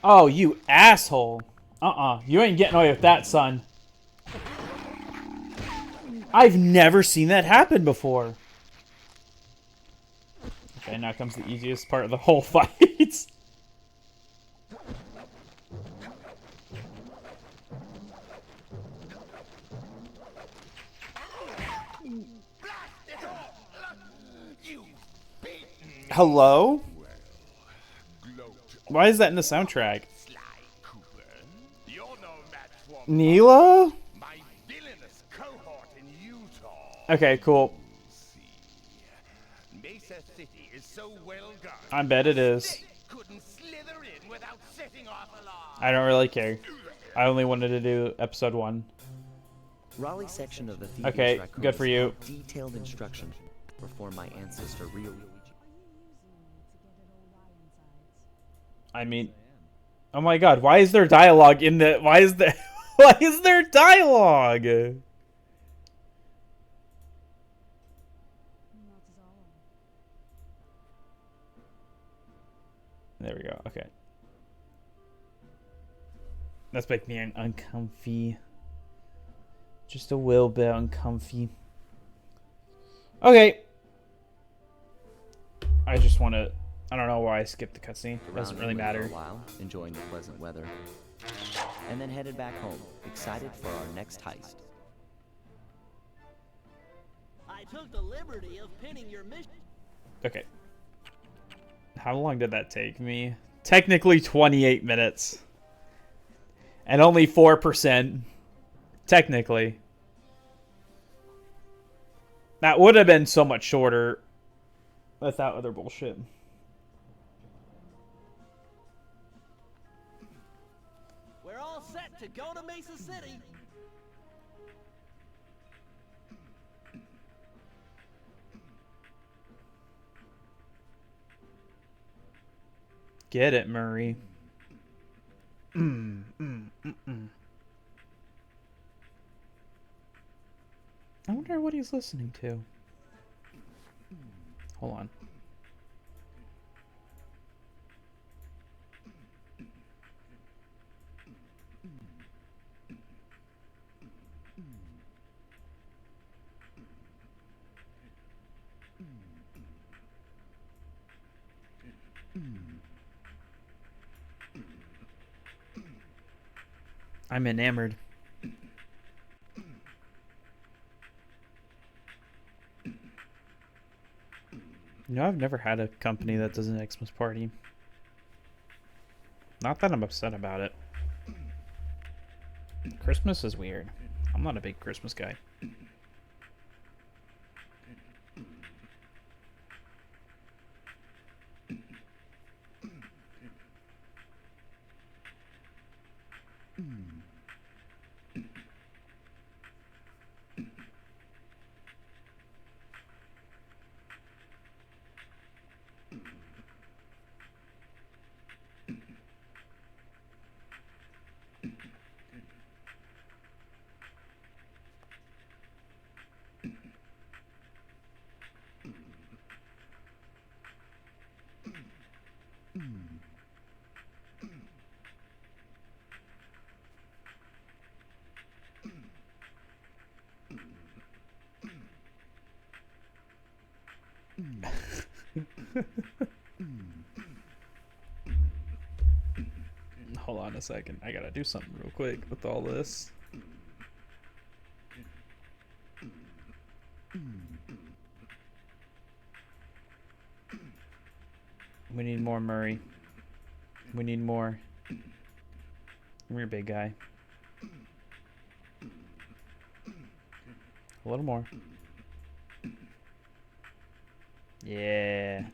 Oh, you asshole. You ain't getting away with that, son. I've never seen that happen before. Okay, now comes the easiest part of the whole fight. Hello? Why is that in the soundtrack? Neela? My villainous cohort in Utah. Okay, cool. Mesa City is so well guarded. I bet it is. They couldn't slither in without setting off alarm. I don't really care. I only wanted to do episode 1. Raleigh's section of the Thieves Okay, Raccoon good for you. Detailed instruction before my ancestor Rio. I mean, oh my god, why is there dialogue in the... Why is there... Why is there dialogue? There we go, okay. That's making me uncomfy. Just a little bit uncomfy. Okay. I just want to... I don't know why I skipped the cutscene. Doesn't really matter. For a while, enjoying the pleasant weather. and then headed back home, excited for our next heist. I took the liberty of pinning your mission. Okay. How long did that take me? Technically 28 minutes. And only 4%. Technically. That would have been so much shorter without other bullshit. We're all set to go to Mesa City. Get it, Murray. I wonder what he's listening to. Hold on. I'm enamored. You know, I've never had a company that does an Xmas party. Not that I'm upset about it. Christmas is weird. I'm not a big Christmas guy. Hold on a second. I gotta do something real quick with all this. We need more, Murray. We need more. Come here, big guy. A little more. Yeah.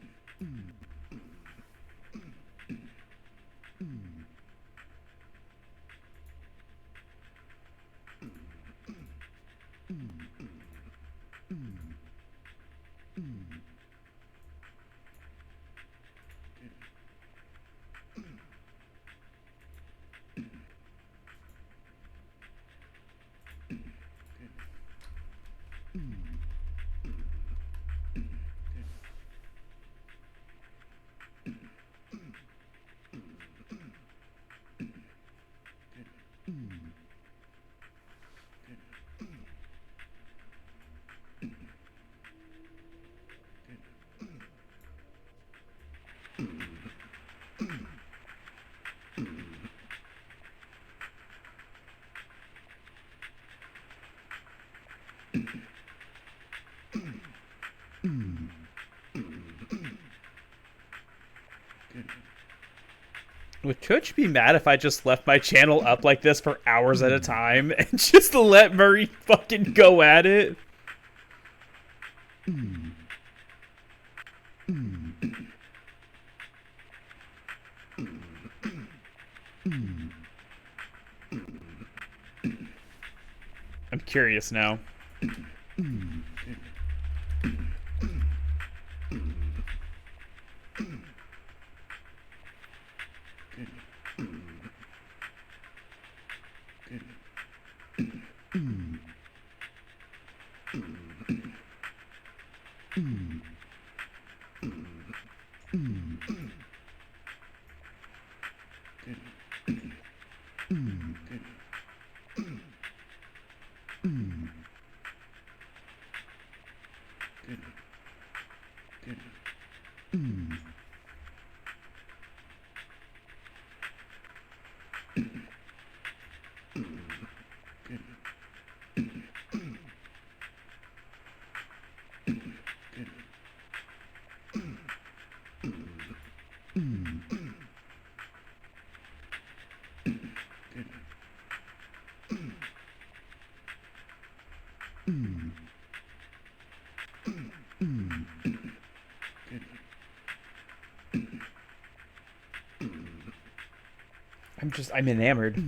Would Twitch be mad if I just left my channel up like this for hours at a time and just let Murray fucking go at it? I'm curious now. I'm enamored.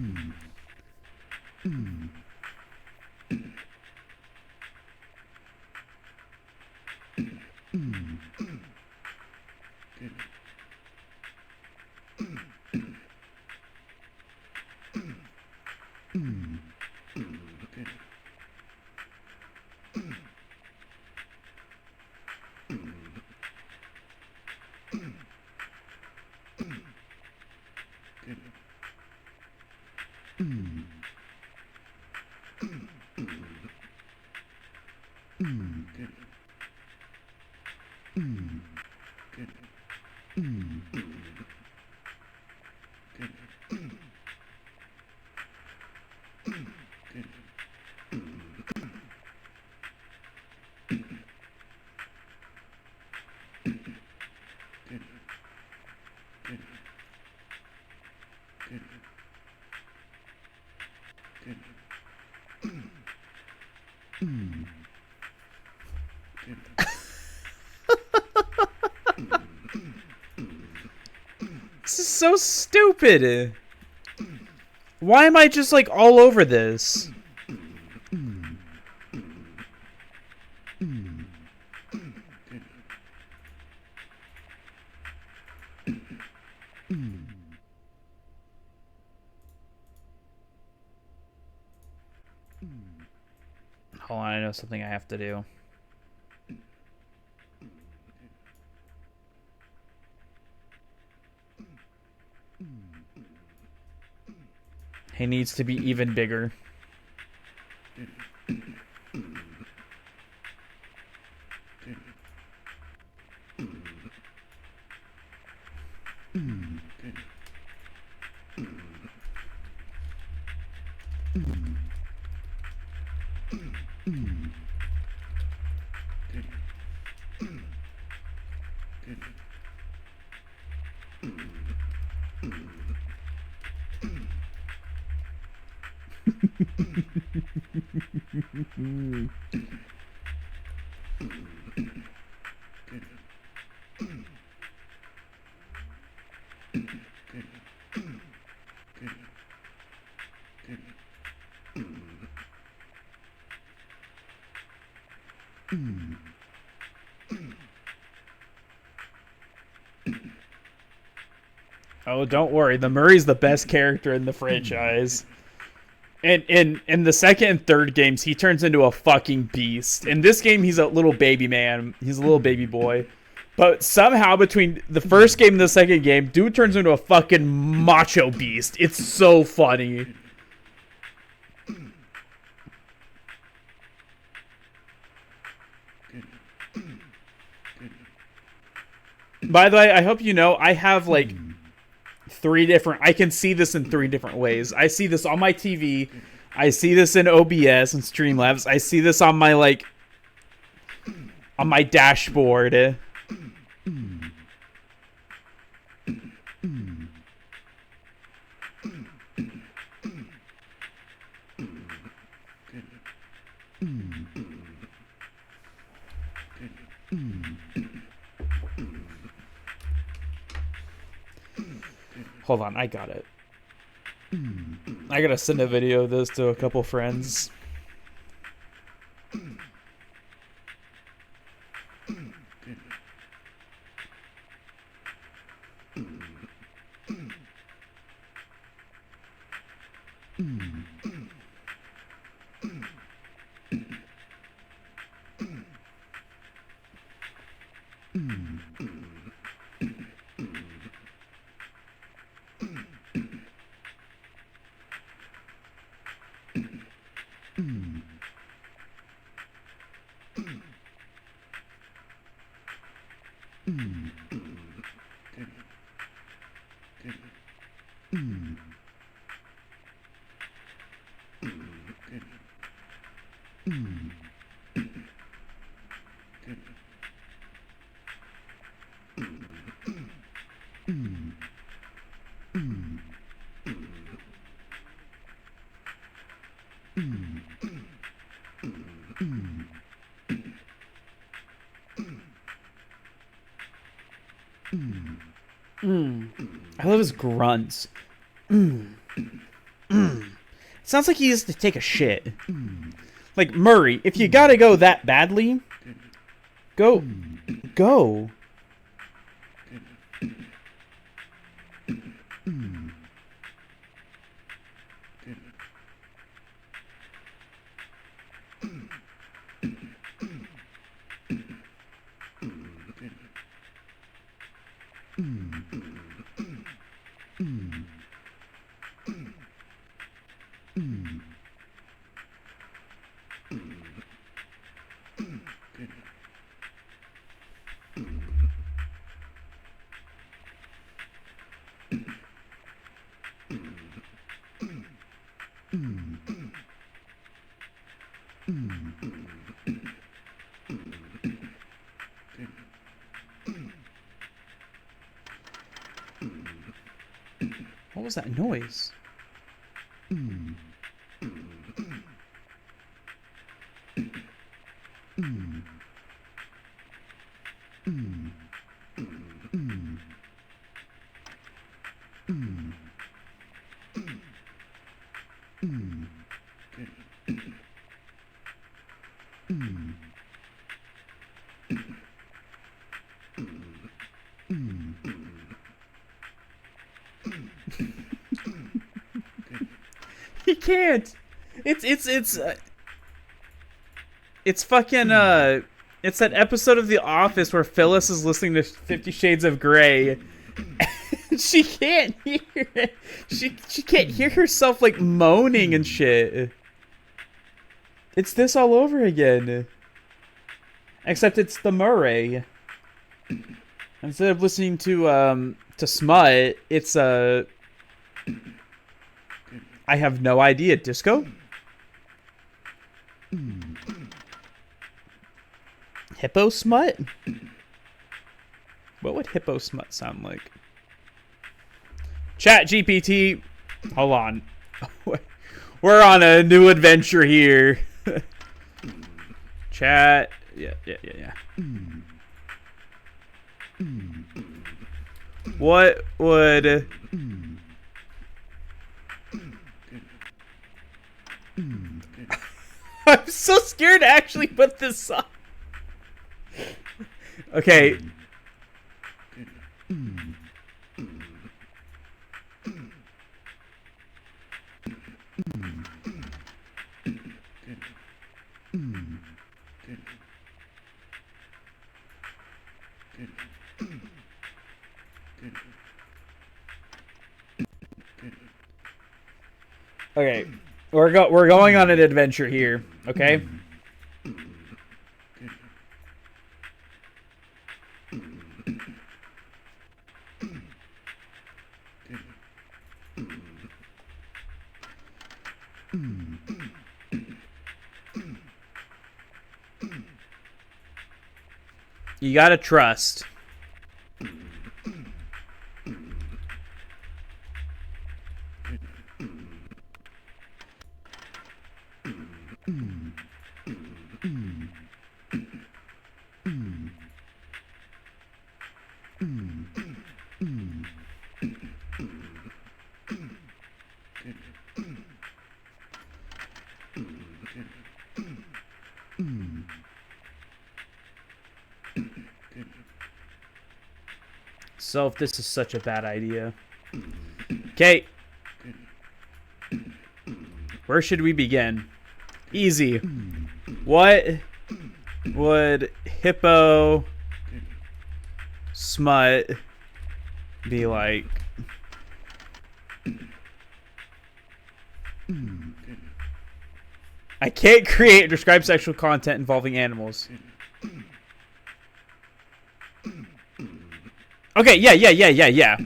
This is so stupid. Why am I just like all over this? Hold on, I know something I have to do. He needs to be even bigger. Oh, don't worry. The Murray's the best character in the franchise. And in the second and third games, he turns into a fucking beast. In this game, he's a little baby man. He's a little baby boy. But somehow between the first game and the second game, dude turns into a fucking macho beast. It's so funny. By the way, I hope you know, I have like I can see this in 3 different ways. I see this on my TV. I see this in OBS and Streamlabs. I see this on my on my dashboard. Hold on, I got it. I gotta send a video of this to a couple friends. I love his grunts. Sounds like he used to take a shit. Like, Murray, if you gotta go that badly, go. What was that noise? He can't. It's fucking it's that episode of The Office where Phyllis is listening to 50 Shades of Grey. She can't hear it. She can't hear herself like moaning and shit. It's this all over again. Except it's the Murray. Instead of listening to Smut, it's I have no idea. Disco? Hippo Smut? What would Hippo Smut sound like? Chat GPT. Hold on. We're on a new adventure here. Chat. Yeah. What would... I'm so scared to actually put this on. Okay. Okay, we're going on an adventure here, okay? You gotta trust. So if this is such a bad idea. Okay. Where should we begin? Easy. What would Hippo Smut be like? I can't create or describe sexual content involving animals. Okay, yeah.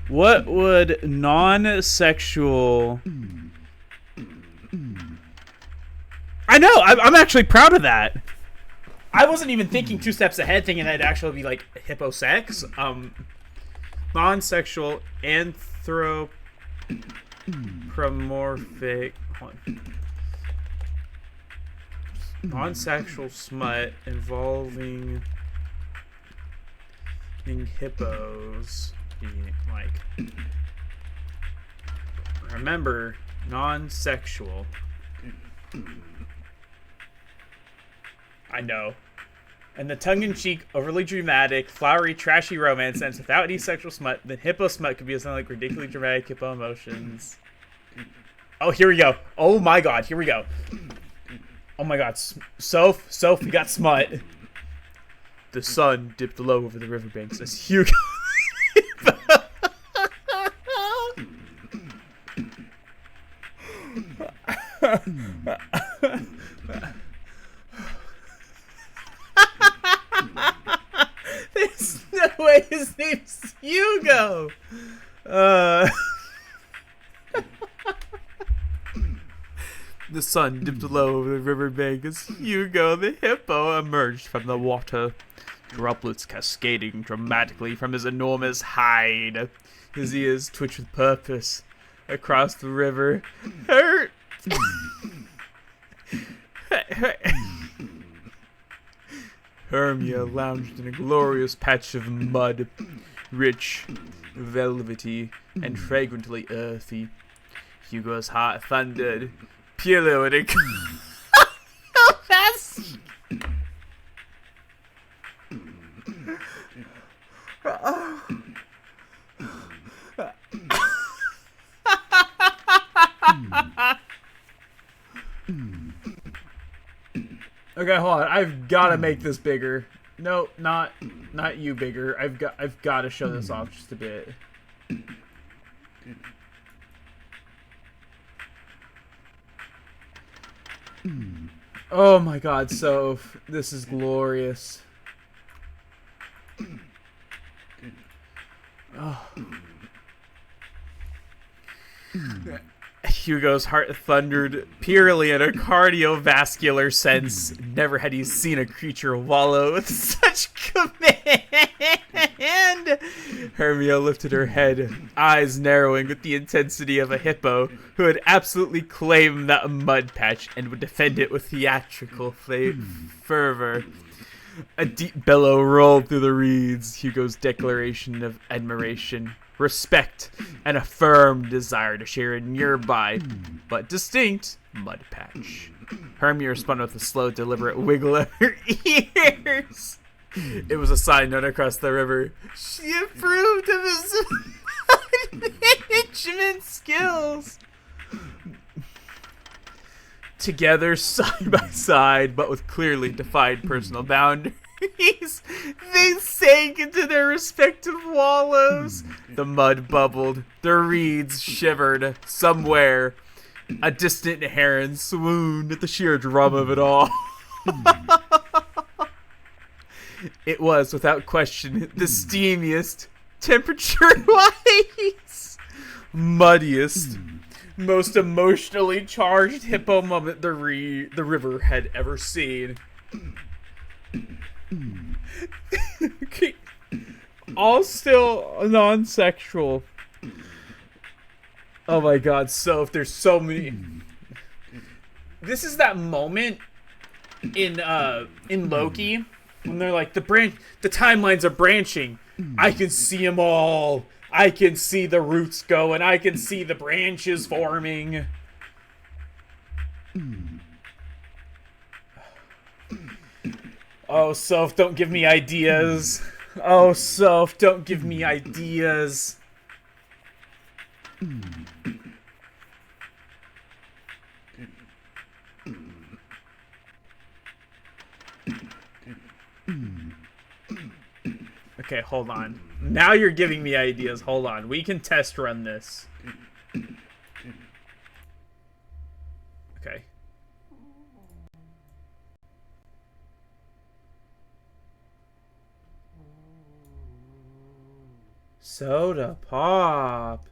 What would non-sexual... I know, I'm actually proud of that. I wasn't even thinking 2 steps ahead, thinking that'd actually be like hippo sex. Non-sexual anthropomorphic... Non-sexual smut involving hippos being like Remember, non-sexual. I know. And the tongue-in-cheek, overly dramatic, flowery, trashy romance ends without any sexual smut. Then hippo smut could be something like ridiculously dramatic hippo emotions. Oh, here we go. Oh my god, here we go. Oh my god, Soph, we got smut. The sun dipped low over the riverbanks as Hugo... There's no way his name's Hugo. The sun dipped low over the riverbank as Hugo the hippo emerged from the water, droplets cascading dramatically from his enormous hide. His ears twitched with purpose. Across the river, Hermia lounged in a glorious patch of mud, rich, velvety, and fragrantly earthy. Hugo's heart thundered. Pirlo and a fast. Okay, hold on. I've got to make this bigger. No, not you bigger. I've got to show this off just a bit. Oh my god, Soph. This is glorious. Oh. Hugo's heart thundered purely in a cardiovascular sense. Never had he seen a creature wallow with such command. Hermia lifted her head, eyes narrowing with the intensity of a hippo who had absolutely claimed that mud patch and would defend it with theatrical fervor. A deep bellow rolled through the reeds, Hugo's declaration of admiration, respect, and a firm desire to share a nearby, but distinct, mud patch. Hermia responded with a slow, deliberate wiggle of her ears. It was a side note across the river. She approved of his management skills. Together, side by side, but with clearly defined personal boundaries, they sank into their respective wallows. The mud bubbled, the reeds shivered. Somewhere, a distant heron swooned at the sheer drama of it all. It was, without question, the steamiest, temperature-wise, muddiest, most emotionally charged hippo moment the river had ever seen. Okay. All still non-sexual. Oh my god, so if there's so many... This is that moment in Loki when they're like, the timelines are branching. I can see them all. I can see the roots go, and I can see the branches forming. Oh, Soph, don't give me ideas. Oh, Soph, don't give me ideas. Okay, hold on. Now you're giving me ideas. Hold on. We can test run this. Okay. Soda pop.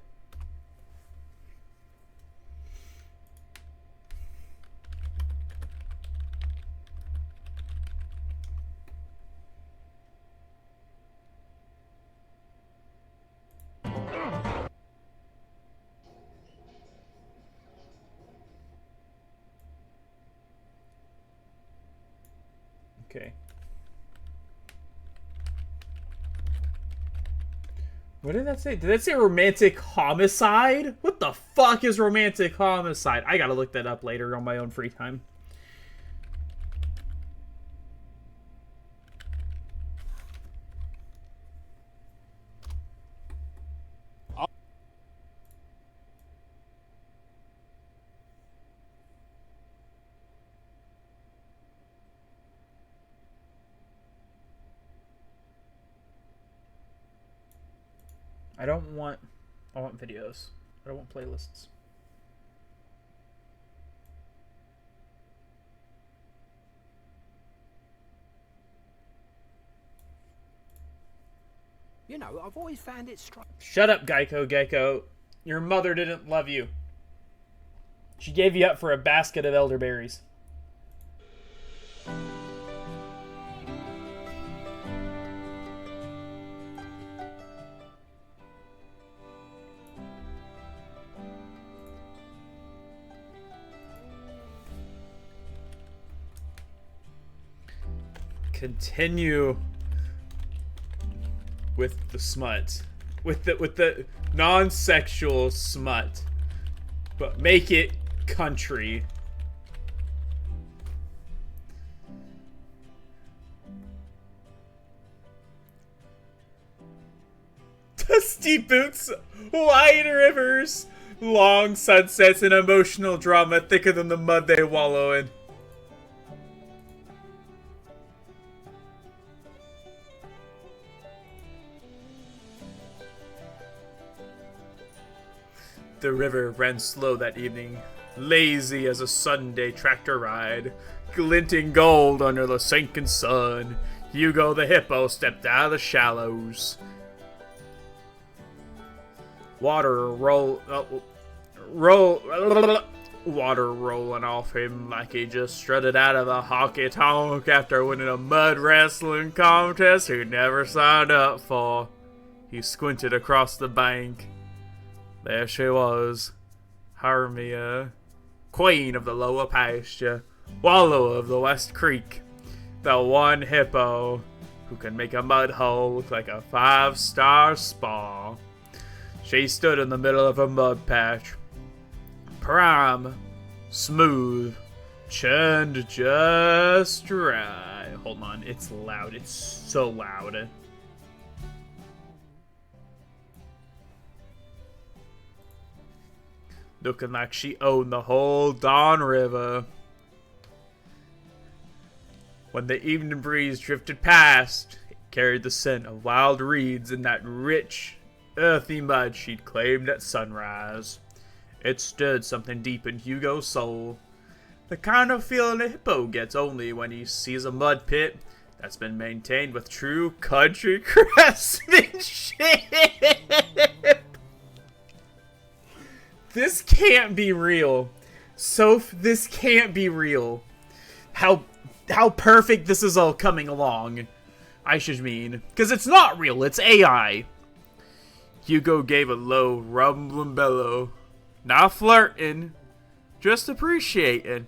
Okay. What did that say? Did that say romantic homicide? What the fuck is romantic homicide? I gotta look that up later on my own free time. I want videos. I don't want playlists. You know, I've always found it strange. Shut up, Geico Gecko. Your mother didn't love you. She gave you up for a basket of elderberries. Continue with the smut, with the non-sexual smut, but make it country. Dusty boots, wide rivers, long sunsets, and emotional drama thicker than the mud they wallow in. The river ran slow that evening, lazy as a Sunday tractor ride, glinting gold under the sinking sun. Hugo the hippo stepped out of the shallows. Water rolling off him like he just strutted out of a honky tonk after winning a mud wrestling contest he never signed up for. He squinted across the bank. There she was, Hermia, queen of the lower pasture, wallow of the West Creek, the one hippo who can make a mud hole look like a 5-star spa. She stood in the middle of a mud patch, prime, smooth, churned just right. Hold on, it's loud, it's so loud. Looking like she owned the whole Don River. When the evening breeze drifted past, it carried the scent of wild reeds and that rich, earthy mud she'd claimed at sunrise. It stirred something deep in Hugo's soul. The kind of feeling a hippo gets only when he sees a mud pit that's been maintained with true country craftsmanship. This can't be real. This can't be real. How perfect this is all coming along. I should mean. Because it's not real, it's AI. Hugo gave a low, rumbling bellow. Not flirting, just appreciating.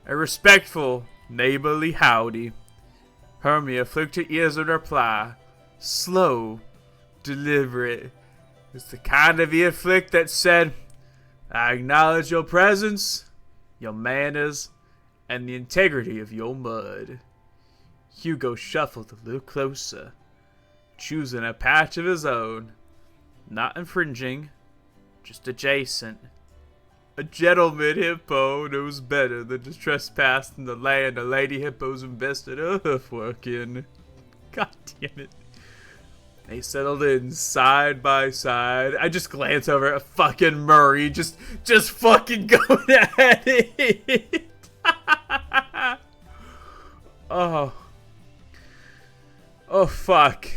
A respectful, neighborly howdy. Hermia flicked her ears in reply. Slow, deliberate. It's the kind of ear flick that said, I acknowledge your presence, your manners, and the integrity of your mud. Hugo shuffled a little closer, choosing a patch of his own. Not infringing, just adjacent. A gentleman hippo knows better than to trespass in the land a lady hippo's invested her hoof in. God damn it. They settled in side by side. I just glance over at fucking Murray, just fucking going at it. Oh fuck.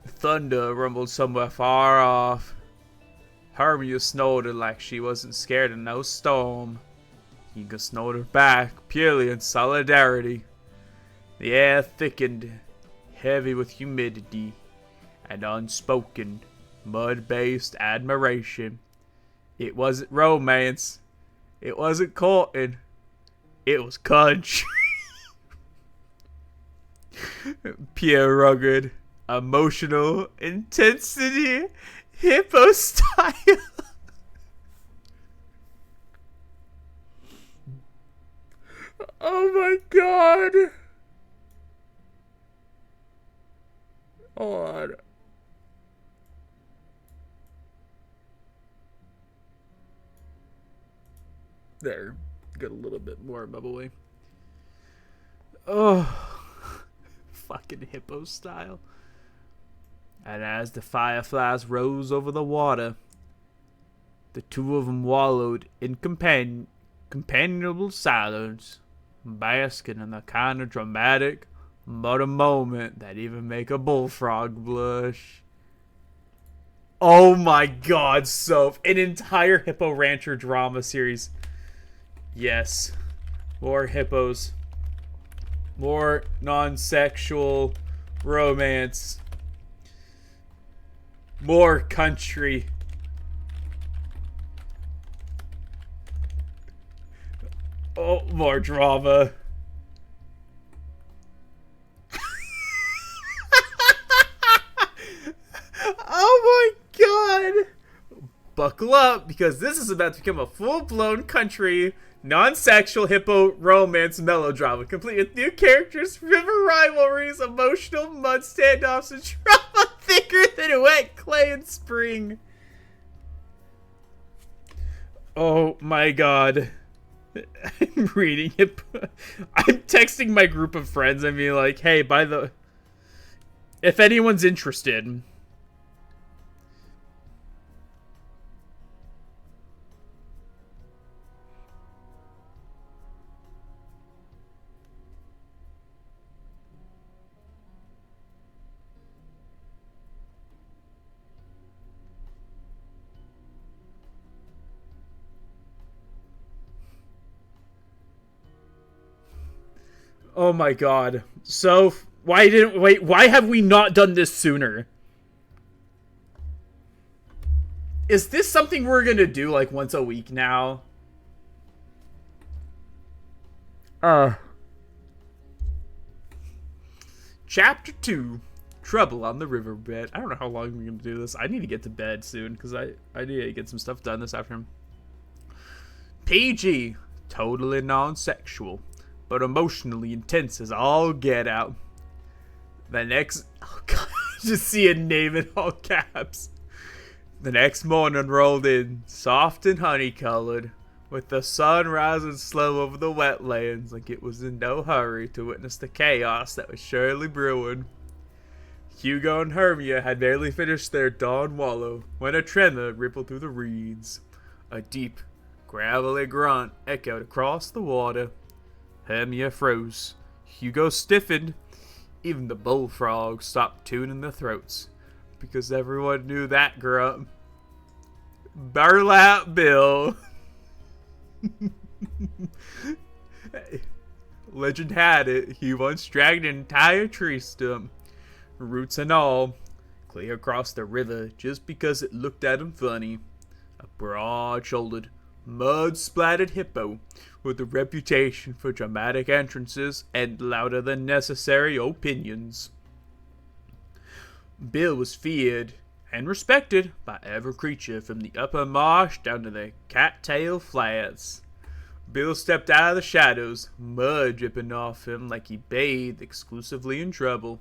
Thunder rumbled somewhere far off. Hermia snorted like she wasn't scared of no storm. Hugo snorted back, purely in solidarity. The air thickened, heavy with humidity and unspoken, mud-based admiration. It wasn't romance. It wasn't courting. It was country. Pure rugged, emotional intensity, hippo style. Oh my god. Hold on. There. Get a little bit more bubbly. Oh. Fucking hippo style. And as the fireflies rose over the water, the two of them wallowed in companionable silence, basking in the kind of dramatic but a moment that even make a bullfrog blush. Oh my god, Soph. An entire Hippo Rancher drama series. Yes. More hippos. More non-sexual romance. More country. Oh, more drama. Oh my god! Buckle up, because this is about to become a full-blown country, non-sexual hippo romance melodrama, complete with new characters, river rivalries, emotional mud standoffs, and drama thicker than wet clay in spring. Oh my god. I'm reading it. I'm texting my group of friends and being like, hey, if anyone's interested... Oh my god. So, why have we not done this sooner? Is this something we're gonna do like once a week now? Chapter 2. Trouble on the Riverbed. I don't know how long we're gonna do this. I need to get to bed soon because I need to get some stuff done this afternoon. PG. Totally non-sexual, but emotionally intense as all get out. The next... Oh god, just see a name in all caps. The next morning rolled in, soft and honey-colored, with the sun rising slow over the wetlands like it was in no hurry to witness the chaos that was surely brewing. Hugo and Hermia had barely finished their dawn wallow when a tremor rippled through the reeds. A deep, gravelly grunt echoed across the water. Hermia froze. Hugo stiffened. Even the bullfrogs stopped tuning their throats, because everyone knew that grunt. Burlap Bill. Legend had it, he once dragged an entire tree stump, roots and all, clear across the river just because it looked at him funny. A broad-shouldered, mud-splattered hippo with a reputation for dramatic entrances and louder than necessary opinions. Bill was feared and respected by every creature from the upper marsh down to the cattail flats. Bill stepped out of the shadows, mud dripping off him like he bathed exclusively in trouble.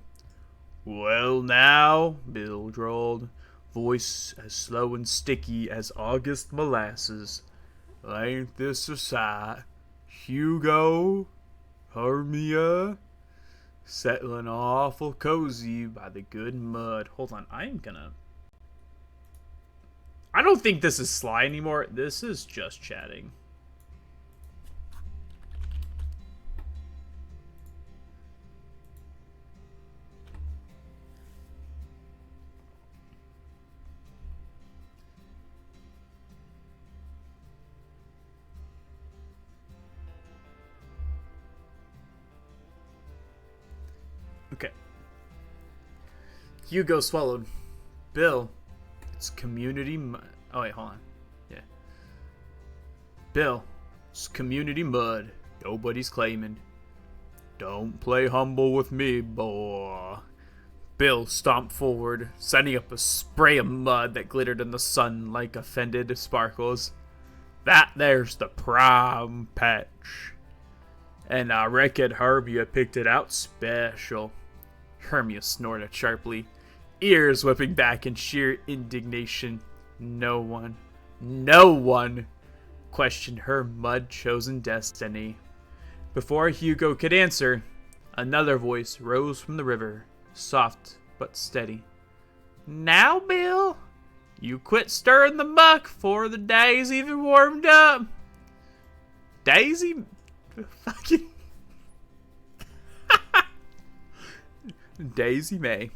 Well now, Bill drawled, voice as slow and sticky as August molasses. Ain't this a sight? Hugo? Hermia? Settling awful cozy by the good mud. Hold on, I don't think this is Sly anymore. This is just chatting. Okay. Hugo swallowed. Bill, it's community oh wait, hold on. Yeah. Bill, it's community mud. Nobody's claiming. Don't play humble with me, boy. Bill stomped forward, sending up a spray of mud that glittered in the sun like offended sparkles. That there's the prime patch. And I reckon Hermia picked it out special. Hermia snorted sharply, ears whipping back in sheer indignation. No one questioned her mud-chosen destiny. Before Hugo could answer, another voice rose from the river, soft but steady. Now, Bill, you quit stirring the muck before the day's even warmed up. Daisy... fucking... Daisy May,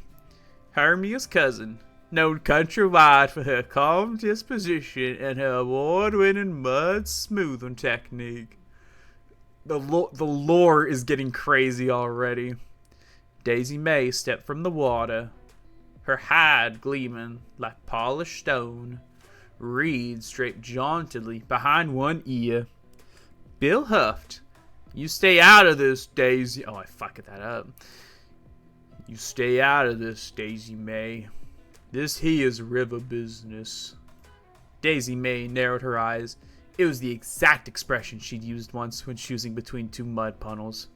Hermia's cousin, known countrywide for her calm disposition and her award-winning mud smoothing technique. The lore is getting crazy already. Daisy May stepped from the water, her hide gleaming like polished stone, reeds draped jauntily behind one ear. Bill huffed. You stay out of this, Daisy. Oh, I fucked that up. You stay out of this, Daisy May. This here's river business. Daisy May narrowed her eyes. It was the exact expression she'd used once when choosing between two mud puddles.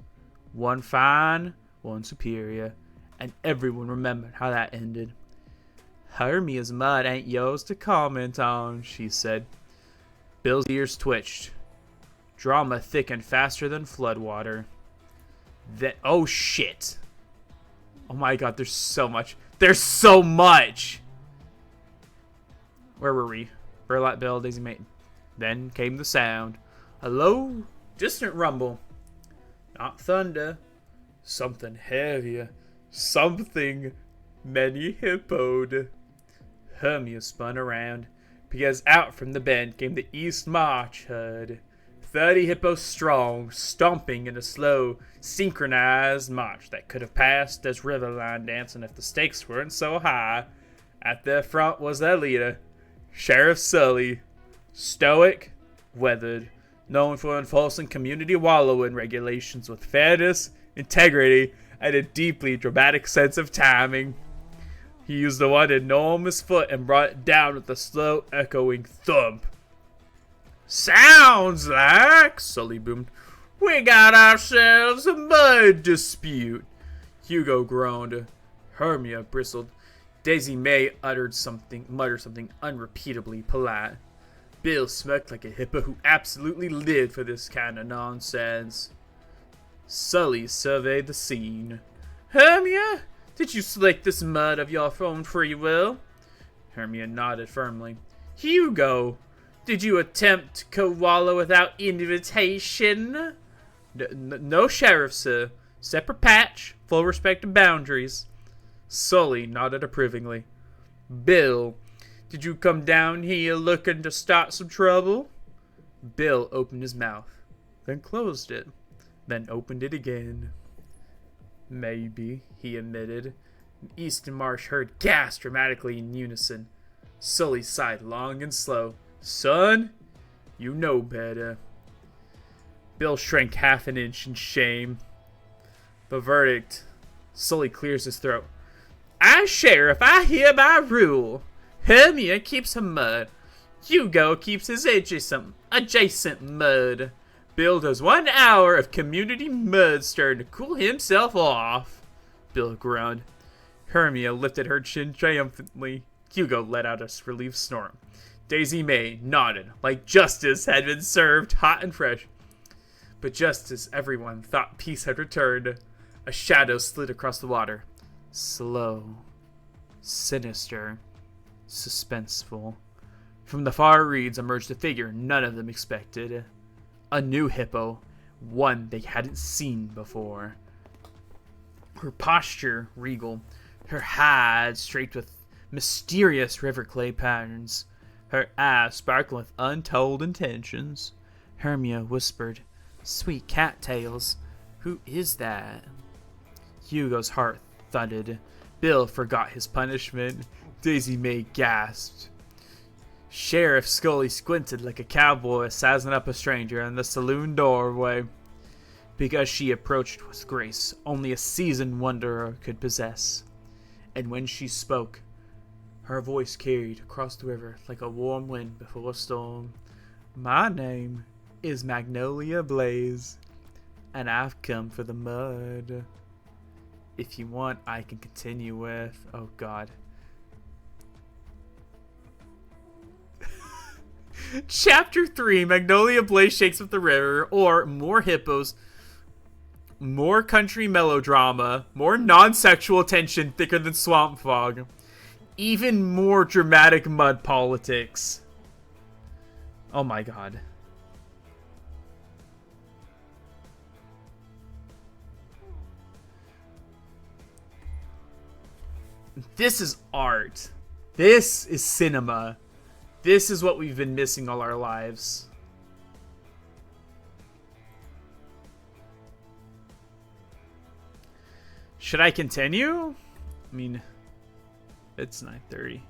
One fine, one superior, and everyone remembered how that ended. Hermia's mud ain't yours to comment on, she said. Bill's ears twitched. Drama thickened faster than floodwater. Oh shit. Oh my god, there's so much. There's so much! Where were we? Burlap Bill, Daisy May. Then came the sound. A low, distant rumble. Not thunder. Something heavier. Something many hippoed. Hermia spun around, because out from the bend came the East March herd. 30 hippos strong, stomping in a slow, synchronized march that could have passed as river line dancing if the stakes weren't so high. At their front was their leader, Sheriff Sully. Stoic, weathered, known for enforcing community wallowing regulations with fairness, integrity, and a deeply dramatic sense of timing. He used the one enormous foot and brought it down with a slow, echoing thump. Sounds like, Sully boomed, we got ourselves a mud dispute. Hugo groaned. Hermia bristled. Daisy May muttered something unrepeatably polite. Bill smirked like a hippo who absolutely lived for this kind of nonsense. Sully surveyed the scene. Hermia, did you select this mud of your own free will? Hermia nodded firmly. Hugo, did you attempt to co-wallow without invitation? No, Sheriff, sir. Separate patch, full respect of boundaries. Sully nodded approvingly. Bill, did you come down here looking to start some trouble? Bill opened his mouth, then closed it, then opened it again. Maybe, he admitted. Easton Marsh heard gasp dramatically in unison. Sully sighed long and slow. Son, you know better. Bill shrank half an inch in shame. The verdict. Sully clears his throat. As sheriff, I hereby rule. Hermia keeps her mud. Hugo keeps his adjacent mud. Bill does 1 hour of community mud stirring to cool himself off. Bill groaned. Hermia lifted her chin triumphantly. Hugo let out a relieved snort. Daisy May nodded, like justice had been served hot and fresh. But just as everyone thought peace had returned, a shadow slid across the water. Slow, sinister, suspenseful. From the far reeds emerged a figure none of them expected. A new hippo, one they hadn't seen before. Her posture regal, her hide streaked with mysterious river clay patterns, her eyes sparkling with untold intentions. Hermia whispered, Sweet cattails, who is that? Hugo's heart thudded. Bill forgot his punishment. Daisy May gasped. Sheriff Scully squinted like a cowboy sizing up a stranger in the saloon doorway. Because she approached with grace only a seasoned wanderer could possess. And when she spoke, her voice carried across the river like a warm wind before a storm. My name is Magnolia Blaze, and I've come for the mud. If you want, I can continue with... Oh, God. Chapter 3, Magnolia Blaze shakes up the river, or more hippos, more country melodrama, more non-sexual tension thicker than swamp fog, even more dramatic mud politics. Oh my god. This is art. This is cinema. This is what we've been missing all our lives. Should I continue? I mean, it's 9:30.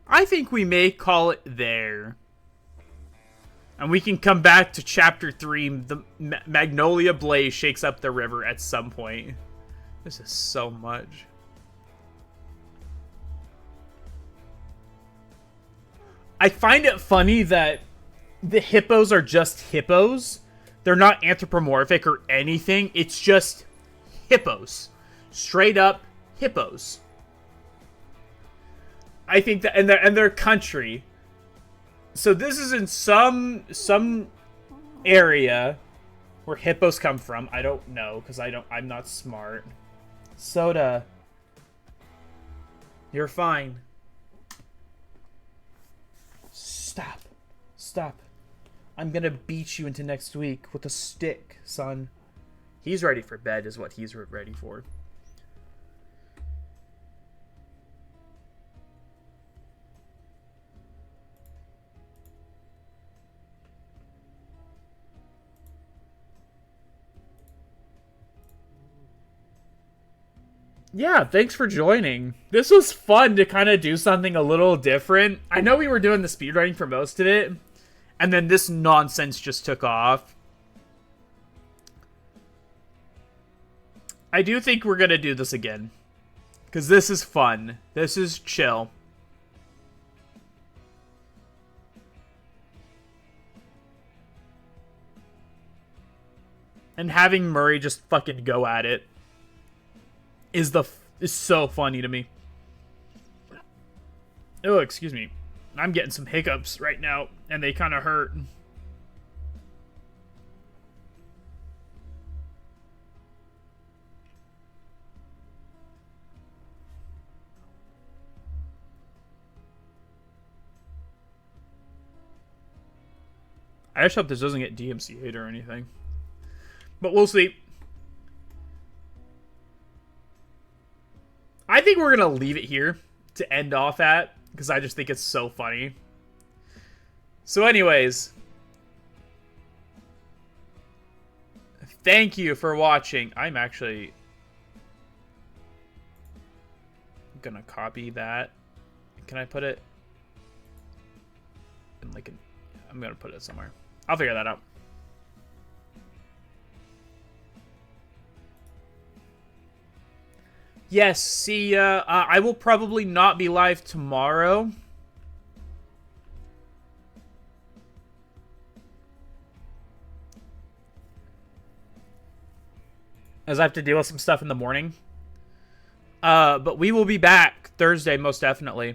I think we may call it there. And we can come back to Chapter 3. The Magnolia Blaze shakes up the river at some point. This is so much. I find it funny that the hippos are just hippos. They're not anthropomorphic or anything. It's just hippos. Straight up hippos. I think that, and their country. So this is in some area where hippos come from. I don't know because I'm not smart. Soda, you're fine. Stop. I'm gonna beat you into next week with a stick, son. He's ready for bed, is what he's ready for. Yeah, thanks for joining. This was fun to kind of do something a little different. I know we were doing the speedrunning for most of it, and then this nonsense just took off. I do think we're going to do this again, because this is fun. This is chill. And having Murray just fucking go at it is so funny to me. Oh, excuse me. I'm getting some hiccups right now, and they kind of hurt. I just hope this doesn't get DMCA'd or anything. But we'll see. I think we're going to leave it here to end off at, because I just think it's so funny. So anyways, thank you for watching. I'm actually going to copy that. Can I put it in like an... I'm going to put it somewhere. I'll figure that out. Yes, see ya. I will probably not be live tomorrow. As I have to deal with some stuff in the morning. But we will be back Thursday, most definitely.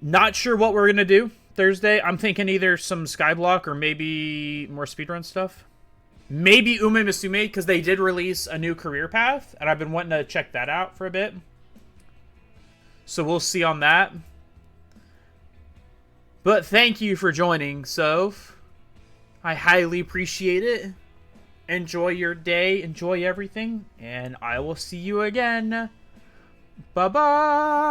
Not sure what we're going to do Thursday. I'm thinking either some Skyblock or maybe more speedrun stuff. Maybe Ume Musume, because they did release a new career path, and I've been wanting to check that out for a bit. So we'll see on that. But thank you for joining, Soph. I highly appreciate it. Enjoy your day, enjoy everything, and I will see you again. Bye-bye!